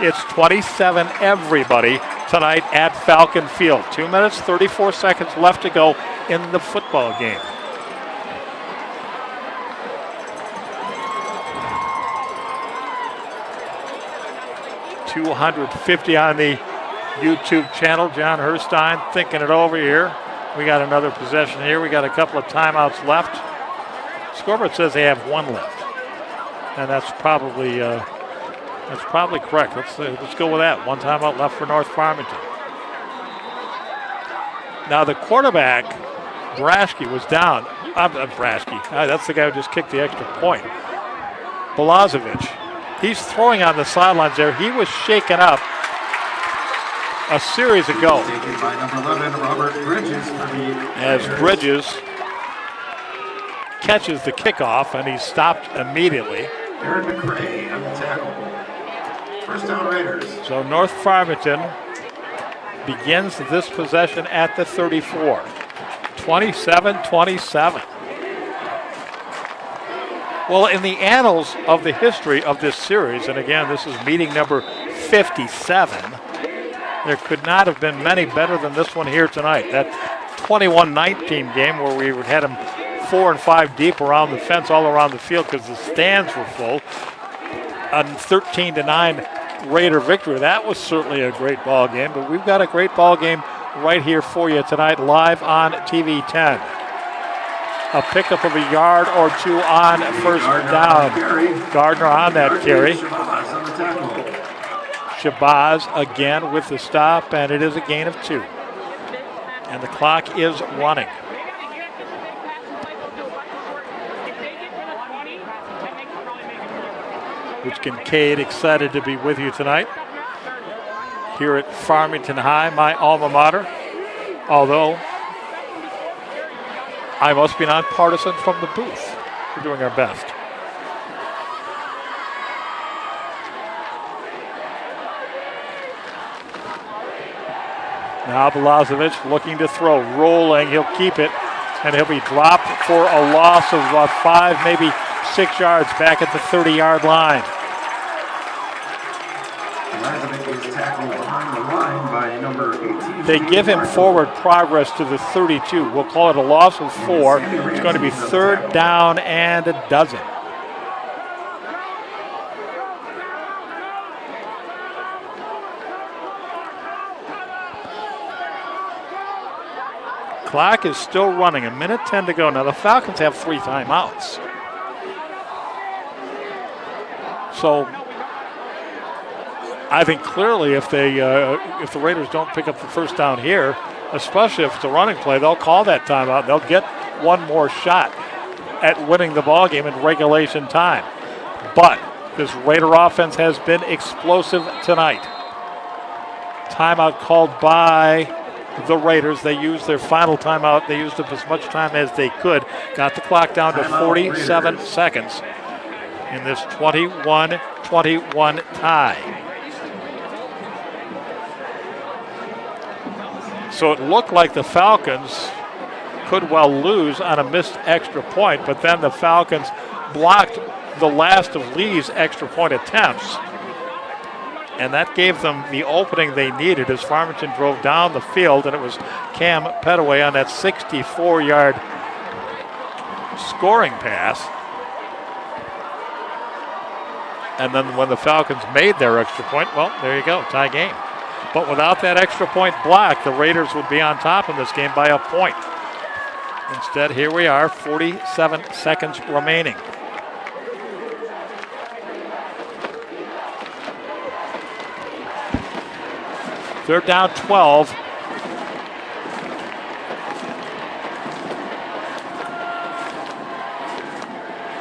It's 27 everybody tonight at Falcon Field. 2 minutes, 34 seconds left to go in the football game. $250 on the YouTube channel. John Herstein thinking it over here. We got another possession here. We got a couple of timeouts left. Scoreboard says they have one left, and that's probably correct. Let's go with that. One timeout left for North Farmington. Now the quarterback, Brashke, was down. Brashke. That's the guy who just kicked the extra point. Balazovic. He's throwing on the sidelines there. He was shaken up a series ago. Taken by number 11, Robert Bridges for the As Bridges catches the kickoff, and he's stopped immediately. Aaron McRae on the tackle. First down Raiders. So North Farmington begins this possession at the 34. 27-27. Well, in the annals of the history of this series, and again, this is meeting number 57, there could not have been many better than this one here tonight. That 21-19 game where we had them 4 and 5 deep around the fence, all around the field because the stands were full. A 13-9 Raider victory. That was certainly a great ball game, but we've got a great ball game right here for you tonight, live on TV 10. A pickup of a yard or two on first down. Gardner on that carry. Shabazz again with the stop, and it is a gain of 2. And the clock is running. Rich Kincaid, excited to be with you tonight here at Farmington High, my alma mater. Although I must be nonpartisan from the booth. We're doing our best. Now Balazovic looking to throw, rolling, he'll keep it, and he'll be dropped for a loss of about 5, maybe 6 yards back at the 30-yard line. They give him forward progress to the 32. We'll call it a loss of 4. It's going to be 3rd down and a dozen. Clock is still running, 1:10 to go. Now the Falcons have 3 timeouts. So I think clearly if the Raiders don't pick up the first down here, especially if it's a running play, they'll call that timeout. They'll get one more shot at winning the ball game in regulation time. But this Raider offense has been explosive tonight. Timeout called by the Raiders. They used their final timeout. They used up as much time as they could. Got the clock down to 47 seconds in this 21-21 tie. So it looked like the Falcons could well lose on a missed extra point, but then the Falcons blocked the last of Lee's extra point attempts, and that gave them the opening they needed as Farmington drove down the field, and it was Cam Petaway on that 64-yard scoring pass. And then when the Falcons made their extra point, well, there you go, tie game. But without that extra point block, the Raiders would be on top in this game by a point. Instead, here we are, 47 seconds remaining. They're down 12.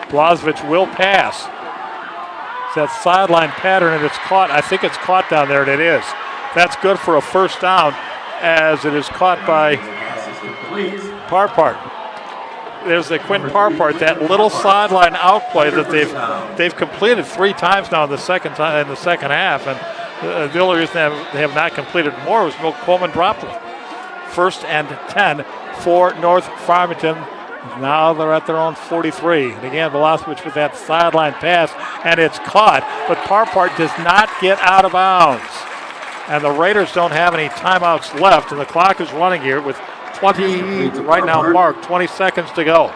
Blazovic will pass. It's that sideline pattern, and it's caught. I think it's caught down there, and it is. That's good for a first down, as it is caught by Parpart. There's the Quinn Parpart, that little sideline outplay that they've completed 3 times now in the second half, and the only reason they have not completed more was Milt Coleman dropped them. 1st and 10 for North Farmington. Now they're at their own 43. And again, Milosevic with that sideline pass, and it's caught, but Parpart does not get out of bounds. And the Raiders don't have any timeouts left, and the clock is running here with 20 right now marked, 20 seconds to go.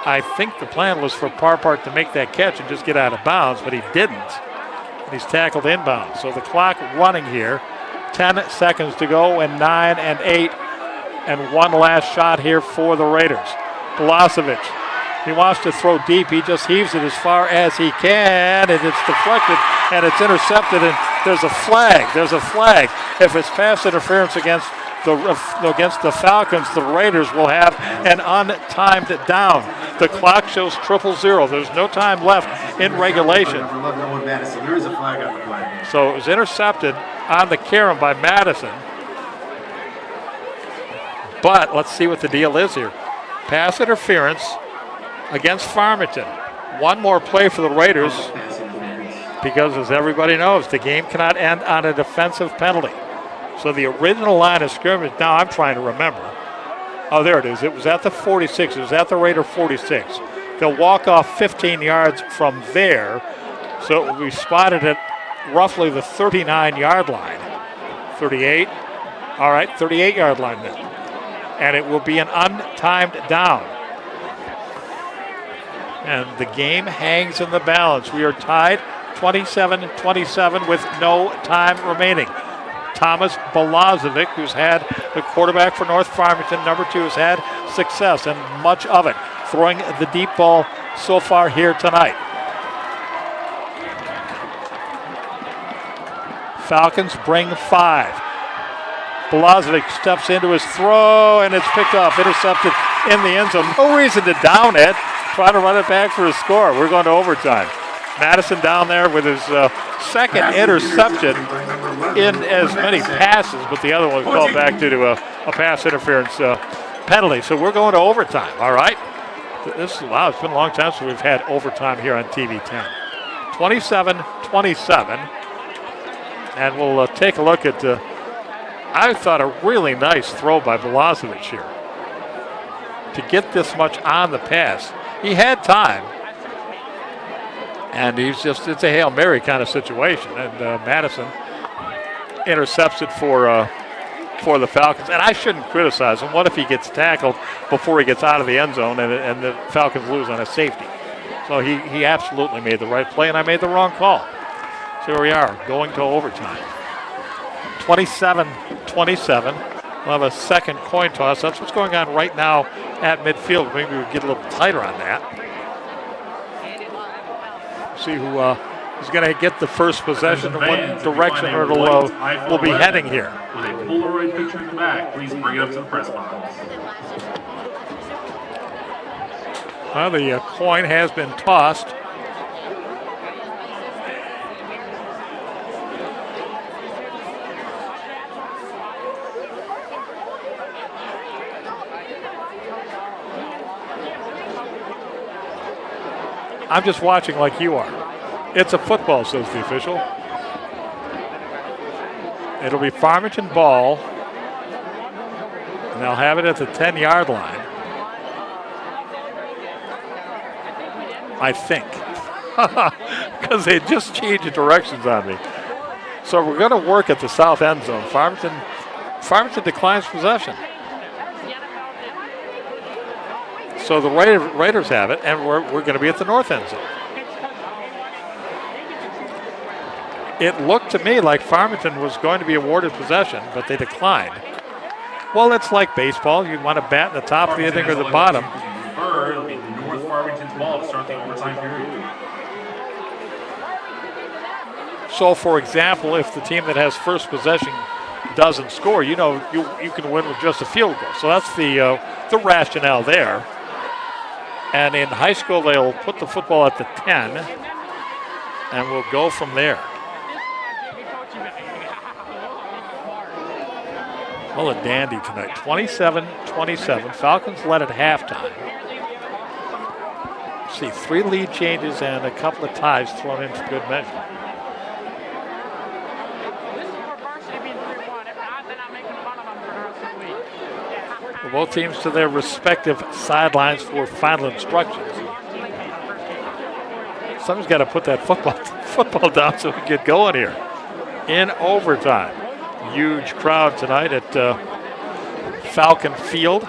I think the plan was for Parpart to make that catch and just get out of bounds, but he didn't. And he's tackled inbound. So the clock running here, 10 seconds to go, and 9 and 8, and one last shot here for the Raiders. Milosevic, he wants to throw deep. He just heaves it as far as he can, and it's deflected, and it's intercepted, and there's a flag. There's a flag. If it's pass interference against the Falcons, the Raiders will have an untimed down. The clock shows 0-0. There's no time left in regulation. So it was intercepted on the carom by Madison. But let's see what the deal is here. Pass interference against Farmington. One more play for the Raiders, because as everybody knows, the game cannot end on a defensive penalty. So the original line of scrimmage, now I'm trying to remember. Oh, there it is. It was at the 46. It was at the Raider 46. They'll walk off 15 yards from there. So it will be spotted at roughly the 39-yard line. 38. All right, 38-yard line then. And it will be an untimed down. And the game hangs in the balance. We are tied 27-27 with no time remaining. Thomas Milosevic, who's had the quarterback for North Farmington, number 2, has had success, and much of it, throwing the deep ball so far here tonight. Falcons bring 5. Milosevic steps into his throw, and it's picked off, intercepted in the end zone. No reason to down it. Trying to run it back for a score. We're going to overtime. Madison down there with his second interception in as many passes, but the other one was called back due to a pass interference penalty. So we're going to overtime, all right? Wow, it's been a long time since we've had overtime here on TV 10. 27-27. And we'll take a look at, I thought, a really nice throw by Milosevic here to get this much on the pass. He had time, and it's a Hail Mary kind of situation. And Madison intercepts it for the Falcons. And I shouldn't criticize him. What if he gets tackled before he gets out of the end zone and the Falcons lose on a safety? So he absolutely made the right play, and I made the wrong call. So here we are, going to overtime. 27-27. We'll have a second coin toss. That's what's going on right now at midfield. Maybe we'll get a little tighter on that. See who is going to get the first possession and what direction we'll be heading here. With a Polaroid picture in the back, please bring it up to the press box. Well, the coin has been tossed. I'm just watching like you are. It's a football, says the official. It'll be Farmington ball, and they'll have it at the 10-yard line. I think, because they just changed the directions on me. So we're going to work at the south end zone. Farmington declines possession. So the Raiders have it, and we're going to be at the north end zone. It looked to me like Farmington was going to be awarded possession, but they declined. Well, it's like baseball. You want to bat in the top of the inning or the bottom. It'll be North Farmington's ball to start the overtime period. So, for example, if the team that has first possession doesn't score, you can win with just a field goal. So that's the rationale there. And in high school, they'll put the football at the 10, and we'll go from there. Well, a dandy tonight. 27-27. Falcons led at halftime. See, 3 lead changes and a couple of ties thrown in for good measure. Well, both teams to their respective sidelines for final instructions. Someone's got to put that football down so we can get going here. In overtime. Huge crowd tonight at Falcon Field.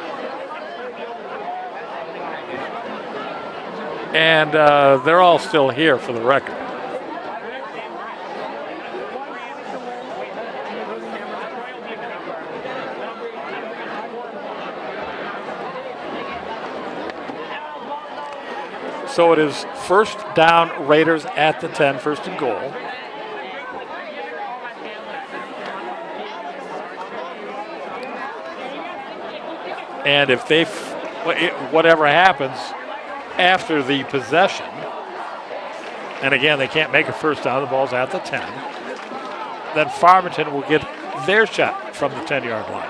And they're all still here for the record. So it is first down, Raiders at the 10, first and goal. And if whatever happens after the possession, and again, they can't make a first down, the ball's at the 10, then Farmington will get their shot from the 10-yard line.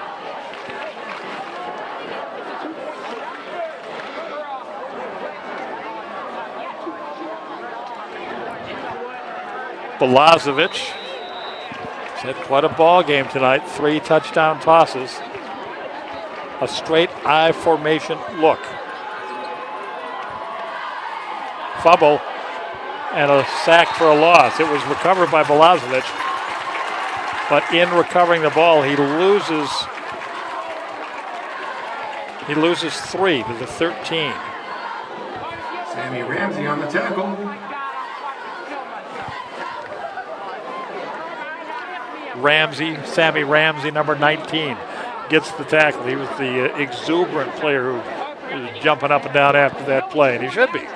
Balazovic has had quite a ball game tonight. 3 touchdown tosses. A straight I formation look. Fumble and a sack for a loss. It was recovered by Balazovic, but in recovering the ball, he loses 3 to the 13. Sammy Ramsey on the tackle. Sammy Ramsey, number 19, gets the tackle. He was the exuberant player who was jumping up and down after that play, and he should be.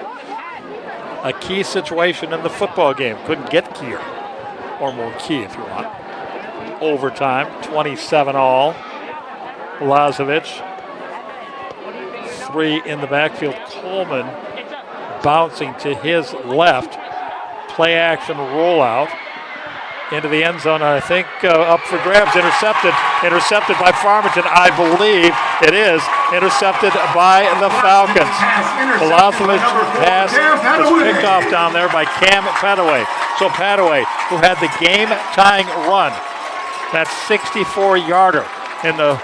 A key situation in the football game. Couldn't get keyer, or more key if you want. Overtime, 27 all. Balazovic, 3 in the backfield. Coleman bouncing to his left. Play action rollout into the end zone, I think up for grabs, intercepted by Farmington, I believe it is, intercepted by the Falcons. Balazovic pass was picked off down there by Cam Padaway. So Padaway, who had the game-tying run, that 64-yarder in the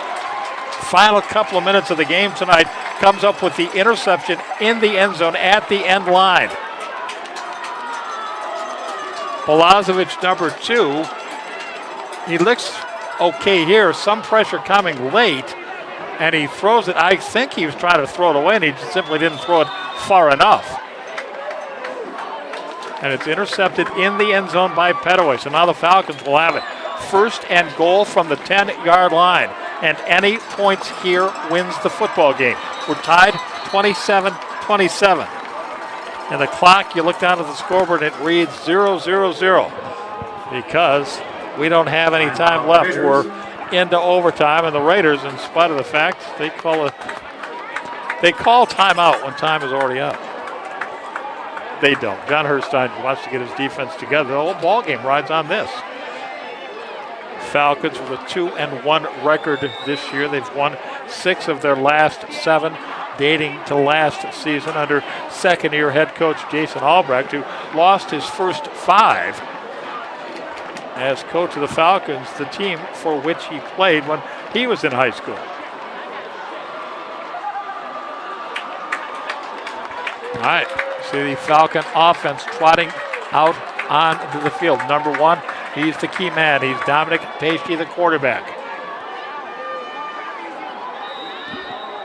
final couple of minutes of the game tonight, comes up with the interception in the end zone at the end line. Balazovic, number 2, he looks okay here. Some pressure coming late, and he throws it. I think he was trying to throw it away, and he just simply didn't throw it far enough. And it's intercepted in the end zone by Petaway. So now the Falcons will have it. First and goal from the 10-yard line, and any points here wins the football game. We're tied 27-27. And the clock, you look down at the scoreboard, and it reads 0-0-0 because we don't have any time left. We're into overtime, and the Raiders, in spite of the fact they call timeout when time is already up. They don't. John Herstein wants to get his defense together. The whole ball game rides on this. Falcons with a 2-1 record this year. They've won 6 of their last 7, dating to last season under second-year head coach Jason Albrecht, who lost his first 5 as coach of the Falcons, the team for which he played when he was in high school. All right, see the Falcon offense trotting out onto the field. Number 1, he's the key man. He's Dominic Pacey, the quarterback.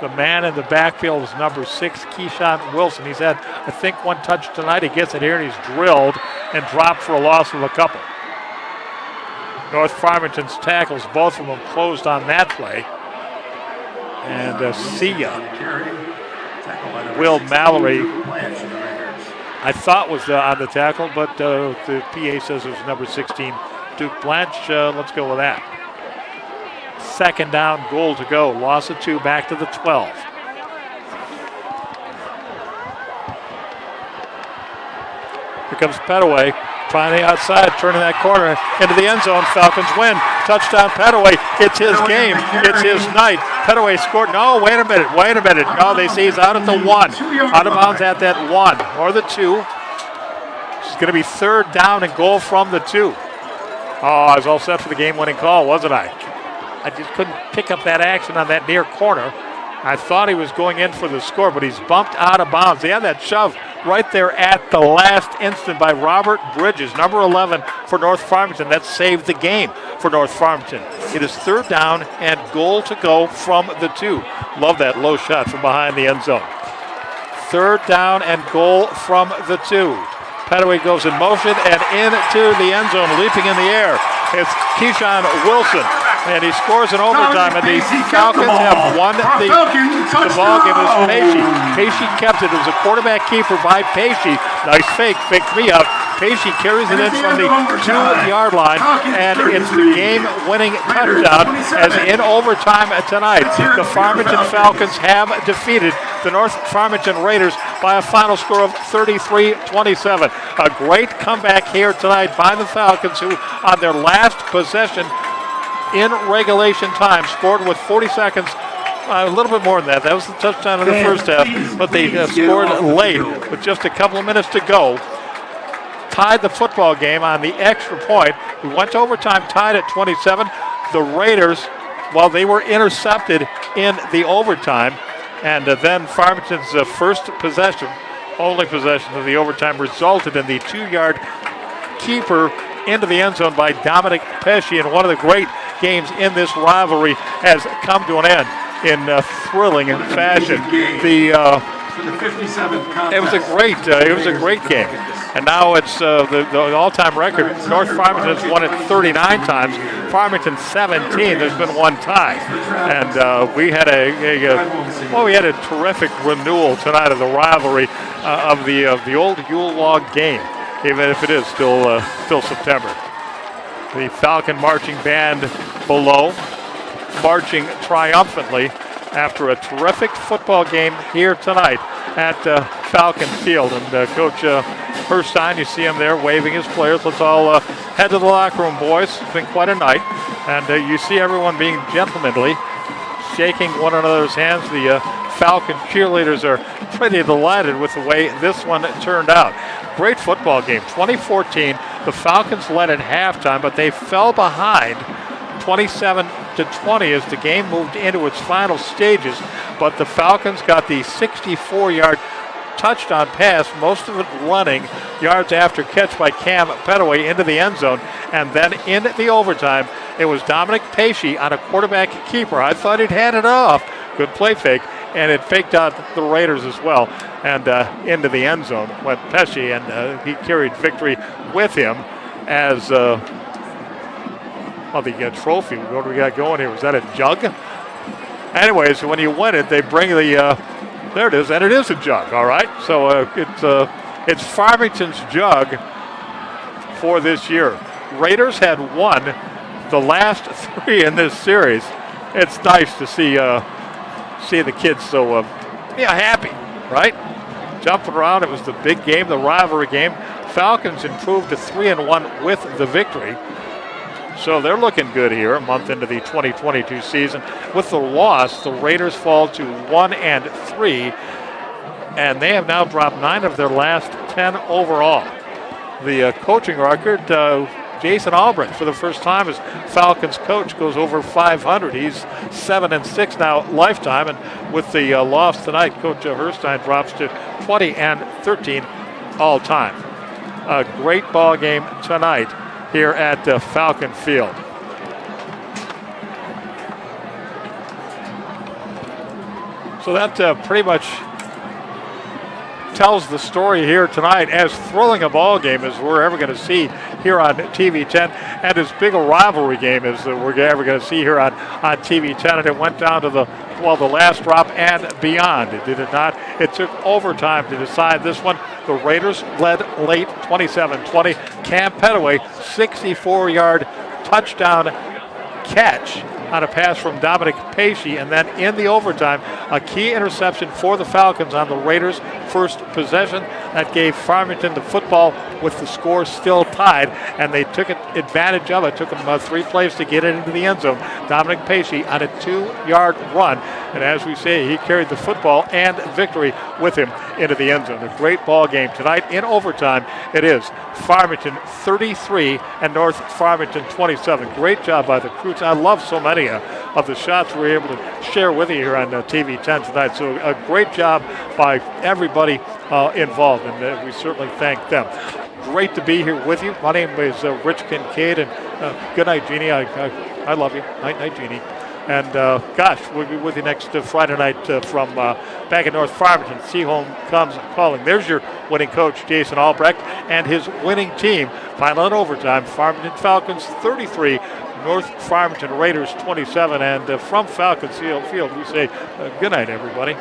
The man in the backfield is number 6, Keyshawn Wilson. He's had, I think, 1 touch tonight. He gets it here, and he's drilled and dropped for a loss of a couple. North Farmington's tackles, both of them closed on that play. And see ya. Will Mallory, I thought was on the tackle, but the PA says it was number 16, Duke Blanche. Let's go with that. 2nd down, goal to go. Loss of 2, back to the 12. Here comes Petaway, trying the outside, turning that corner into the end zone. Falcons win. Touchdown, Petaway. It's his game. It's his night. Petaway scored. No, wait a minute. No, they say he's out at the 1. Out of bounds at that 1 or the 2. It's going to be 3rd down and goal from the 2. Oh, I was all set for the game-winning call, wasn't I? I just couldn't pick up that action on that near corner. I thought he was going in for the score, but he's bumped out of bounds. He had that shove right there at the last instant by Robert Bridges, number 11 for North Farmington. That saved the game for North Farmington. It is 3rd down and goal to go from the 2. Love that low shot from behind the end zone. 3rd down and goal from the 2. Petaway goes in motion and into the end zone, leaping in the air. It's Keyshawn Wilson. And he scores in overtime, and the Falcons have won the ball game. It was Pacey. Pacey kept it. It was a quarterback keeper by Pacey. Nice fake, faked me up. Pacey carries it in from the 2-yard line, and it's the game-winning touchdown as in overtime tonight. The Farmington Falcons have defeated the North Farmington Raiders by a final score of 33-27. A great comeback here tonight by the Falcons, who on their last possession in regulation time scored with 40 seconds, a little bit more than that. That was the touchdown in the first half, but they scored late with just a couple of minutes to go. Tied the football game on the extra point. We went to overtime, tied at 27. The Raiders, well, they were intercepted in the overtime, and then Farmington's first possession, only possession of the overtime, resulted in the 2-yard keeper into the end zone by Dominic Pesci, and one of the great games in this rivalry has come to an end in thrilling fashion. It was a great game, and now it's the all-time record. North Farmington has won it 39 times. Farmington 17. There's been 1 tie, and we had a terrific renewal tonight of the rivalry of the old Yule log game, even if it is still September. The Falcon marching band below, marching triumphantly after a terrific football game here tonight at Falcon Field. And Coach Herstein, you see him there waving his players. Let's all head to the locker room, boys. It's been quite a night. And you see everyone being gentlemanly, shaking one another's hands. The Falcon cheerleaders are pretty delighted with the way this one turned out. Great football game. 2014, the Falcons led at halftime, but they fell behind 27-20 as the game moved into its final stages. But the Falcons got the 64-yard touchdown pass, most of it running, yards after catch by Cam Petaway into the end zone. And then in the overtime, it was Dominic Pacey on a quarterback keeper. I thought he'd had it off. Good play fake. And it faked out the Raiders as well. And into the end zone went Pesci, and he carried victory with him as the trophy. What do we got going here? Was that a jug? Anyways, when you win it, they bring the there it is, and it is a jug, all right? So it's It's Farmington's jug for this year. Raiders had won the last 3 in this series. It's nice to see the kids so happy, right? Jumping around. It was the big game, the rivalry game. Falcons improved to 3-1 with the victory. So they're looking good here a month into the 2022 season. With the loss, the Raiders fall to 1-3, and they have now dropped 9 of their last 10 overall. The coaching record, Jason Albrecht, for the first time as Falcons coach, goes over 500. He's 7-6 now lifetime, and with the loss tonight, Coach Herstein drops to 20-13 all time. A great ball game tonight here at Falcon Field. So that pretty much tells the story here tonight. As thrilling a ball game as we're ever going to see here on TV 10, and as big a rivalry game as we're ever going to see here on TV 10. And it went down to the last drop and beyond. It did it not. It took overtime to decide this one. The Raiders led late 27-20. Cam Petaway, 64-yard touchdown catch on a pass from Dominic Pacey, and then in the overtime, a key interception for the Falcons on the Raiders' first possession that gave Farmington the football with the score still tied, and they took advantage of it. It took them 3 plays to get it into the end zone. Dominic Pacey on a 2-yard run, and as we say, he carried the football and victory with him into the end zone. A great ball game tonight. In overtime, it is Farmington 33 and North Farmington 27. Great job by the crew. I love so many of the shots we were able to share with you here on TV 10 tonight. So a great job by everybody involved, and we certainly thank them. Great to be here with you. My name is Rich Kincaid, and good night, Jeannie. I love you. Night, Jeannie. And gosh, we'll be with you next Friday night from back in North Farmington. See Home comes calling. There's your winning coach, Jason Albrecht, and his winning team. Final in overtime, Farmington Falcons 33, North Farmington Raiders 27. And from Falcons Field, we say good night, everybody.